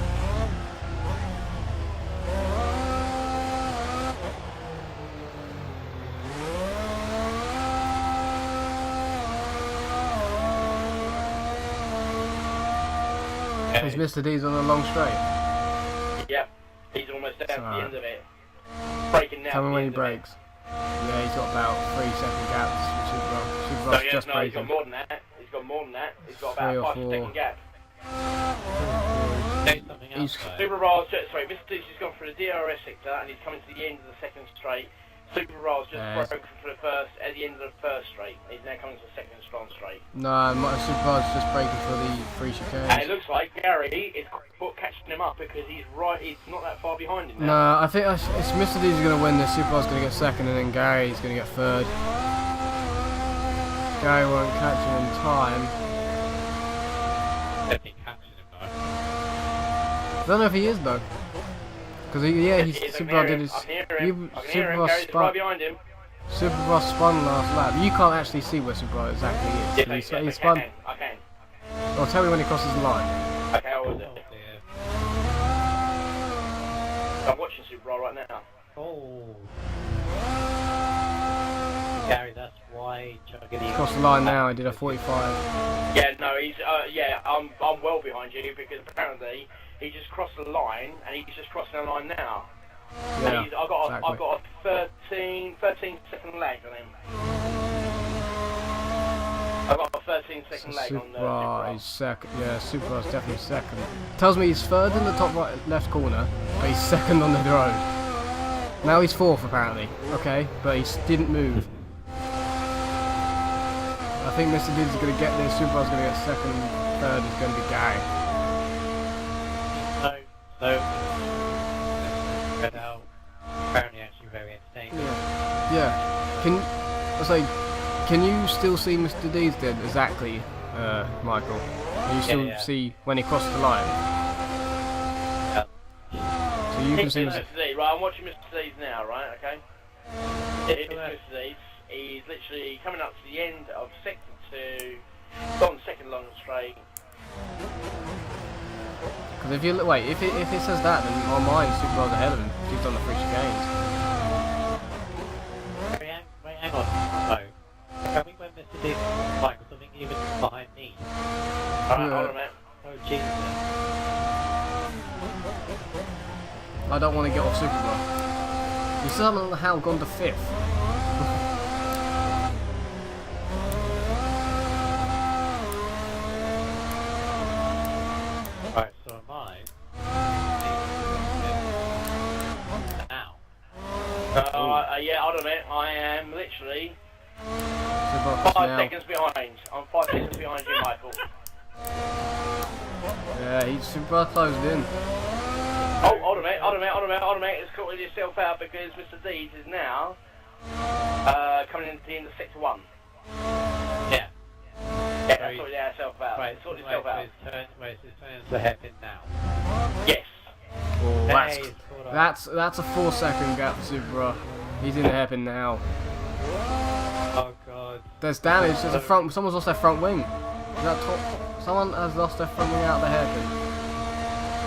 Speaker 2: Is Mr. D's on a long straight?
Speaker 7: Yep, he's almost down to the
Speaker 2: Alright.
Speaker 7: end of it. Breaking now.
Speaker 2: Tell me
Speaker 7: to the
Speaker 2: when he
Speaker 7: end of it.
Speaker 2: brakes. Yeah, he's got about 3-second gaps. Superbro.
Speaker 7: No,
Speaker 2: Superbro's
Speaker 7: he
Speaker 2: just
Speaker 7: has, no, he's got
Speaker 2: braking.
Speaker 7: more than that. He's got more than that. He's got
Speaker 2: 3 or
Speaker 7: about a
Speaker 2: 4.
Speaker 7: 5-second gap.
Speaker 1: Say something else.
Speaker 2: He's-
Speaker 1: though.
Speaker 7: Super Ra's just, sorry, Mr. D's just gone through the DRS sector and he's coming to the end of the second straight. Super Ra's just
Speaker 2: Yes.
Speaker 7: broken for the first, at the end of the first straight. He's now coming to the second strong straight.
Speaker 2: No, Superbro's just braking for the free chicane.
Speaker 7: And it looks like Gary is catching him up because he's not that far behind him now.
Speaker 2: No, I think it's Mr. D's going to win this. Superbro's going to get second, and then Gary's going to get third. Gary won't catch him in time.
Speaker 1: Definitely catching him though.
Speaker 2: I don't know if he is though, because Superbro did his.
Speaker 7: I can hear him.
Speaker 2: Superbro
Speaker 7: Gary's right
Speaker 2: spun.
Speaker 7: behind him.
Speaker 2: Superbro spun last lap. You can't actually see where Superbro exactly is.
Speaker 7: Yes,
Speaker 2: He
Speaker 7: I
Speaker 2: spun.
Speaker 7: can. I can.
Speaker 2: Oh, tell me when he crosses the line.
Speaker 7: Okay, how was
Speaker 1: Oh
Speaker 7: it?
Speaker 1: dear.
Speaker 7: I'm watching Super Raw right now.
Speaker 1: Oh. Gary, that's why Chuggity.
Speaker 2: Crossed the line now. He did a 45.
Speaker 7: Yeah, no, he's I'm well behind you because apparently he just crossed the line and he's just crossing the line now.
Speaker 2: Yeah,
Speaker 7: And I've got
Speaker 2: exactly.
Speaker 7: a 13 second lag on him. I've got a 13-second lag on the
Speaker 2: Superbro is second. Yeah, Superbro's definitely second. Tells me he's third in the top right left corner, but he's second on the road. Now he's fourth apparently. Okay, but he didn't move. I think Mr. Did's going to get this. Superbro's going to get second. Third is going to be Gary.
Speaker 1: So out. Apparently, actually very entertaining.
Speaker 2: Yeah. Can you still see Mr. D's did exactly, Michael? Can you still
Speaker 1: Yeah.
Speaker 2: see when he crossed the line?
Speaker 1: Yeah.
Speaker 2: So you can see.
Speaker 7: Mr. Z, right, I'm watching Mr. Z's now, right, okay? It's Mr. Z's. He's literally coming up to the end of sector 2, gone second long straight.
Speaker 2: Because if you wait, if it says that, then on mine, Superbro's ahead of him. He's done the free chicanes.
Speaker 1: Wait, hang on. No. Can we when Mr. D's like something even behind me?
Speaker 7: Alright, hold on a minute.
Speaker 1: Oh Jesus.
Speaker 2: I don't want to get off Superbro. He's somehow gone to 5th.
Speaker 1: Right, so am I. Now.
Speaker 7: Yeah, hold on a minute. I am literally
Speaker 2: Superbro
Speaker 7: 5
Speaker 2: now.
Speaker 7: seconds behind. I'm 5 seconds behind you, Michael.
Speaker 2: Yeah, Superbro closed in.
Speaker 7: Oh, hold on a minute. It's sorted yourself out because Mr. Deeds is now coming into the end of sector 1.
Speaker 1: Yeah.
Speaker 7: Yeah, that's sorted itself out.
Speaker 1: Right,
Speaker 7: Sorted
Speaker 1: so
Speaker 7: itself out.
Speaker 1: his turn to happen now.
Speaker 7: Yes.
Speaker 2: Oh,
Speaker 1: Hey, it's caught up.
Speaker 2: that's a 4-second gap for Superbro. He's in the hairpin now.
Speaker 1: Oh god.
Speaker 2: There's damage. There's a front. Someone's lost their front wing. Is that top? Someone has lost their front wing out of the hairpin.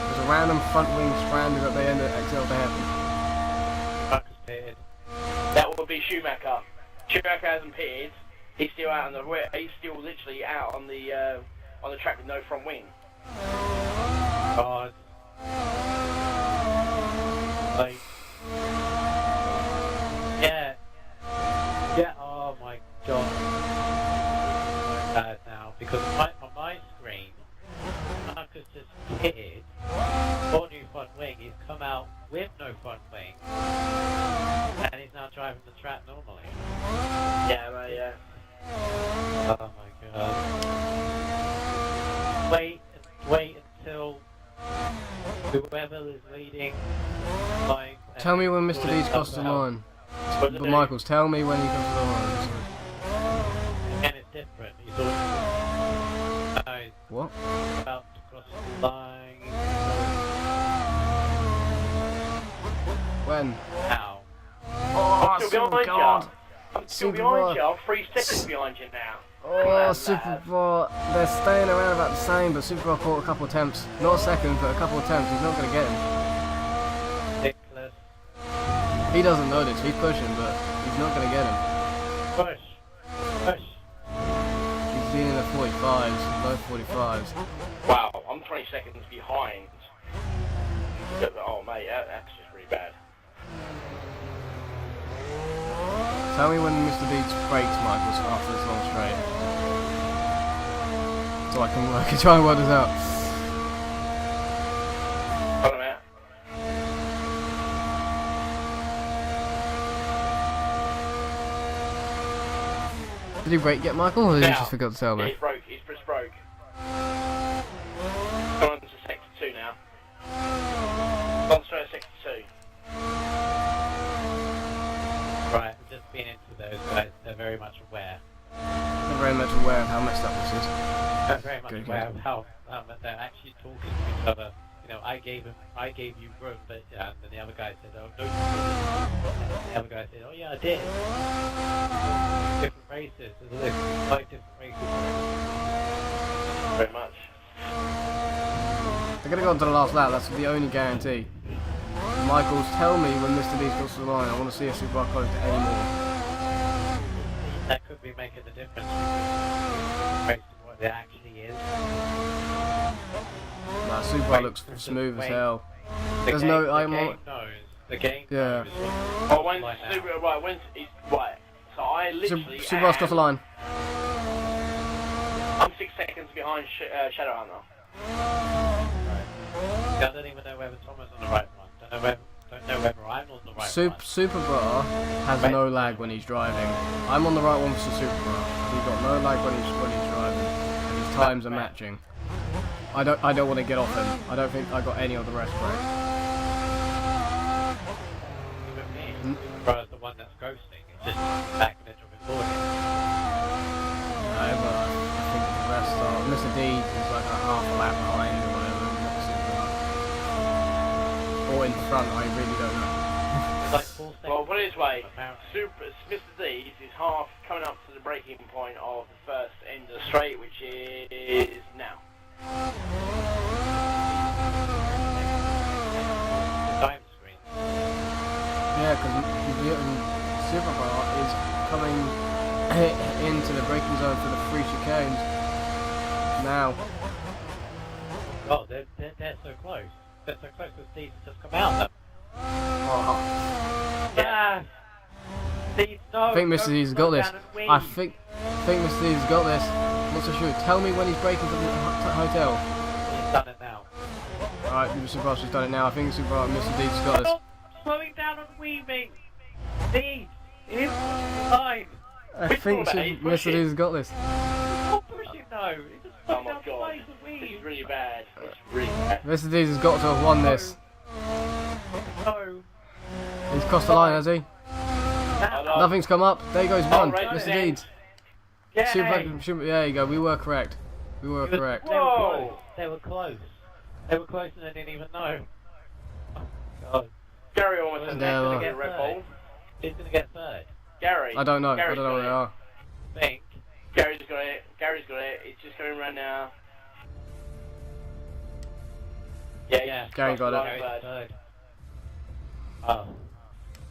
Speaker 2: There's a random front wing stranded at the end of XL of the hairpin.
Speaker 1: Fuck's pitted.
Speaker 7: That would be Schumacher. Schumacher hasn't pitted. He's still out on the. He's still literally out on the track with no front wing.
Speaker 1: God. Like. Yeah. Yeah. Oh my god. So bad now because on my screen, Marcus just pitted for new front wing. He's come out with no front wing, and he's now driving the track normally.
Speaker 7: Yeah, mate, yeah.
Speaker 1: Oh my god. Wait until whoever is leading. Like,
Speaker 2: Tell me when Mr. D's crossed the line. But Michaels, tell me when he comes to the line.
Speaker 1: and it's different. He's always
Speaker 2: What?
Speaker 1: about to cross the line.
Speaker 2: When?
Speaker 1: Now.
Speaker 2: Oh,
Speaker 7: I'm still behind
Speaker 2: God.
Speaker 7: you. I'm still
Speaker 2: Super
Speaker 7: behind
Speaker 2: Bowl.
Speaker 7: you. I'm 3 seconds behind you now.
Speaker 2: Oh, Superbot. They're staying around about the same, but Superbot caught a couple attempts. Not a second, but a couple attempts. He's not going to get him.
Speaker 1: Ridiculous.
Speaker 2: He doesn't know this. He's pushing, but he's not going to get him.
Speaker 1: Push. Push.
Speaker 2: He's in the 45s, low 45s.
Speaker 7: Wow, I'm 20 seconds behind. Oh, mate, that's just really bad.
Speaker 2: Tell me when Mr. Deeds brakes, Michaels, after this long straight. So I can try and work this out.
Speaker 7: Hold on a minute.
Speaker 2: Did he brake yet, Michael, or did he just forgot to tell me?
Speaker 7: He's broke. He's just broke. Gone on to sector 2 now. Gone straight to sector 2.
Speaker 1: Right, I'm just being into those guys. They're very much aware.
Speaker 2: Not very much aware of how messed up this is.
Speaker 1: They're very much
Speaker 2: Good,
Speaker 1: aware
Speaker 2: good.
Speaker 1: of how they're actually talking to each other. You know, I gave you room, but and the other guy said, oh no, you didn't. The other guy said, oh yeah, I did. Different races. There's 5 different races.
Speaker 7: Very much.
Speaker 2: They're going to go on to the last lap. That's the only guarantee. Michaels, tell me when Mr. Deeds goes to the line. I want to see a Super close to any more.
Speaker 1: That could be making the difference based on what it actually is.
Speaker 2: Nah, Super looks smooth as hell. There's
Speaker 1: The
Speaker 2: no.
Speaker 1: game knows. The game
Speaker 2: Yeah.
Speaker 1: knows.
Speaker 7: Oh, when's
Speaker 1: Right now.
Speaker 7: Super, right, when's, he's, right, so I literally
Speaker 2: Super's got the line.
Speaker 7: I'm 6 seconds behind Shadowhunter.
Speaker 1: I don't even know whether Thomas on the right one. Don't know whether I'm on the right one.
Speaker 2: Super Bra has no lag when he's driving. I'm on the right one for Super Bra. He's got no lag when he's driving. And his times are matching. I don't want to get off him. I don't think I got any of the rest break.
Speaker 1: Super's the one that's ghosting. It's just back in the recording.
Speaker 2: No, but I think the rest are. Mr. Deeds is like a half a lap behind or whatever. Not Super Bra. Or in front, I really don't know.
Speaker 1: It's like 4 seconds.
Speaker 7: Well, put it this way,
Speaker 1: apparently.
Speaker 7: Mr. D's is half coming up to the breaking point of the first end of the straight, which is now.
Speaker 1: The time screen.
Speaker 2: Yeah, because Super Bra is coming into the braking zone for the free chicanes now.
Speaker 1: Oh, they're so close. They're so close because Steve's just come out of them. Yeah. Steve, no,
Speaker 2: I think Mr. D's got this.
Speaker 1: down and wing.
Speaker 2: I think Mr. D's got this. I'm not so sure. Tell me when he's braking for the hotel.
Speaker 1: He's done it now.
Speaker 2: Alright, Mr. Bra has done it now. I think Mr. D's got this.
Speaker 1: Stop slowing down and weaving. Steve, it's fine.
Speaker 2: I think Mr. D's got this.
Speaker 1: Stop pushing though. It's just
Speaker 7: Oh
Speaker 1: slowing
Speaker 7: my
Speaker 1: down
Speaker 7: god,
Speaker 1: twice and
Speaker 7: this
Speaker 1: weave.
Speaker 7: is really bad. It's really bad.
Speaker 2: Mr. D's has got to have won this.
Speaker 1: No.
Speaker 2: He's crossed the line, has he?
Speaker 1: Now.
Speaker 2: Nothing's come up. There goes one.
Speaker 7: right,
Speaker 2: Mr.
Speaker 7: then.
Speaker 2: Deeds.
Speaker 1: Yay.
Speaker 2: There you go. We were correct. We were correct.
Speaker 1: They were
Speaker 7: Whoa.
Speaker 1: close. They were close. They were close and they didn't even know. Oh, God.
Speaker 7: Gary almost said
Speaker 2: Yeah,
Speaker 7: next to
Speaker 2: well.
Speaker 7: get Red Bull.
Speaker 1: Who's gonna get third?
Speaker 7: Gary.
Speaker 2: I don't know. I
Speaker 7: Gary's
Speaker 2: don't know where they are.
Speaker 1: I think.
Speaker 7: Gary's got it. Gary's got it. It's just going around now. Yeah,
Speaker 1: Yeah.
Speaker 2: Gary got it.
Speaker 1: Gary's third. Oh.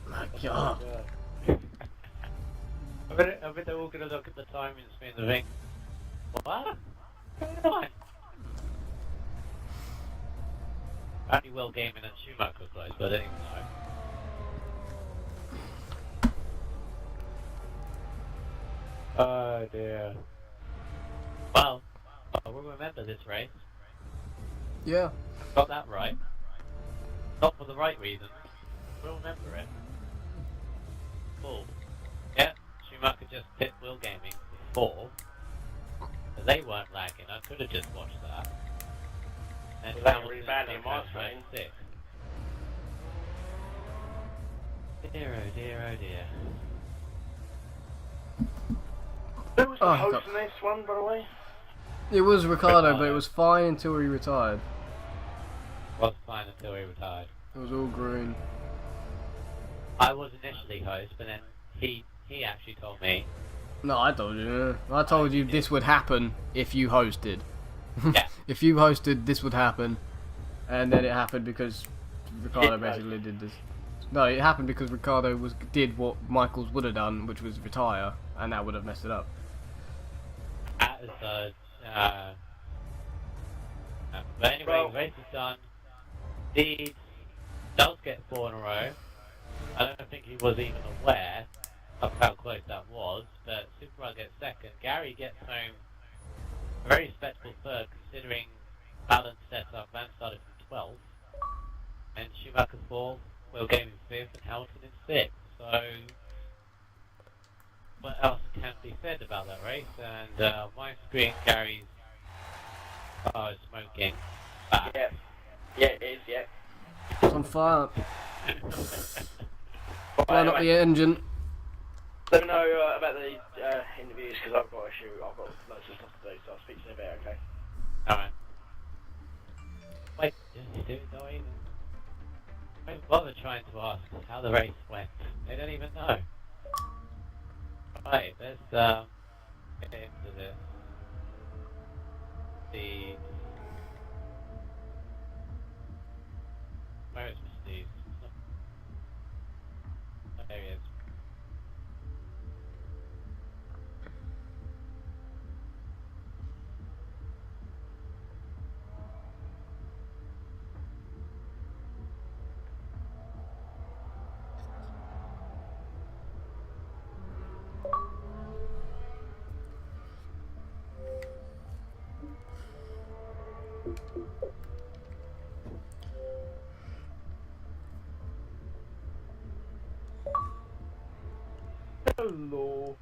Speaker 2: My God.
Speaker 1: I bet they're all gonna look at the time and spin the ring. What? What's going on? Apparently Will Gaming and Schumacher were close, but I didn't know. Oh dear. Well, I will remember this race.
Speaker 2: Yeah.
Speaker 1: Got that right. Not for the right reasons. We'll remember it. Cool. Yeah, Schumacher just hit Will Gaming before. But they weren't lagging. I could have just watched that. And
Speaker 7: Well, that
Speaker 1: Hamilton
Speaker 7: really badly
Speaker 1: and
Speaker 7: in my
Speaker 1: Verstappen
Speaker 7: screen.
Speaker 1: 6. Dear, oh dear, oh dear.
Speaker 7: Who was the
Speaker 2: Oh,
Speaker 7: host
Speaker 2: God.
Speaker 7: in this one, by the way?
Speaker 2: It was Ricardo, but it was fine until he retired.
Speaker 1: Was fine until he retired.
Speaker 2: It was all green.
Speaker 1: I was initially host, but then he actually told me.
Speaker 2: No, I told you. I told you this would happen if you hosted.
Speaker 1: Yeah.
Speaker 2: If you hosted, this would happen. And then it happened because Ricardo basically did this. No, it happened because Ricardo did what Michaels would have done, which was retire, and that would have messed it up.
Speaker 1: But anyway,
Speaker 7: Well-
Speaker 1: the race is done. Deeds does get 4 in a row. I don't think he was even aware of how close that was, but Super gets second. Gary gets home a very respectable third, considering balance set up and started from 12th. And Schumacher 4th, Will Gaming 5th, and Hamilton in 6th. So, what else can be said about that race? And my screen, Gary's car is smoking back.
Speaker 7: Yeah. Yeah, it is, yeah.
Speaker 2: It's on fire.
Speaker 7: But
Speaker 2: Burn up
Speaker 7: anyway,
Speaker 2: the engine.
Speaker 7: let me know about the interviews, because I've got a shoot. I've got loads of stuff to do, so I'll speak to you about it, okay?
Speaker 1: Alright. Wait, didn't you do it though even? Don't bother trying to ask how the race went. They don't even know. Right, let's get into this. Where is Mr. Steve? There he is.
Speaker 7: Hello.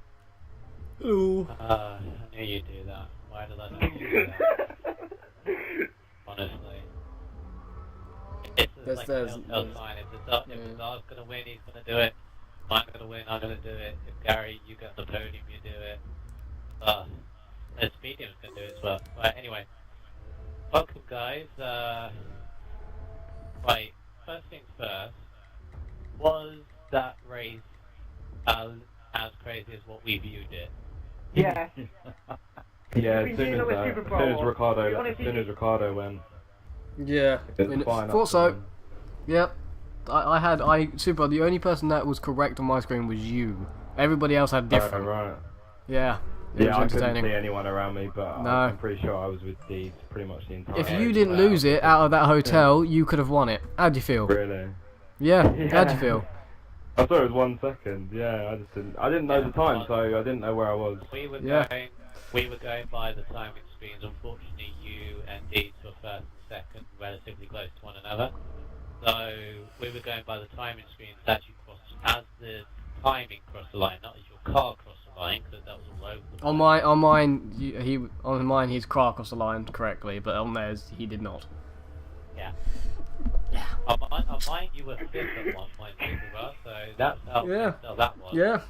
Speaker 2: Hello.
Speaker 1: I knew you'd do that. Why did I know you'd do that? Honestly. It's
Speaker 2: There's-
Speaker 1: like
Speaker 2: there's-
Speaker 1: a telltale sign. If Azar's gonna win, he's gonna do it. If I'm gonna win, I'm gonna do it. If Gary, you get the podium, you do it. And Speedium's gonna do it as well. Right, anyway. Welcome, guys. Right, first things first. Was that race as crazy as what we viewed it?
Speaker 3: Yeah.
Speaker 8: Yeah,
Speaker 3: We've
Speaker 8: as
Speaker 3: been
Speaker 8: soon
Speaker 3: doing
Speaker 8: as,
Speaker 3: all the
Speaker 8: as
Speaker 3: Super
Speaker 8: soon as
Speaker 3: Bowl. To be
Speaker 8: Ricardo,
Speaker 3: honest,
Speaker 8: as soon as Ricardo went,
Speaker 2: Yeah.
Speaker 8: it was fine.
Speaker 2: Thought
Speaker 8: up
Speaker 2: so.
Speaker 8: to him.
Speaker 2: Yep. Super, the only person that was correct on my screen was you. Everybody else had different.
Speaker 8: Oh, right.
Speaker 2: Yeah. It
Speaker 8: Yeah,
Speaker 2: was
Speaker 8: I couldn't
Speaker 2: entertaining.
Speaker 8: see anyone around me, but
Speaker 2: No.
Speaker 8: I'm pretty sure I was with Deeds pretty much the entire
Speaker 2: If
Speaker 8: race.
Speaker 2: you didn't lose it out of that hotel, you could have won it. How'd you feel?
Speaker 8: Really?
Speaker 2: Yeah.
Speaker 3: Yeah.
Speaker 2: How'd you feel?
Speaker 8: I thought it was 1 second. Yeah, I didn't know the time, so I didn't know where I was.
Speaker 1: We were
Speaker 2: Yeah.
Speaker 1: going by the timing screens. Unfortunately, you and Deeds were first and second, relatively close to one another. So we were going by the timing screens that you crossed as the timing crossed the line, not as your car crossed the line, because that was all over the place.
Speaker 2: On mine, his car crossed the line correctly, but on theirs, he did not.
Speaker 1: Yeah. On mine, you were fifth at one point, well, so that's how
Speaker 2: Yeah.
Speaker 1: how that was.
Speaker 2: Yeah.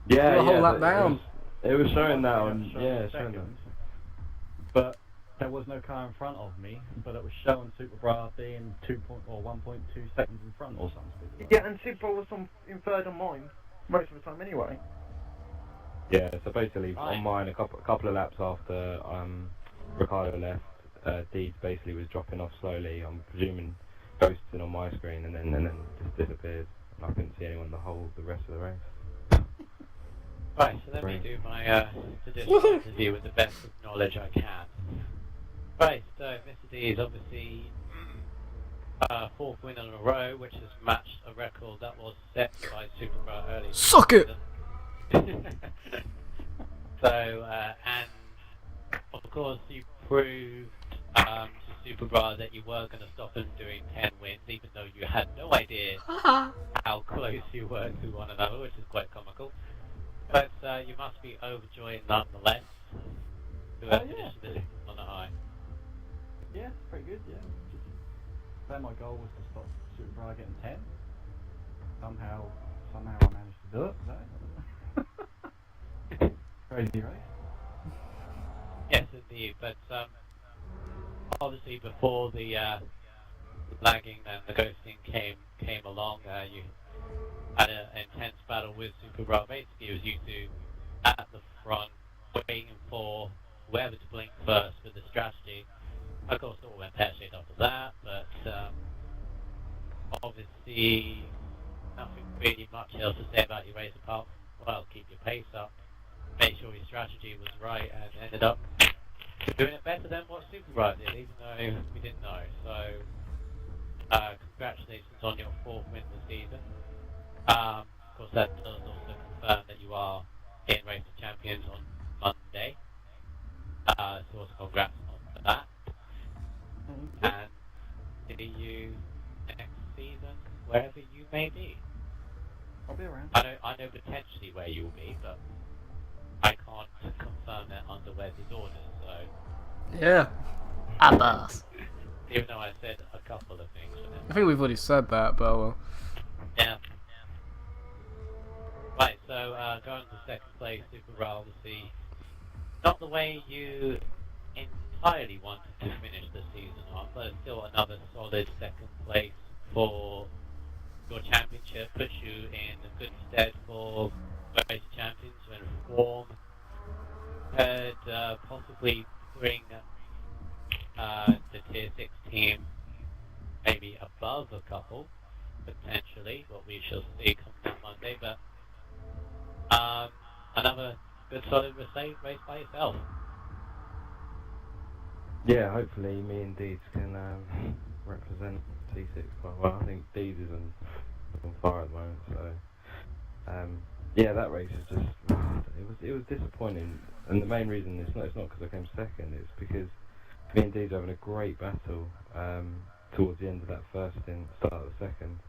Speaker 8: Yeah,
Speaker 2: Put a whole lap
Speaker 8: but
Speaker 2: down.
Speaker 8: It was showing that on, yeah, showing that. But
Speaker 9: there was no car in front of me, but it was showing Super Bra being 1.2 seconds in front or something.
Speaker 3: Yeah, and Super was in third on mine most of the time anyway.
Speaker 8: Yeah, so basically on mine, a couple of laps after Ricardo left, Deeds basically was dropping off slowly. I'm presuming ghosting on my screen, and then just disappeared. And I couldn't see anyone the rest of the race.
Speaker 1: Right, so let me do my traditional interview with the best of knowledge I can. Right, so Mr. D is obviously fourth win in a row, which has matched a record that was set by Superbra early.
Speaker 2: Suck it!
Speaker 1: So, and of course you proved to Superbra that you were going to stop them doing 10 wins, even though you had no idea how close you were to one another, which is quite comical. But you must be overjoyed nonetheless to have finished this on a high.
Speaker 9: Yeah, pretty good, yeah. Then my goal was to stop Super getting 10. Somehow I managed to do it. So. Crazy race.
Speaker 1: Yes, indeed. But obviously, before the lagging and the ghosting came along, you had an intense battle with Superbra. Basically, it was you two at the front, waiting for whoever to blink first with the strategy. Of course, it all went pear-shaped after that, but obviously nothing really much else to say about your race apart from, well, keep your pace up, make sure your strategy was right, and ended up doing it better than what Superbra did, even though we didn't know. So, congratulations on your fourth win this season. Of course, that does also confirm that you are in Race of Champions on Monday. So also congrats on that. And see you next season, wherever you may be.
Speaker 9: I'll be around.
Speaker 1: I know potentially where you'll be, but I can't confirm that under Wesley's orders, so...
Speaker 2: Yeah. Abbas.
Speaker 1: Even though I said a couple of things for him.
Speaker 2: I think we've already said that, but well.
Speaker 1: Yeah. Right, so going to second place, Superbra, obviously not the way you entirely wanted to finish the season off, but still another solid second place for your championship, puts you in good stead for Race Champions when form could possibly bring the Tier 6 team maybe above a couple, potentially, what we shall see come down Monday, but another good solid race by yourself.
Speaker 8: Yeah, hopefully me and Deeds can represent T6 quite well. I think Deeds is on fire at the moment, so yeah, that race is just it was disappointing, and the main reason it's not because I came second, it's because me and Deeds are having a great battle towards the end of that first stint, start of the second,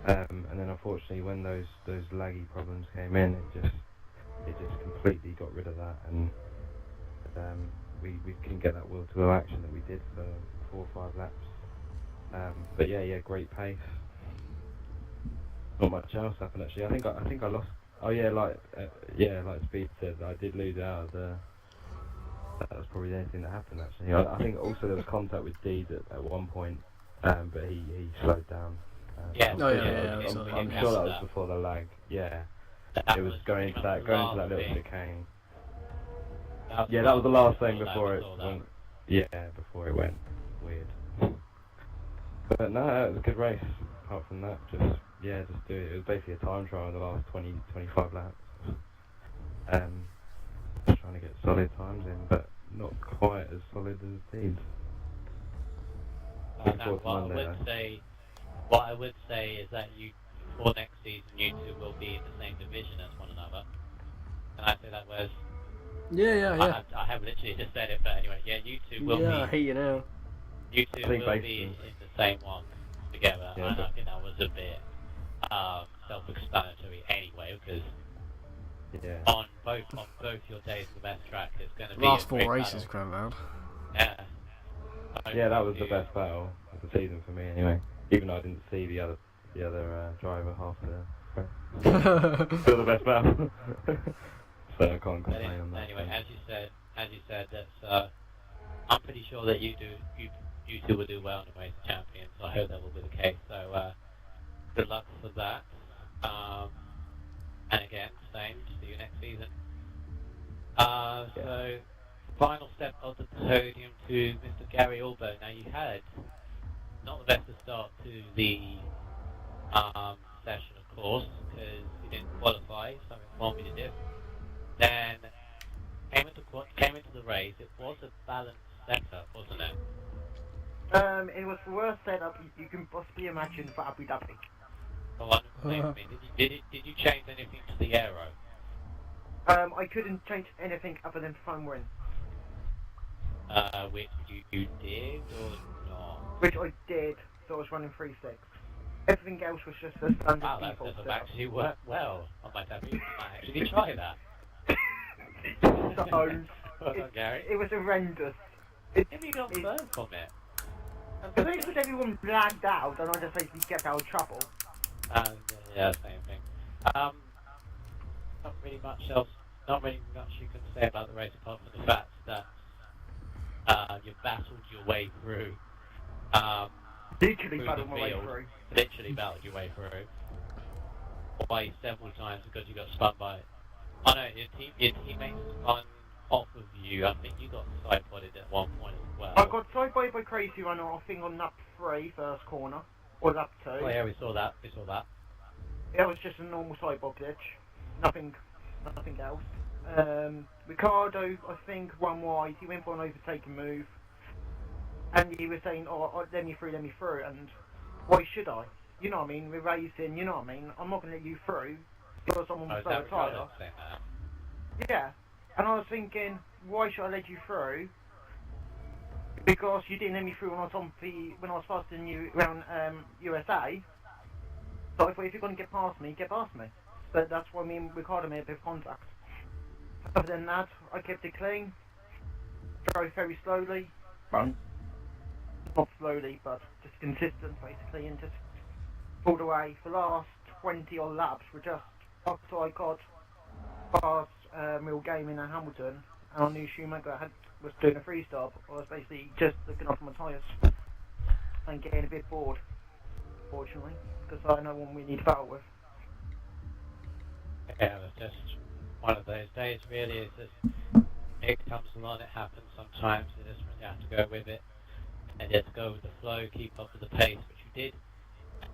Speaker 8: and then unfortunately when those laggy problems came in, it just completely got rid of that, and we couldn't get that will-to-will action that we did for 4 or 5 laps. But yeah, great pace. Not much else happened actually. I think I lost. Oh yeah, like Speed said, I did lose out of the. That was probably the only thing that happened actually. I think also there was contact with Deeds at one point, but he slowed down.
Speaker 1: Yeah.
Speaker 8: I'm sure that was before the lag. Yeah. It was going into that little chicane. Yeah, that was the last thing before it went. Yeah, before it went weird. But no, it was a good race. Apart from that, just do it. It was basically a time trial in the last 20-25 laps. Just trying to get solid times in, but not quite as solid as Deeds.
Speaker 1: What I would say is that for next season, you two will be in the same division as one another. Can I say that, Wes?
Speaker 2: Yeah.
Speaker 1: I have literally just said it, but anyway, yeah, you two will be.
Speaker 2: Yeah, I hate you now.
Speaker 1: You two will be in the same one together.
Speaker 8: Yeah,
Speaker 1: I think that was a bit self-explanatory anyway, because on both your days of the best track, it's going to be
Speaker 2: last
Speaker 1: a
Speaker 2: 4
Speaker 1: great
Speaker 2: races,
Speaker 1: battle.
Speaker 2: Grandad.
Speaker 1: Yeah.
Speaker 8: Yeah, that was the best battle of the season for me anyway. Even though I didn't see the other driver half the race. Still the best battle. So I can't complain on that.
Speaker 1: Anyway, as you said, that's I'm pretty sure that you two will do well in the race of champions. I hope that will be the case. So good luck for that. And again, same. See you next season. So final step of the podium to Mr. Gary Albo. Now you had not the best of start to the session, of course, because you didn't qualify. Something wrong with your diff. Then came into the race. It was a balanced setup, wasn't it?
Speaker 3: It was the worst setup you can possibly imagine for Abu Dhabi.
Speaker 1: Go on, explain to me. Did you change anything to the aero?
Speaker 3: I couldn't change anything other than front wing.
Speaker 1: Which you did or not?
Speaker 3: Which I did, so I was running 3.6. Everything else was just a standard
Speaker 1: Wow, that
Speaker 3: default
Speaker 1: doesn't
Speaker 3: setup.
Speaker 1: actually work well. I might actually try that.
Speaker 3: So,
Speaker 1: Well done, Gary.
Speaker 3: it was horrendous.
Speaker 1: If you got third from it.
Speaker 3: Because I put everyone blagged out, and I just basically kept out of trouble.
Speaker 1: Yeah, same thing. Not really much you can say about the race apart from the fact that you battled your way through.
Speaker 3: Literally
Speaker 1: through
Speaker 3: battled
Speaker 1: the
Speaker 3: my way
Speaker 1: field.
Speaker 3: through.
Speaker 1: Literally battled your way through. Twice, several times because you got spun by it. Oh no, your teammates spun off of you. I think you got side-podded at one point as well.
Speaker 3: I got side by Crazy Runner, I think on lap 3, first corner. Or lap 2.
Speaker 1: Oh yeah, we saw that.
Speaker 3: It was just a normal side bob glitch. Nothing else. Ricardo, I think, won wide. He went for an overtaking move. And he was saying, oh, let me through. And why should I? You know what I mean? We're racing, you know what I mean? I'm not going to let you through because someone was so tired. Yeah. And I was thinking, why should I let you through? Because you didn't let me through when I was faster you around USA. So I thought if you're going to get past me, get past me. But that's why me and Ricardo made a bit of contact. Other than that, I kept it clean. Drove very slowly. Well, not slowly, but just consistent basically, and just pulled away. The last 20 odd laps were just after I got past Real Gaming and Hamilton, and I knew Schumacher was doing a free stop. I was basically just looking off my tyres and getting a bit bored, fortunately, because I know one we need to battle with.
Speaker 1: Yeah, it's just one of those days, really. It's just, it comes along, it happens sometimes. You have to go with it, and just go with the flow, keep up with the pace, which you did,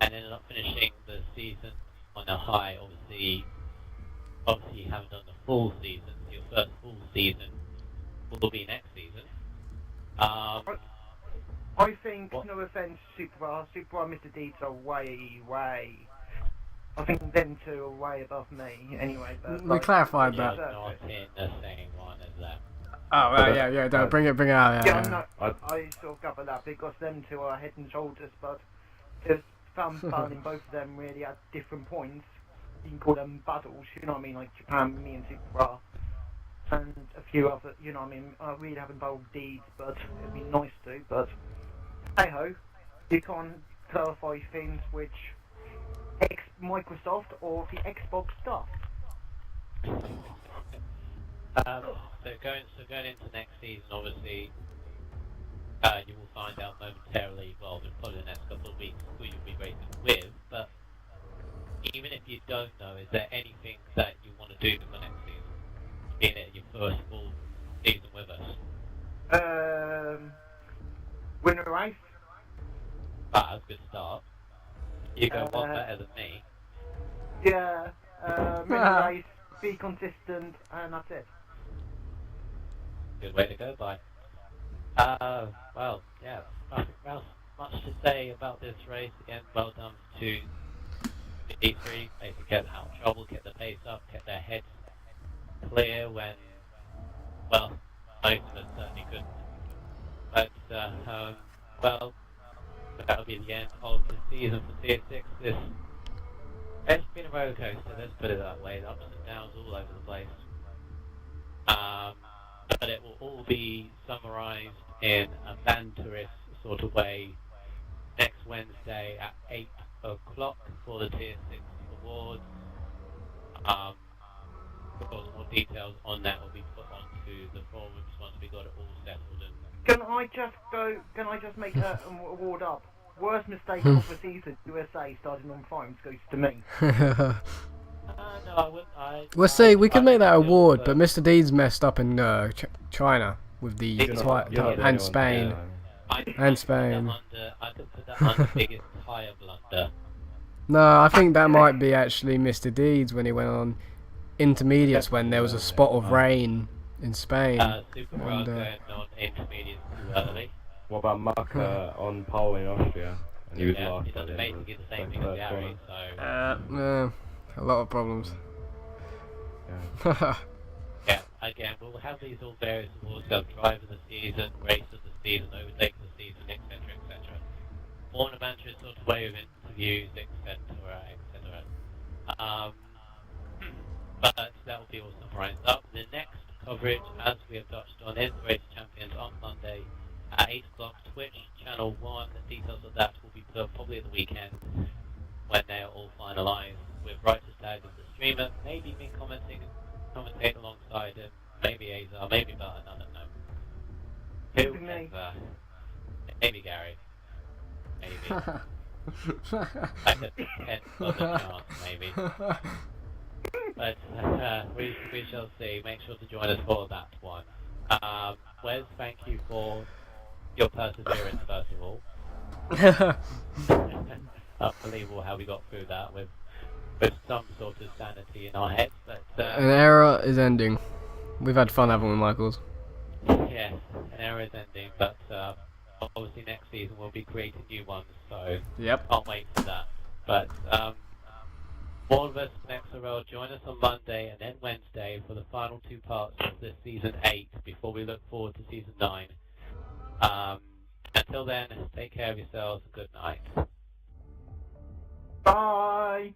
Speaker 1: and ended up finishing the season on a high. Obviously you haven't done the full season. So your first full season will be next season.
Speaker 3: I think, no offence, Super Mr. Deeds are way. I think them two are way above me, anyway. But
Speaker 2: We clarified that.
Speaker 1: Not in the same one as that.
Speaker 2: Oh, right, yeah, don't bring it out,
Speaker 3: yeah. I sort of cover that because them two are head and shoulders, but there's some fun in both of them really at different points. You can call them battles, you know what I mean, like Japan, me and Super and a few other, you know what I mean. I really haven't battled Deeds, but it'd be nice to, but hey ho, you can't clarify things which Microsoft or the Xbox stuff.
Speaker 1: So going into next season, obviously, you will find out momentarily, well, in probably the next couple of weeks, who you'll be racing with, but even if you don't know, is there anything that you want to do for next season? Being it your first full season with us?
Speaker 3: Win a race.
Speaker 1: That's a good start. You go one better than me.
Speaker 3: Yeah, win a race, be consistent, and that's it.
Speaker 1: Good way to go by. Well, yeah, nothing else much to say about this race. Again, well done to the E3. They get out of trouble, get the pace up, get their heads clear when, well, most of us certainly couldn't. But, well, that'll be the end of the season for Tier 6. It's been a roller coaster, let's put it that way. Ups and downs all over the place. But it will all be summarised in a banterous sort of way next Wednesday at 8 o'clock for the Tier 6 awards. Of course, more details on that will be put onto the forums once we got it all settled. And
Speaker 3: Can I just make an award up? Worst mistake of the season, USA starting on phones goes to me.
Speaker 1: no, I wouldn't.
Speaker 2: We'll see, we can make that award, but Mr. Deeds messed up in China with the
Speaker 8: You're not the
Speaker 2: and
Speaker 8: only
Speaker 2: Spain.
Speaker 8: one,
Speaker 2: And Spain.
Speaker 1: I could put that under biggest tyre blunder.
Speaker 2: No, I think that might be actually Mr. Deeds when he went on intermediates when there was a spot of rain in Spain.
Speaker 1: Super
Speaker 2: And,
Speaker 1: going on intermediate too early.
Speaker 8: What about Muck on pole in Austria? And he was
Speaker 1: Yeah,
Speaker 8: last
Speaker 1: he does
Speaker 8: at the end of
Speaker 1: basically the
Speaker 8: the
Speaker 1: same thing
Speaker 8: first
Speaker 1: as Gary,
Speaker 8: corner.
Speaker 1: so...
Speaker 2: a lot of problems.
Speaker 8: Yeah.
Speaker 1: Yeah, again, we'll have these all various awards, drive of the season, race of the season, overtake of the season, etc., etc. Ornamental sort of way of interviews, etc., etc. But that will be all summarised up. The next coverage, as we have touched on, is the Race Champions on Monday at 8 o'clock, Twitch, Channel 1. The details of that will be put up probably at the weekend when they are all finalised, with Writer's Tag as the streamer, maybe me commentating alongside him, maybe Azar, maybe Button, I don't know. Whoever. Maybe Gary. Maybe. Like a 10 chance, maybe. But we shall see. Make sure to join us for that one. Wes, thank you for your perseverance, first of all. Unbelievable how we got through that with some sort of sanity in our heads. But
Speaker 2: An era is ending. We've had fun, haven't we, Michaels?
Speaker 1: yes, an era is ending, but obviously next season we'll be creating new ones, so
Speaker 2: Yep.
Speaker 1: can't wait for that. But all of us from XRL, join us on Monday and then Wednesday for the final two parts of this season 8 before we look forward to season 9. Until then, take care of yourselves and good night.
Speaker 3: Bye!